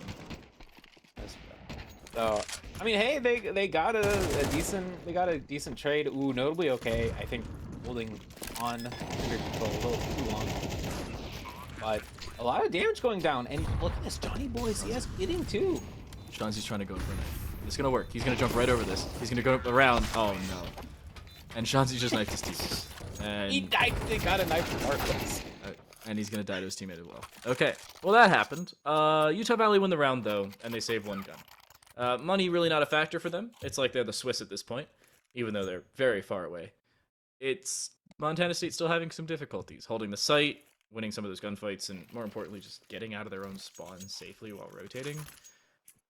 So I mean, hey, they got a decent trade. Ooh, notably okay. I think holding on under control a little too long, but a lot of damage going down. And look at this, Johnny Boy CS getting too. Shanzi's trying to go for a knife. It's gonna work. He's gonna jump right over this. He's gonna go around. Oh no! And Shanzi just knifed his teammates. And He got a knife regardless. and he's gonna die to his teammate as well. Okay, well that happened. Utah Valley win the round though, and they save one gun. Money really not a factor for them. It's like they're the Swiss at this point, even though they're very far away. It's Montana State still having some difficulties holding the site, winning some of those gunfights, and more importantly, just getting out of their own spawn safely while rotating.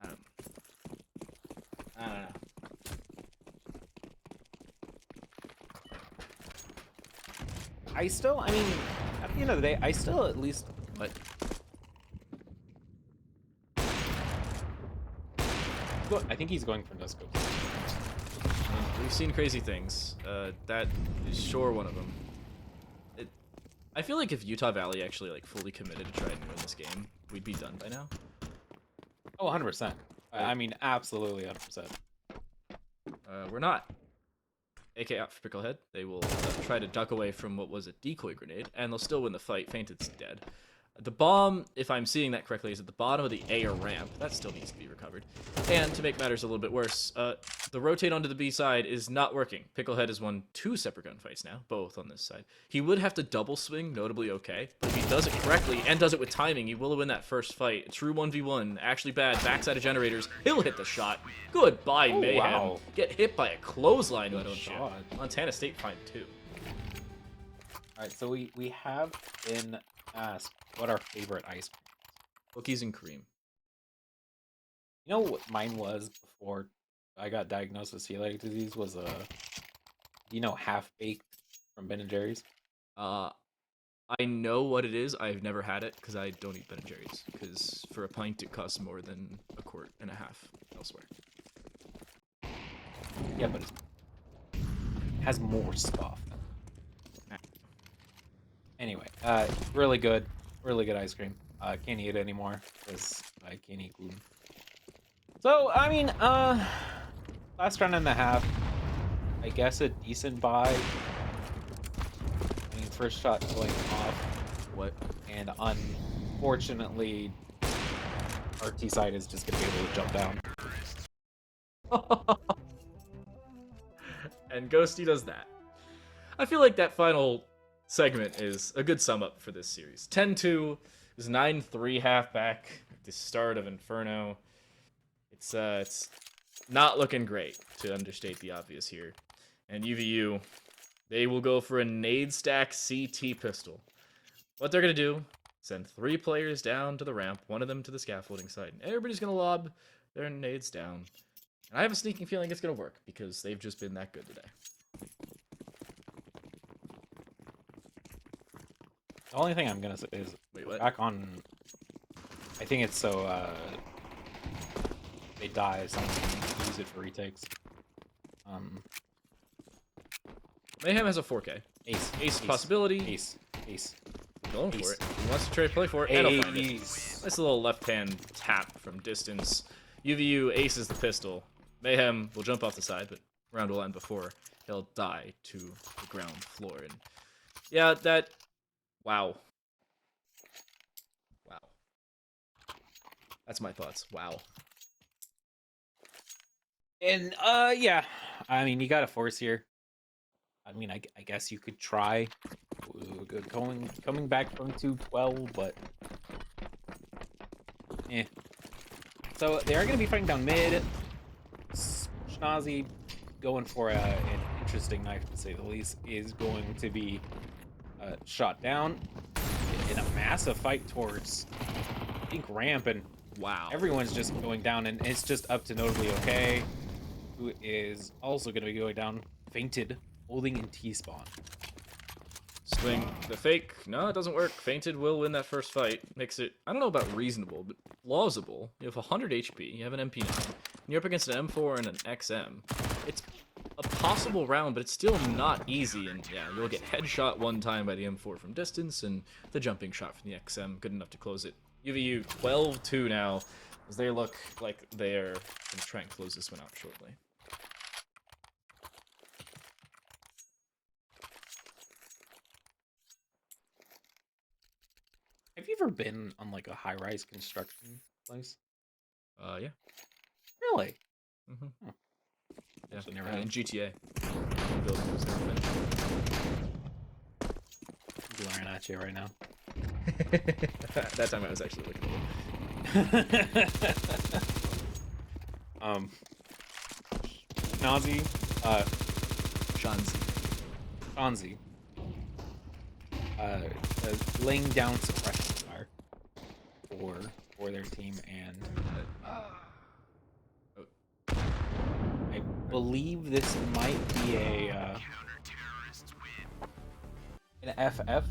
I don't know. I mean, at the end of the day, I still at least, But I think he's going for no scope. we've seen crazy things. That is sure one of them. I feel like if Utah Valley actually like fully committed to try and win this game, we'd be done by now. Oh, 100%. I mean, absolutely 100%. We're not. AK out for Picklehead. They will try to duck away from what was a decoy grenade, and they'll still win the fight. Fainted's dead. The bomb, if I'm seeing that correctly, is at the bottom of the A or ramp. That still needs to be recovered. And to make matters a little bit worse, the rotate onto the B side is not working. Picklehead has won 2 separate gunfights now, both on this side. He would have to double swing, notably okay, but if he does it correctly and does it with timing, he will win that first fight. True 1v1, actually bad, backside of generators. He'll hit the shot. Goodbye, Oh, Mayhem. wow. Get hit by a clothesline, why Good don't you? shot. Montana State find 2. All right, so we have been asked what our favorite ice cream is. Cookies and cream. You know what mine was before I got diagnosed with celiac disease was half baked from Ben and Jerry's. I know what it is. I've never had it because I don't eat Ben and Jerry's. Because for a pint, it costs more than a quart and a half elsewhere. Yeah, but it has more stuff. Anyway, really good ice cream. Can't eat it anymore because I can't eat gluten. So I mean, last round and a half, I guess a decent buy. I mean, first shot going off. What? And unfortunately, our T side is just gonna be able to jump down. And Ghosty does that. I feel like that final segment is a good sum up for this series. 10-2 is 9-3 halfback at the start of Inferno. It's not looking great, to understate the obvious here. And UVU, they will go for a nade stack CT pistol. What they're going to do, send 3 players down to the ramp, one of them to the scaffolding site, and everybody's going to lob their nades down. And I have a sneaking feeling it's going to work, because they've just been that good today. The only thing I'm gonna say is Wait, what? back on. I think it's so they die, someone can use it for retakes. Mayhem has a 4K. Ace possibility. Ace. Going Ace. for it. He wants to try to play for it, and he'll find it. Ace. Nice little left-hand tap from distance. UVU aces the pistol. Mayhem will jump off the side, but round will end before he'll die to the ground floor. And yeah, that... Wow. Wow. That's my thoughts. Wow. And yeah, I mean you got to force here. I mean, I guess you could try coming back from 212, but So they are going to be fighting down mid. Schnazi going for an interesting knife to say the least is going to be shot down in a massive fight towards I think ramp, and Wow. everyone's just going down, and it's just up to notably okay, who is also going to be going down, fainted, holding in T-spawn. Swing the fake. No, it doesn't work. Fainted will win that first fight. Makes it, I don't know about reasonable, but plausible. You have 100 HP, you have an MP9, and you're up against an M4 and an XM. It's a possible round, but it's still not easy, and yeah, you'll get headshot one time by the M4 from distance, and the jumping shot from the XM, good enough to close it. UVU 12-2 now, as they look like they're going to try and close this one out shortly. Have you ever been on like a high-rise construction place? Yeah. Really? Mm-hmm. Oh. Yeah, Actually never in had. GTA. Building was never Glaring at you right now. That time I was actually looking at it. Nazi, Shanzi. Shanzi, laying down suppression fire for their team, and I believe this might be an FF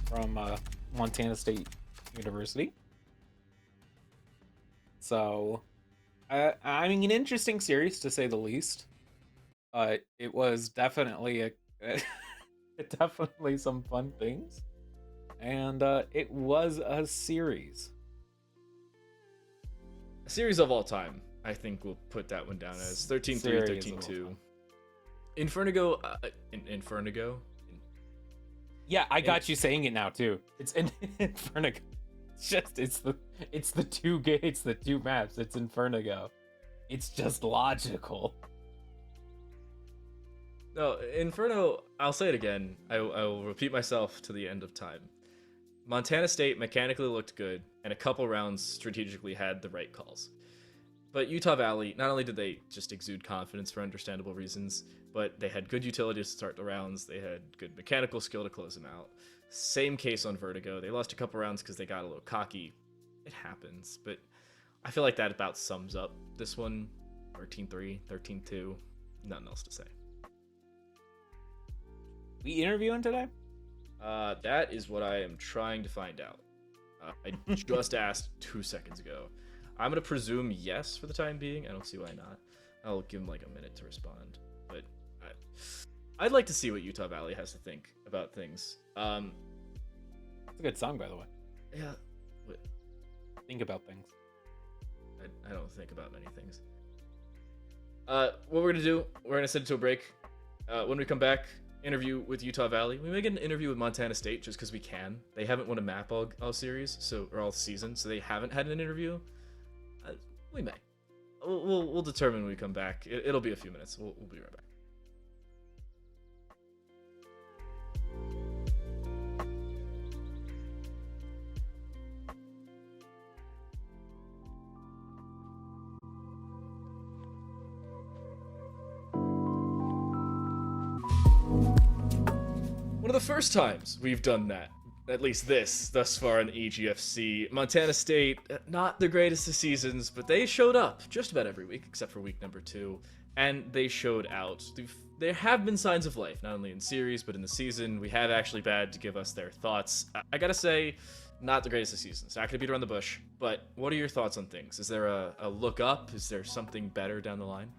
from Montana State University. So, I mean, an interesting series to say the least. It was definitely definitely some fun things, and it was a series. A series of all time. I think we'll put that one down as 13-3, Series of all 13-2. time. Infernago, Infernago? Yeah, I got you saying it now too. It's Infernago. It's the two maps. It's Infernago. It's just logical. No, Inferno, I'll say it again. I will repeat myself to the end of time. Montana State mechanically looked good, and a couple rounds strategically had the right calls. But Utah Valley, not only did they just exude confidence for understandable reasons, but they had good utility to start the rounds, they had good mechanical skill to close them out. Same case on Vertigo. They lost a couple rounds because they got a little cocky. It happens, but I feel like that about sums up this one. 13-3, 13-2, nothing else to say. We interviewing today? That is what I am trying to find out. I just asked 2 seconds ago. I'm gonna presume yes for the time being. I don't see why not. I'll give him like a minute to respond. But I'd like to see what Utah Valley has to think about things. It's a good song, by the way. Yeah. But Think about things. I don't think about many things. What we're gonna do, we're gonna send it to a break. When we come back, interview with Utah Valley. We may get an interview with Montana State just because we can. They haven't won a map all series, or all season, so they haven't had an interview. We may. We'll determine when we come back. It'll be a few minutes. We'll be right back. One of the first times we've done that, at least thus far in EGFC. Montana State, not the greatest of seasons, but they showed up just about every week, except for week number 2, and they showed out. There have been signs of life, not only in series, but in the season. We have actually bad to give us their thoughts. I gotta say, not the greatest of seasons. Not gonna beat around the bush, but what are your thoughts on things? Is there a look up? Is there something better down the line?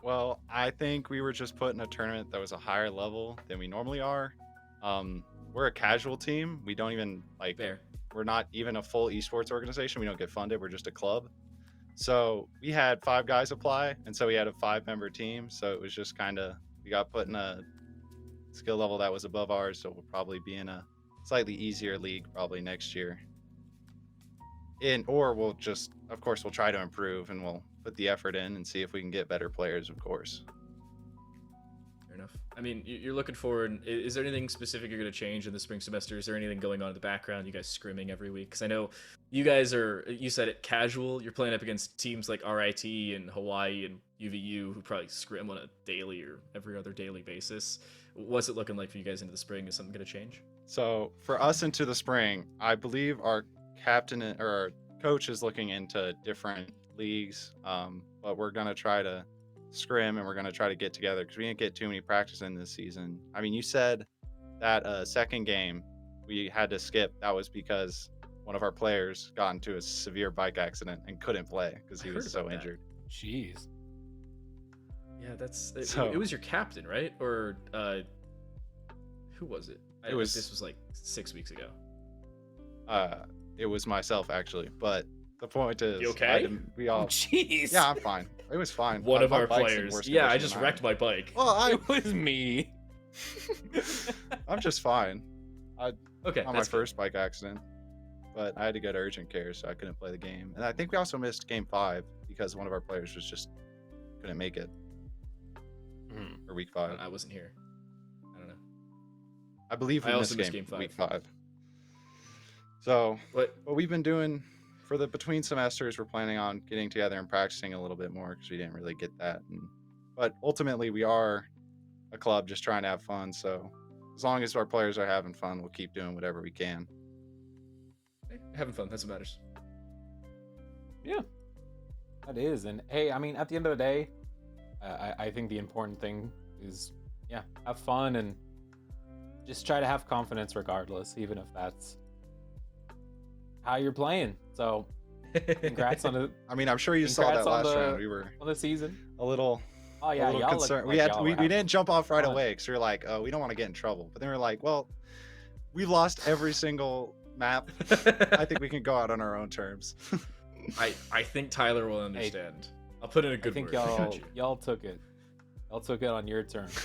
Well, I think we were just put in a tournament that was a higher level than we normally are. We're a casual team. We don't even Fair. we're not even a full esports organization. We don't get funded. We're just a club. So we had 5 guys apply, and so we had a 5-member team. So it was just we got put in a skill level that was above ours. So we'll probably be in a slightly easier league probably next year. Or we'll just, of course, we'll try to improve, and we'll put the effort in and see if we can get better players, of course. Fair enough. I mean, you're looking forward. Is there anything specific you're going to change in the spring semester? Is there anything going on in the background? You guys scrimming every week? Because I know you guys are, you said it, casual. You're playing up against teams like RIT and Hawaii and UVU who probably scrim on a daily or every other daily basis. What's it looking like for you guys into the spring? Is something going to change? So for us into the spring, I believe our captain or our coach is looking into different leagues, but we're going to try to scrim and we're going to try to get together because we didn't get too many practice in this season. I mean, you said that second game we had to skip. That was because one of our players got into a severe bike accident and couldn't play because I he heard was so about that. injured. Jeez. Yeah, that's it, So- it was your captain, right? Or who was it? It was- This was like 6 weeks ago. It was myself actually, but the point is, You okay? we all. Jeez. Yeah, I'm fine. It was fine. One of My our bike's in players. worse Yeah, I condition just than wrecked my bike. Well, It was me. I'm just fine. Okay, On my that's good. first bike accident, but I had to go to urgent care, so I couldn't play the game. And I think we also missed game 5 because one of our players was just couldn't make it for week 5. I wasn't here. I don't know. I believe we I also missed missed game week 5. 5. So But what we've been doing for the between semesters, we're planning on getting together and practicing a little bit more because we didn't really get that. But ultimately, we are a club just trying to have fun. So as long as our players are having fun, we'll keep doing whatever we can. hey, having fun. That's what matters. Yeah, that is. And hey, I mean, at the end of the day, I think the important thing is, yeah, have fun and just try to have confidence regardless, even if that's how you're playing. So congrats on the I mean, I'm sure you saw Congrats that on last the- round. We were on the season. a little Oh yeah, a little y'all look concerned. like we had y'all we, were we having didn't jump off right fun. away because we were like, oh, we don't want to get in trouble. But then we're like, well, we lost every single map. I think we can go out on our own terms. I think Tyler will understand. I'll put in a I good think word. I got y'all you. y'all took it. Y'all took it on your terms.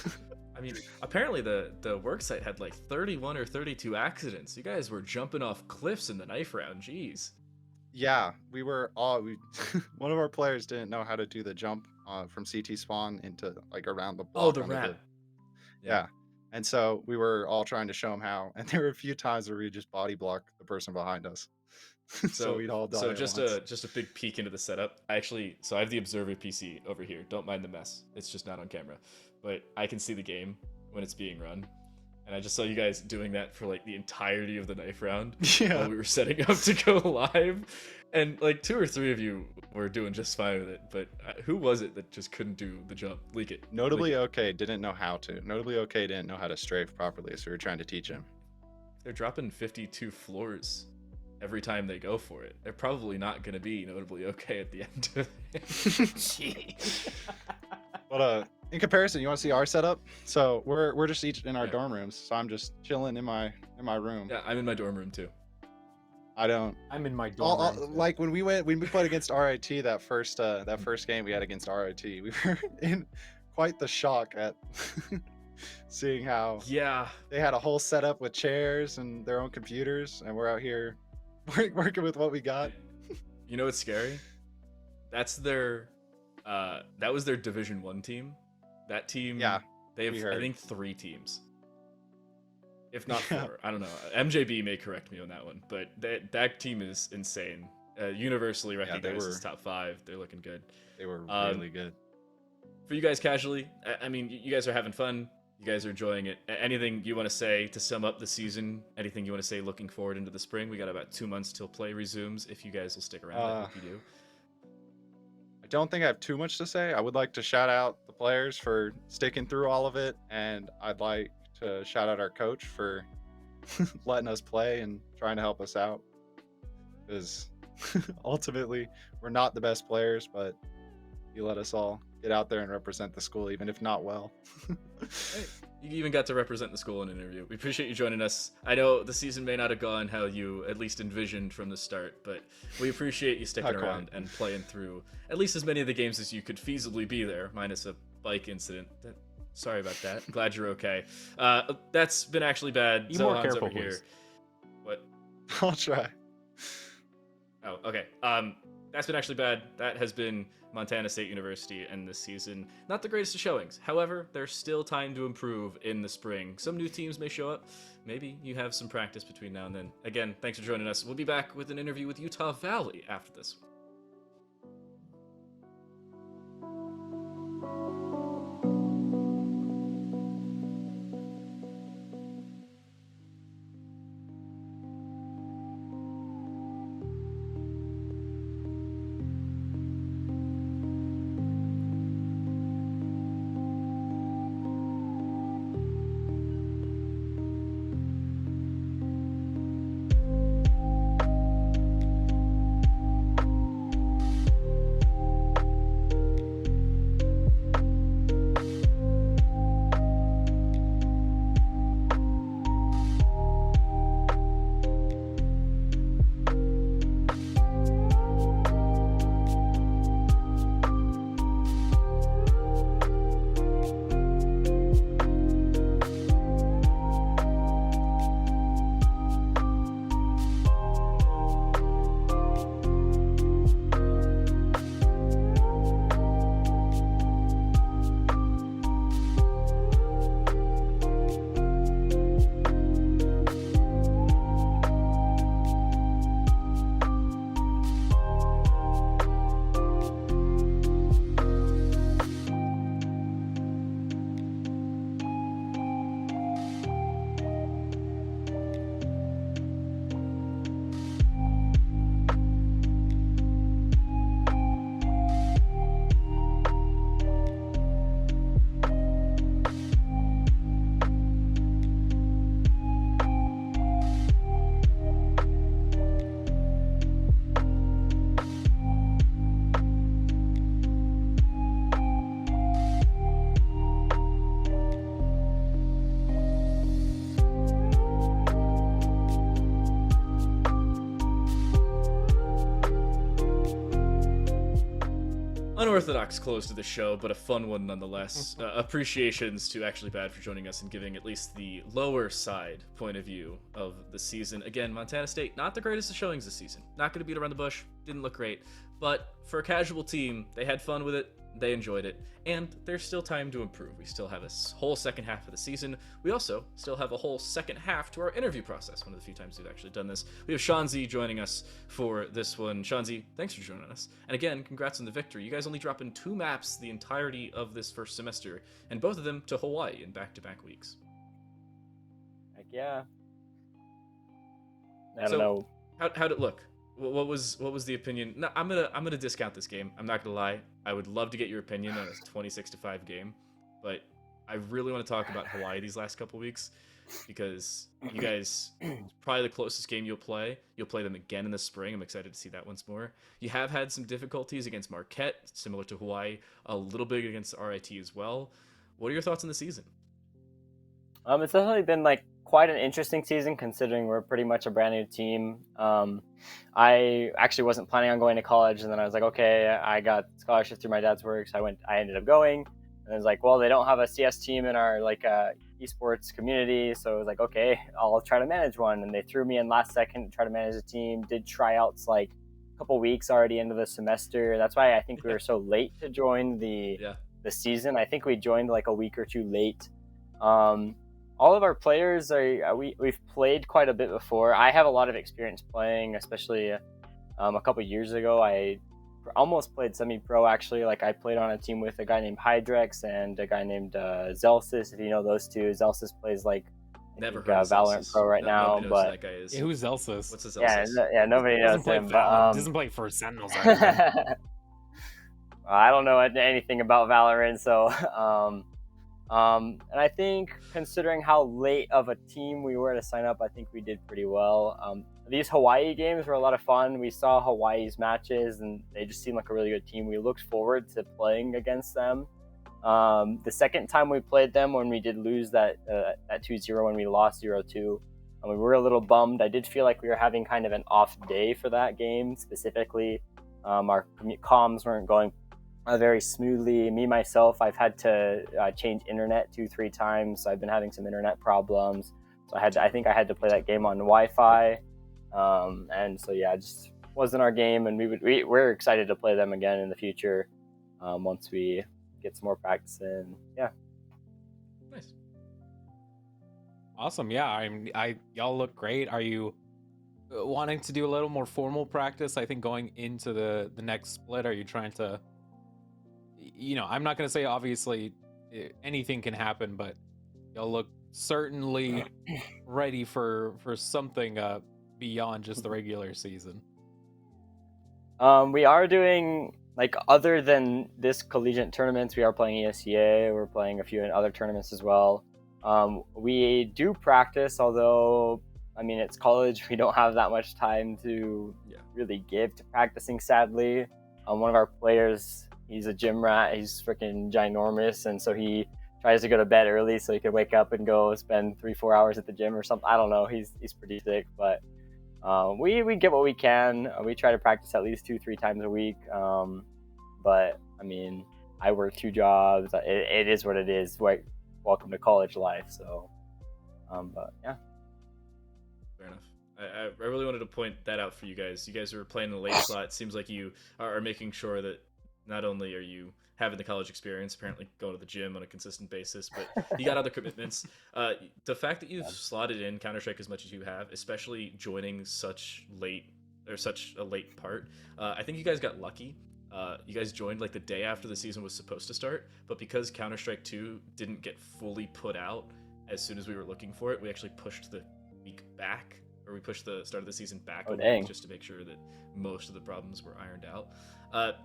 I mean, apparently the worksite had like 31 or 32 accidents. You guys were jumping off cliffs in the knife round. Jeez. Yeah, we were all. One of our players didn't know how to do the jump from CT spawn into like around the block. Oh, the onto rat. Yeah. And so we were all trying to show him how, and there were a few times where we just body block the person behind us. So we'd all die. So at just once. a big peek into the setup. I have the observer PC over here. Don't mind the mess. It's just not on camera, but I can see the game when it's being run. And I just saw you guys doing that for like the entirety of the knife round Yeah. while we were setting up to go live. And like 2 or 3 of you were doing just fine with it, but who was it that just couldn't do the jump? Leak it. Notably Leak it. okay didn't know how to. Notably okay didn't know how to strafe properly, so we were trying to teach him. They're dropping 52 floors every time they go for it. They're probably not going to be notably okay at the end of it. But in comparison, you want to see our setup? So we're just each in our Yeah. dorm rooms. So I'm just chilling in my room. Yeah, I'm in my dorm room too. I don't. I'm in my dorm room, too. Like when we played against RIT that first game we had against RIT, we were in quite the shock at seeing how Yeah. they had a whole setup with chairs and their own computers, and we're out here working with what we got. You know what's scary? That's their that was their Division I team. That team, Yeah, they have we I heard. think 3 teams. If not Yeah. 4. I don't know. MJB may correct me on that one, but that team is insane. Universally they recognized as were- top 5. They're looking good. They were Um, really good. For you guys casually, I mean, you guys are having fun. You guys are enjoying it. Anything you want to say to sum up the season? Anything you want to say looking forward into the spring? We got about 2 months till play resumes. If you guys will stick around, I hope you do. I don't think I have too much to say. I would like to shout out the players for sticking through all of it, and I'd like to shout out our coach for letting us play and trying to help us out. Because ultimately, we're not the best players, but he let us all get out there and represent the school, even if not well. Hey, you even got to represent the school in an interview. We appreciate you joining us. I know the season may not have gone how you at least envisioned from the start, but we appreciate you sticking Not quite. around and playing through at least as many of the games as you could feasibly be there, minus a bike incident. Sorry about that. Glad you're okay. That's been actually bad. Be more Zohan's careful, over here. please. What? I'll try. Oh, okay. That's been actually bad. That has been Montana State University, and this season, not the greatest of showings. However, there's still time to improve in the spring. Some new teams may show up. Maybe you have some practice between now and then. Again, thanks for joining us. We'll be back with an interview with Utah Valley after this. unorthodox close to the show, but a fun one nonetheless. Appreciations to Actually Bad for joining us and giving at least the lower side point of view of the season. Again, Montana State, not the greatest of showings this season. Not going to beat around the bush, didn't look great. But for a casual team, they had fun with it, they enjoyed it, and there's still time to improve. We still have a whole second half of the season. We also still have a whole second half to our interview process, one of the few times we've actually done this. We have Shanzi joining us for this one. Shanzi, thanks for joining us. And again, congrats on the victory. You guys only dropped in 2 maps the entirety of this first semester, and both of them to Hawaii in back-to-back weeks. Heck yeah. I don't So, know. How'd it look? What was the opinion? No, I'm gonna discount this game. I'm not gonna lie. I would love to get your opinion on a 26-5 game, but I really want to talk about Hawaii these last couple weeks because you guys probably the closest game you'll play. You'll play them again in the spring. I'm excited to see that once more. You have had some difficulties against Marquette, similar to Hawaii. A little bit against RIT as well. What are your thoughts on the season? It's definitely been like quite an interesting season considering we're pretty much a brand new team. I actually wasn't planning on going to college, and then I was like, okay, I got scholarship through my dad's work, so I ended up going. And I was like, well, they don't have a CS team in our esports community, so I was like, okay, I'll try to manage one. And they threw me in last second to try to manage a team. Did tryouts like a couple weeks already into the semester. That's why I think we were so late to join the season. I think we joined like a week or 2 late. All of our players we've played quite a bit before. I have a lot of experience playing, especially a couple years ago. I almost played semi-pro actually. Like I played on a team with a guy named Hydrex and a guy named Zelsis. If you know those two, Zelsis plays like Never heard of Valorant Zelsis. Pro right now, Nobody knows but who that guy is. Yeah, who's Zelsis? What's a Zelsis? yeah, nobody knows Doesn't play him. Valorant. But Doesn't play for Sentinels. Either. I don't know anything about Valorant, so and I think considering how late of a team we were to sign up, I think we did pretty well. These Hawaii games were a lot of fun. We saw Hawaii's matches, and they just seemed like a really good team. We looked forward to playing against them. The second time we played them, when we did lose that 2-0, when we lost 0-2, we were a little bummed. I did feel like we were having kind of an off day for that game specifically. Our comms weren't going very smoothly. Me myself, I've had to change internet 2-3 times. So I've been having some internet problems. So I think I had to play that game on Wi-Fi. And so yeah, it just wasn't our game, and we're excited to play them again in the future once we get some more practice in. Yeah. Nice. Awesome. Yeah, y'all look great. Are you wanting to do a little more formal practice? I think going into the next split, are you trying to? I'm not going to say obviously anything can happen, but y'all look certainly ready for something beyond just the regular season. We are doing, like, other than this collegiate tournaments, we are playing ESEA. We're playing a few in other tournaments as well. We do practice, although, I mean, it's college. We don't have that much time to really give to practicing, sadly. One of our players, he's a gym rat. He's freaking ginormous, and so he tries to go to bed early so he can wake up and go spend 3-4 hours at the gym or something. I don't know. He's pretty sick, but we get what we can. We try to practice at least 2-3 times a week. But I mean, I work 2 jobs. It is what it is. Welcome to college life. So, but yeah. Fair enough. I really wanted to point that out for you guys. You guys are playing in the late slot. It seems like you are making sure that not only are you having the college experience, apparently going to the gym on a consistent basis, but you got other commitments. The fact that you've slotted in Counter-Strike as much as you have, especially joining such a late part, I think you guys got lucky. You guys joined like the day after the season was supposed to start, but because Counter-Strike 2 didn't get fully put out as soon as we were looking for it, we actually pushed the week back, or we pushed the start of the season back a week just to make sure that most of the problems were ironed out.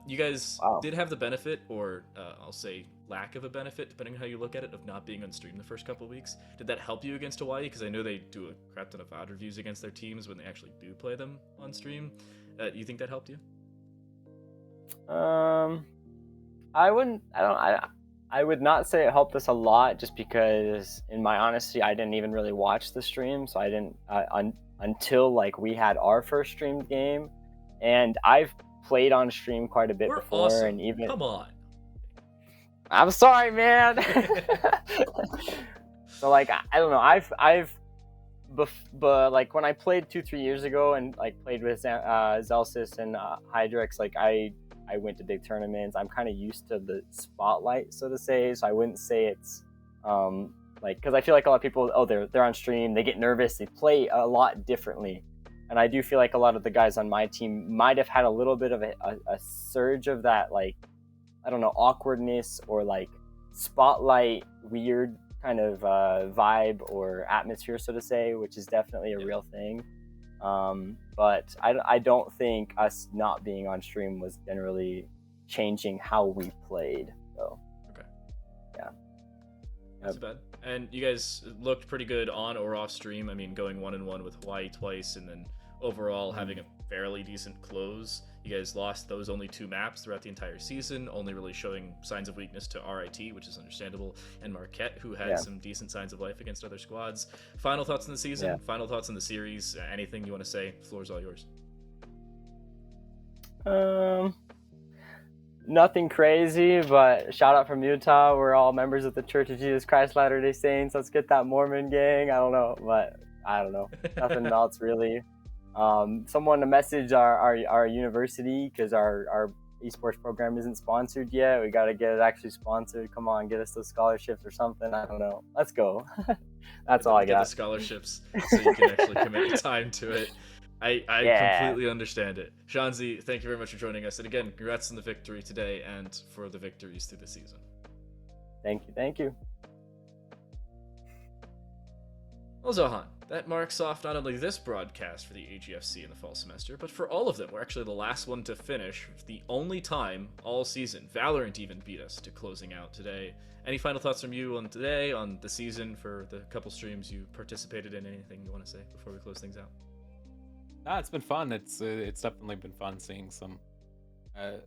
You guys did have the benefit, or I'll say lack of a benefit, depending on how you look at it, of not being on stream the first couple of weeks. Did that help you against Hawaii? Because I know they do a crap ton of VOD reviews against their teams when they actually do play them on stream. You think that helped you? I would not say it helped us a lot, just because, in my honesty, I didn't even really watch the stream, so I didn't until like we had our first streamed game, and I've played on stream quite a bit We're before, awesome. and even Come on. I'm sorry, man. So like I don't know. But like when I played 2-3 years ago and like played with Zelsis and Hydrex, like I went to big tournaments. I'm kind of used to the spotlight, so to say. So I wouldn't say it's like, because I feel like a lot of people, oh, they're on stream, they get nervous, they play a lot differently, and I do feel like a lot of the guys on my team might have had a little bit of a surge of that, like, I don't know, awkwardness or like spotlight weird kind of vibe or atmosphere, so to say, which is definitely a real thing. But I don't think us not being on stream was generally changing how we played. So Okay. Yeah. That's bad. And you guys looked pretty good on or off stream. I mean, going 1-1 with Hawaii twice, and then overall having a fairly decent close. You guys lost those only 2 maps throughout the entire season, only really showing signs of weakness to RIT, which is understandable, and Marquette, who had some decent signs of life against other squads. Final thoughts on the season? Final thoughts on the series? Anything you want to say? The floor's all yours. Nothing crazy, but shout out from Utah. We're all members of the Church of Jesus Christ Latter-day Saints. Let's get that Mormon gang. I don't know. Nothing else really. Someone to message our university, because our esports program isn't sponsored yet. We got to get it actually sponsored. Come on, get us those scholarships or something. I don't know. Let's go. That's all I got. Get the scholarships so you can actually commit time to it. I completely understand it. Shanzi, thank you very much for joining us. And again, congrats on the victory today and for the victories through the season. Thank you. Well, Zohan, that marks off not only this broadcast for the EGFC in the fall semester, but for all of them. We're actually the last one to finish, the only time all season. Valorant even beat us to closing out today. Any final thoughts from you on today, on the season, for the couple streams you participated in? Anything you want to say before we close things out? It's been fun. It's definitely been fun seeing some, I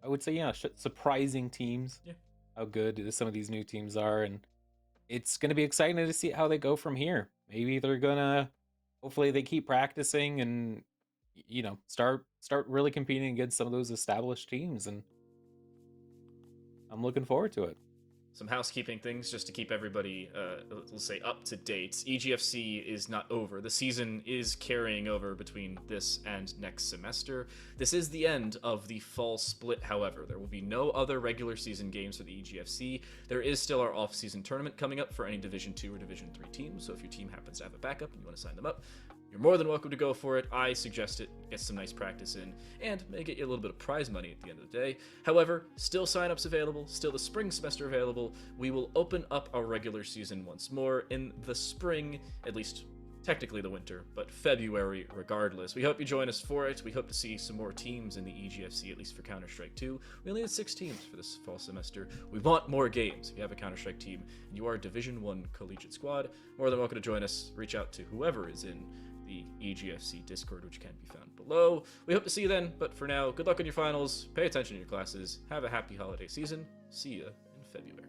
would say, surprising teams. Yeah. How good some of these new teams are, and it's going to be exciting to see how they go from here. Maybe they're gonna, hopefully they keep practicing and start really competing against some of those established teams, and I'm looking forward to it. Some housekeeping things just to keep everybody, we'll say, up to date. EGFC is not over. The season is carrying over between this and next semester. This is the end of the fall split, however. There will be no other regular season games for the EGFC. There is still our off-season tournament coming up for any Division II or Division III teams, so if your team happens to have a backup and you want to sign them up, you're more than welcome to go for it. I suggest it. Get some nice practice in, and may get you a little bit of prize money at the end of the day. However, still signups available, still the spring semester available. We will open up our regular season once more in the spring, at least technically the winter, but February regardless. We hope you join us for it. We hope to see some more teams in the EGFC, at least for Counter-Strike 2. We only had 6 teams for this fall semester. We want more games. If you have a Counter-Strike team and you are a Division I Collegiate squad, more than welcome to join us. Reach out to whoever is in the EGFC Discord, which can be found below. We hope to see you then, but for now, good luck on your finals, pay attention to your classes, have a happy holiday season, see ya in February.